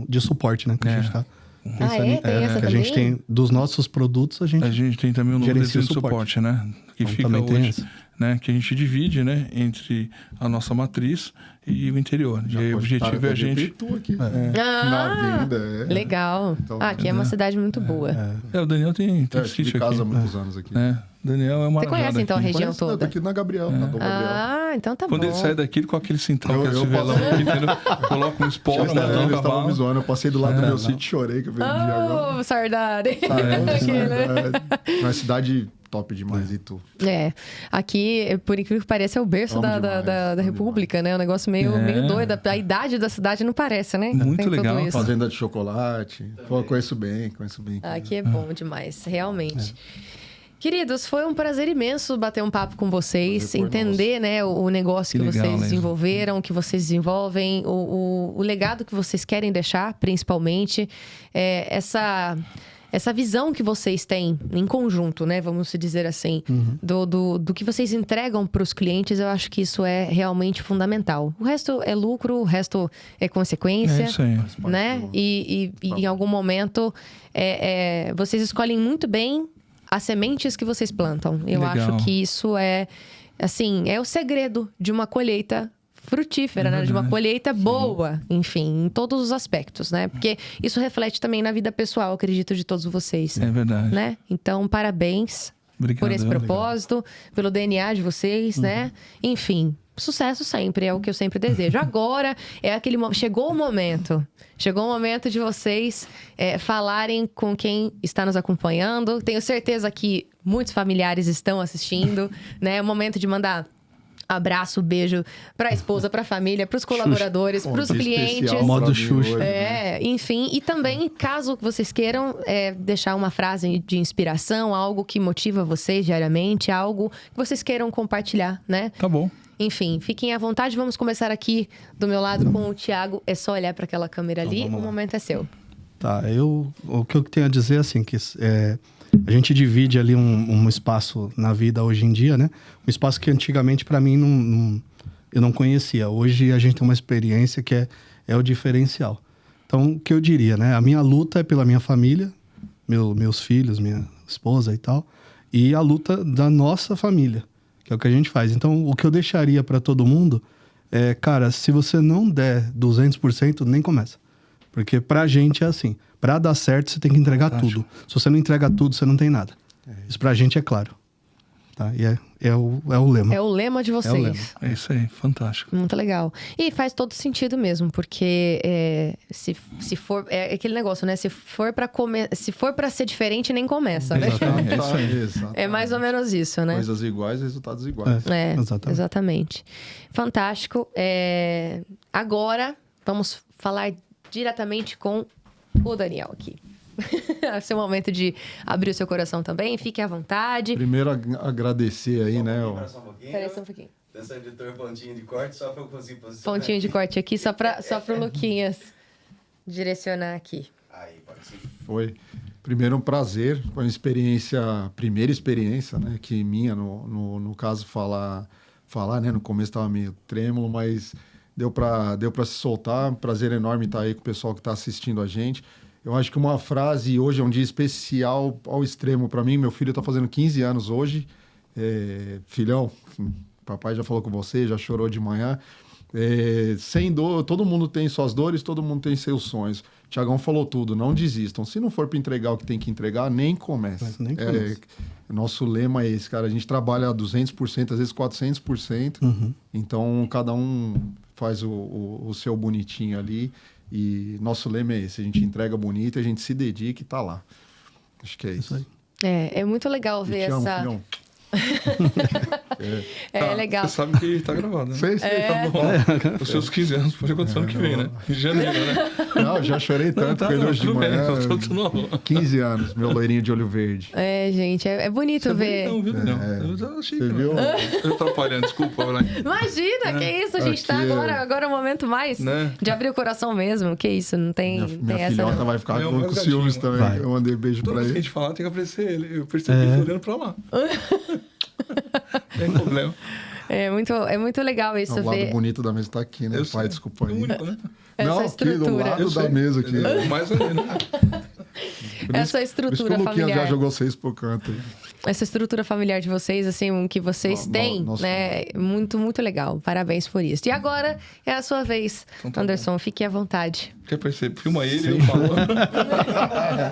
Speaker 4: de suporte, né? Que a gente tá pensando
Speaker 1: tem essa
Speaker 4: que
Speaker 1: também?
Speaker 4: a gente tem dos nossos produtos,
Speaker 2: A gente tem também o novo
Speaker 4: gerencia
Speaker 2: desenho de suporte, né? Que
Speaker 4: Então,
Speaker 2: fica
Speaker 4: também tem
Speaker 2: hoje,
Speaker 4: essa.
Speaker 2: né? Que a gente divide, né? Entre a nossa matriz e o interior. E aí, o objetivo é a gente...
Speaker 3: Aqui.
Speaker 1: Ah,
Speaker 3: Na vinda,
Speaker 1: legal.
Speaker 3: Então,
Speaker 1: aqui é uma cidade muito boa.
Speaker 2: O Daniel tem
Speaker 3: eu tive
Speaker 2: sítio
Speaker 3: casa há
Speaker 2: aqui.
Speaker 3: muitos anos aqui.
Speaker 2: Daniel é uma
Speaker 1: Você conhece, então, a região
Speaker 3: Tô
Speaker 1: toda?
Speaker 3: aqui na Gabriel, na Dom Gabriel.
Speaker 1: Ah, então tá
Speaker 2: Quando
Speaker 1: bom.
Speaker 2: ele sai daqui, ele com aquele cintão,
Speaker 3: Eu
Speaker 2: aquele velão
Speaker 3: posso-
Speaker 2: aqui, entendeu? Coloca um esporo,
Speaker 3: Eles
Speaker 2: monta um
Speaker 3: estavam me
Speaker 2: cavalo.
Speaker 3: zoando, eu passei do lado do meu sítio e chorei que eu vendi agora.
Speaker 1: Oh, saudade.
Speaker 3: Uma cidade top demais, e tu.
Speaker 1: Aqui, por incrível que pareça, é o berço
Speaker 3: Amo
Speaker 1: da
Speaker 3: demais,
Speaker 1: República, né? Um negócio meio doido. A idade da cidade não parece, né?
Speaker 2: Muito
Speaker 1: Tem tudo
Speaker 2: legal.
Speaker 1: isso.
Speaker 3: Fazenda de chocolate. Pô, conheço bem.
Speaker 1: Aqui é bom demais, realmente. Queridos, foi um prazer imenso bater um papo com vocês,
Speaker 3: Prazer foi
Speaker 1: entender, né, o negócio que
Speaker 2: Que legal,
Speaker 1: vocês
Speaker 2: Léo.
Speaker 1: desenvolveram, o que vocês desenvolvem, o legado que vocês querem deixar, principalmente. Essa visão que vocês têm em conjunto, né? Vamos dizer assim, do que vocês entregam para os clientes, eu acho que isso é realmente fundamental. O resto é lucro, o resto é consequência.
Speaker 2: É isso aí.
Speaker 1: Né? E em algum momento, vocês escolhem muito bem as sementes que vocês plantam. Eu
Speaker 2: Legal.
Speaker 1: acho que isso é o segredo de uma colheita frutífera, né? De uma colheita boa, enfim, em todos os aspectos, né? Porque isso reflete também na vida pessoal, acredito, de todos vocês.
Speaker 2: É verdade.
Speaker 1: Né? Então, parabéns
Speaker 2: Obrigado.
Speaker 1: por esse propósito, pelo DNA de vocês, né? Enfim, sucesso sempre, é o que eu sempre desejo. Agora, chegou o momento de vocês falarem com quem está nos acompanhando. Tenho certeza que muitos familiares estão assistindo, né? É o momento de mandar abraço, beijo para a esposa, para a família, para os colaboradores, para os clientes.
Speaker 4: Modo Xuxa.
Speaker 1: Enfim, e também, caso vocês queiram deixar uma frase de inspiração, algo que motiva vocês diariamente, algo que vocês queiram compartilhar, né?
Speaker 2: Tá bom.
Speaker 1: Enfim, fiquem à vontade. Vamos começar aqui do meu lado com o Thiago. É só olhar para aquela câmera ali. O momento é seu.
Speaker 4: Tá, o que eu tenho a dizer, assim, que a gente divide ali um espaço na vida hoje em dia, né? Um espaço que antigamente, para mim, eu não conhecia. Hoje a gente tem uma experiência que é o diferencial. Então, o que eu diria, né? A minha luta é pela minha família, meus filhos, minha esposa e tal, e a luta da nossa família, que é o que a gente faz. Então, o que eu deixaria para todo mundo é, cara, se você não der 200%, nem começa. Porque pra gente é assim. Pra dar certo, você tem que entregar tudo. Se você não entrega tudo, você não tem nada. Isso pra gente é claro. Tá? E é o lema.
Speaker 1: É o lema de vocês.
Speaker 4: É o lema.
Speaker 2: É isso aí, fantástico.
Speaker 1: Muito legal. E faz todo sentido mesmo, porque se for... É aquele negócio, né? Se for pra ser diferente, nem começa, né?
Speaker 2: Exatamente. É isso aí.
Speaker 3: Exatamente.
Speaker 1: É mais ou menos isso, né?
Speaker 3: Coisas iguais, resultados iguais.
Speaker 1: Exatamente. Fantástico. Agora, vamos falar diretamente com o Daniel aqui. É seu momento de abrir o seu coração também. Fique à vontade.
Speaker 3: Primeiro, agradecer aí, né?
Speaker 1: Espera só um pouquinho.
Speaker 5: Dança editor, pontinho de corte, só pra eu conseguir posicionar.
Speaker 1: Pontinho de corte aqui, só pro Luquinhas direcionar aqui.
Speaker 5: Aí, pode ser.
Speaker 3: Foi. Primeiro, um prazer. Foi uma primeira experiência, né? Que minha, no caso, falar, né? No começo estava meio trêmulo, mas deu para se soltar. Um prazer enorme estar aí com o pessoal que está assistindo a gente. Eu acho que uma frase, hoje é um dia especial ao extremo para mim. Meu filho está fazendo 15 anos hoje. Filhão, papai já falou com você, já chorou de manhã. Sem dor, todo mundo tem suas dores, todo mundo tem seus sonhos. Tiagão falou tudo, não desistam. Se não for para entregar o que tem que entregar, nem comece. Nosso lema é esse, cara. A gente trabalha 200%, às vezes 400%. Então, cada um faz o seu bonitinho ali. E nosso lema é esse. A gente entrega bonito, a gente se dedica e tá lá. Acho que é isso.
Speaker 1: Aí. É muito legal ver
Speaker 3: te amo,
Speaker 1: essa...
Speaker 3: Filhão.
Speaker 1: Legal.
Speaker 2: Você sabe que tá gravado, né?
Speaker 3: Sei.
Speaker 2: Tá bom. Os seus 15 anos pode acontecer ano que vem, né? Em janeiro, né?
Speaker 3: Não, já chorei tanto com ele hoje de manhã. 15 anos, meu loirinho de olho verde.
Speaker 1: Gente, é bonito ver.
Speaker 2: Não, viu? Eu achei.
Speaker 3: Você viu?
Speaker 2: Eu tô atrapalhando, desculpa.
Speaker 1: Imagina, que isso? A gente tá agora é o momento mais de abrir o coração mesmo. Que isso, não tem,
Speaker 3: minha
Speaker 1: essa...
Speaker 3: filhota vai ficar com ciúmes também.
Speaker 2: Vai.
Speaker 3: Eu mandei beijo
Speaker 2: Toda
Speaker 3: pra
Speaker 2: vez
Speaker 3: ele.
Speaker 2: que a gente falar, tem que aparecer ele. Eu percebi ele olhando pra lá. Tem problema.
Speaker 1: É muito legal isso
Speaker 3: O
Speaker 1: ver.
Speaker 3: lado bonito da mesa tá aqui, né? Pai, desculpa aí.
Speaker 2: Único, né?
Speaker 1: Essa estrutura.
Speaker 3: Aqui do lado da mesa aqui.
Speaker 2: Mais ou menos.
Speaker 1: Essa estrutura
Speaker 3: familiar. O Luquinha já
Speaker 1: familiar.
Speaker 3: jogou 6 pro canto aí.
Speaker 1: Essa estrutura familiar de vocês, assim, que vocês têm, né? Muito, muito legal. Parabéns por isso. E agora é a sua vez, então, tá Anderson. Bom. Fique à vontade.
Speaker 2: Quer perceber? Filma ele e eu falo.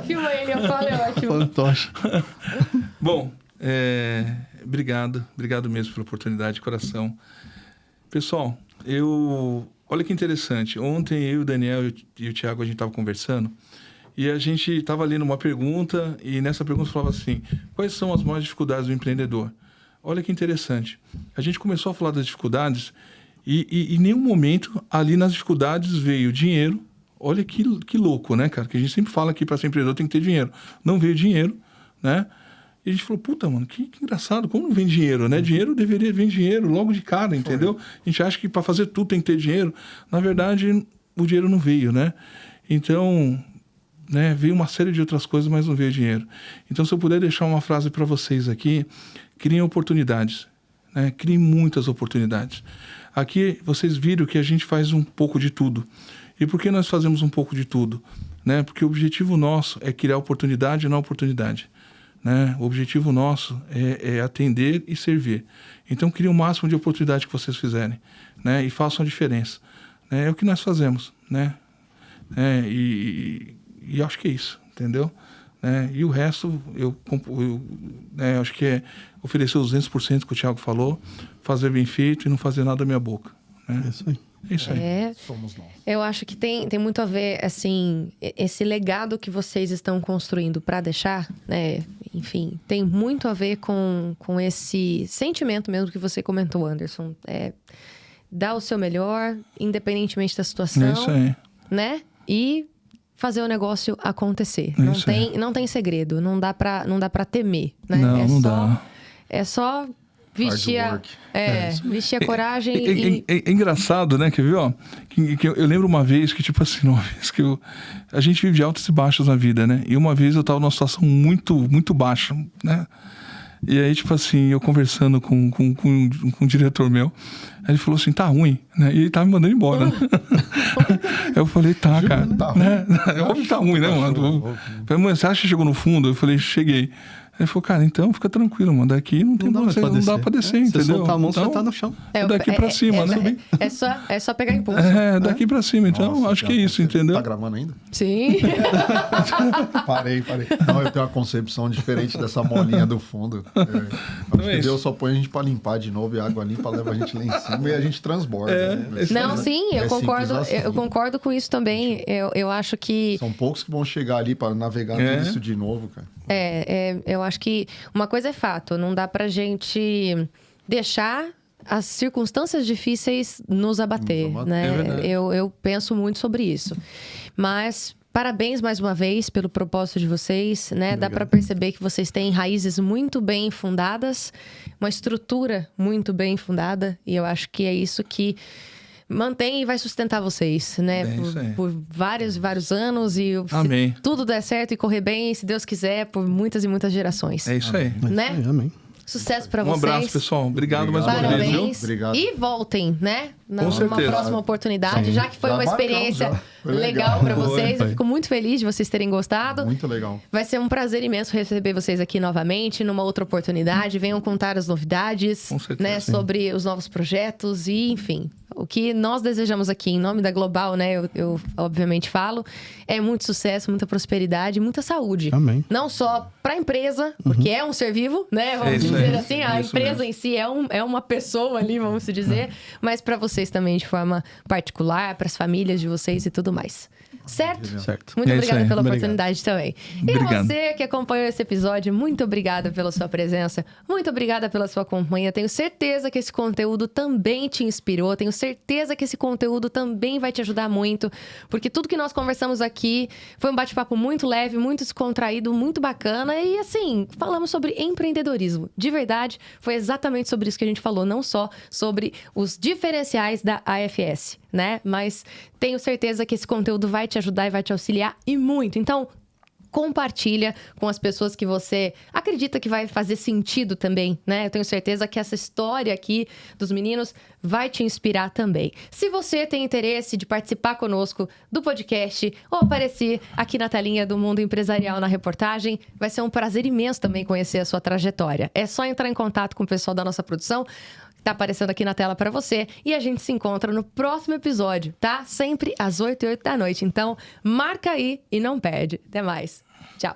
Speaker 1: Filma ele e eu falo, é ótimo.
Speaker 4: Fantoche.
Speaker 2: Bom, obrigado mesmo pela oportunidade, de coração. Pessoal, olha que interessante. Ontem eu, o Daniel e o Thiago, a gente estava conversando e a gente estava lendo uma pergunta e nessa pergunta falava assim, quais são as maiores dificuldades do empreendedor? Olha que interessante. A gente começou a falar das dificuldades e em nenhum momento ali nas dificuldades veio dinheiro. Olha que louco, né, cara? Que a gente sempre fala que para ser empreendedor tem que ter dinheiro. Não veio dinheiro, né? E a gente falou, puta, mano, que engraçado, como não vem dinheiro, né? Dinheiro deveria vir dinheiro logo de cara, entendeu? A gente acha que para fazer tudo tem que ter dinheiro. Na verdade, o dinheiro não veio, né? Então, né, veio uma série de outras coisas, mas não veio dinheiro. Então, se eu puder deixar uma frase para vocês aqui, criem oportunidades, né? Criem muitas oportunidades. Aqui, vocês viram que a gente faz um pouco de tudo. E por que nós fazemos um pouco de tudo? Né? Porque o objetivo nosso é criar oportunidade na oportunidade. Né? O objetivo nosso é atender e servir. Então, crie o máximo de oportunidade que vocês fizerem, né? E façam a diferença. Né? É o que nós fazemos, né? E acho que é isso, entendeu? E o resto, eu acho que é oferecer os 200% que o Thiago falou, fazer bem feito e não fazer nada da minha boca. Né?
Speaker 4: É isso aí.
Speaker 2: É isso aí.
Speaker 3: Somos nós.
Speaker 1: Eu acho que tem muito a ver, assim, esse legado que vocês estão construindo para deixar, né? Enfim, tem muito a ver com esse sentimento mesmo que você comentou, Anderson. Dar o seu melhor, independentemente da situação.
Speaker 2: É isso aí.
Speaker 1: Né? E fazer o negócio acontecer.
Speaker 2: É
Speaker 1: Não tem segredo, não dá pra temer, né?
Speaker 2: Não dá.
Speaker 1: É só vestir a coragem
Speaker 2: É engraçado, né? Quer ver, ó? Que eu lembro uma vez que, tipo assim, a gente vive de altos e baixos na vida, né? E uma vez eu tava numa situação muito, muito baixa, né? E aí, tipo assim, eu conversando com um diretor meu, aí ele falou assim, tá ruim, né? E ele tava me mandando embora, né? Eu falei, tá, cara.
Speaker 3: Tá
Speaker 2: né? É óbvio que tá ruim, né, mano? Eu falei, mano, você acha que chegou no fundo? Eu falei, cheguei. Ele falou, cara, então fica tranquilo, mano. Daqui não dá pra descer, entendeu?
Speaker 4: Você soltar a mão,
Speaker 2: então,
Speaker 4: você tá no chão.
Speaker 2: Daqui pra cima, né?
Speaker 1: É só pegar impulso.
Speaker 2: Daqui pra cima. Então,
Speaker 3: Nossa,
Speaker 2: acho que é isso, entendeu?
Speaker 3: Tá gravando ainda?
Speaker 1: Sim.
Speaker 3: Parei. Não, eu tenho uma concepção diferente dessa molinha do fundo. Acho que Deus só põe a gente pra limpar de novo e a água limpa leva a gente lá em cima e a gente transborda. Né?
Speaker 1: Não, sim, eu concordo.
Speaker 3: Assim.
Speaker 1: Eu concordo com isso também. Eu acho que...
Speaker 3: São poucos que vão chegar ali pra navegar tudo isso de novo, cara.
Speaker 1: Eu acho que uma coisa é fato, não dá pra gente deixar as circunstâncias difíceis nos abater, né? Eu penso muito sobre isso. Mas parabéns mais uma vez pelo propósito de vocês, né? Obrigado. Dá pra perceber que vocês têm raízes muito bem fundadas, uma estrutura muito bem fundada, e eu acho que é isso que mantém e vai sustentar vocês, né? Por vários anos e
Speaker 2: Amém.
Speaker 1: se tudo der certo e correr bem, se Deus quiser, por muitas e muitas gerações.
Speaker 2: É isso aí.
Speaker 1: Né?
Speaker 4: Amém.
Speaker 1: Sucesso pra
Speaker 2: Um
Speaker 1: vocês.
Speaker 2: abraço, pessoal. Obrigado mais uma vez, viu?
Speaker 1: Parabéns.
Speaker 3: Obrigado.
Speaker 1: E voltem, né? Numa
Speaker 2: certeza.
Speaker 1: próxima oportunidade,
Speaker 4: Sim.
Speaker 1: já que foi
Speaker 3: Já
Speaker 1: uma
Speaker 3: marcamos,
Speaker 1: experiência
Speaker 3: já. Foi
Speaker 1: legal
Speaker 3: legal.
Speaker 1: pra vocês.
Speaker 4: Foi.
Speaker 1: Eu fico muito feliz de vocês terem gostado.
Speaker 3: Muito legal.
Speaker 1: Vai ser um prazer imenso receber vocês aqui novamente, numa outra oportunidade. Venham contar as novidades,
Speaker 2: Com certeza,
Speaker 1: né,
Speaker 2: sim.
Speaker 1: sobre os novos projetos e, enfim, o que nós desejamos aqui em nome da Global, né? Eu obviamente falo, é muito sucesso, muita prosperidade, muita saúde.
Speaker 4: Amém.
Speaker 1: Não só para a empresa, porque é um ser vivo, né? Vamos
Speaker 2: isso
Speaker 1: dizer
Speaker 2: aí,
Speaker 1: assim, a
Speaker 2: isso
Speaker 1: empresa
Speaker 2: mesmo.
Speaker 1: em si é uma pessoa ali, vamos se dizer, mas para vocês também de forma particular, para as famílias de vocês e tudo mais. Certo?
Speaker 4: Certo.
Speaker 1: Muito
Speaker 2: É isso
Speaker 1: obrigada
Speaker 2: aí.
Speaker 1: pela
Speaker 4: Obrigado.
Speaker 1: oportunidade também.
Speaker 2: Obrigado.
Speaker 1: E você que acompanhou esse episódio, muito obrigada pela sua presença, muito obrigada pela sua companhia. Tenho certeza que esse conteúdo também te inspirou, tenho certeza que esse conteúdo também vai te ajudar muito, porque tudo que nós conversamos aqui foi um bate-papo muito leve, muito descontraído, muito bacana e assim, falamos sobre empreendedorismo. De verdade, foi exatamente sobre isso que a gente falou, não só sobre os diferenciais da AFS, né? Mas tenho certeza que esse conteúdo vai te ajudar e vai te auxiliar e muito. Então, compartilha com as pessoas que você acredita que vai fazer sentido também, né? Eu tenho certeza que essa história aqui dos meninos vai te inspirar também. Se você tem interesse de participar conosco do podcast ou aparecer aqui na telinha do Mundo Empresarial na reportagem, vai ser um prazer imenso também conhecer a sua trajetória. É só entrar em contato com o pessoal da nossa produção. Tá aparecendo aqui na tela para você. E a gente se encontra no próximo episódio, tá? Sempre às 8h08 da noite. Então, marca aí e não perde. Até mais. Tchau.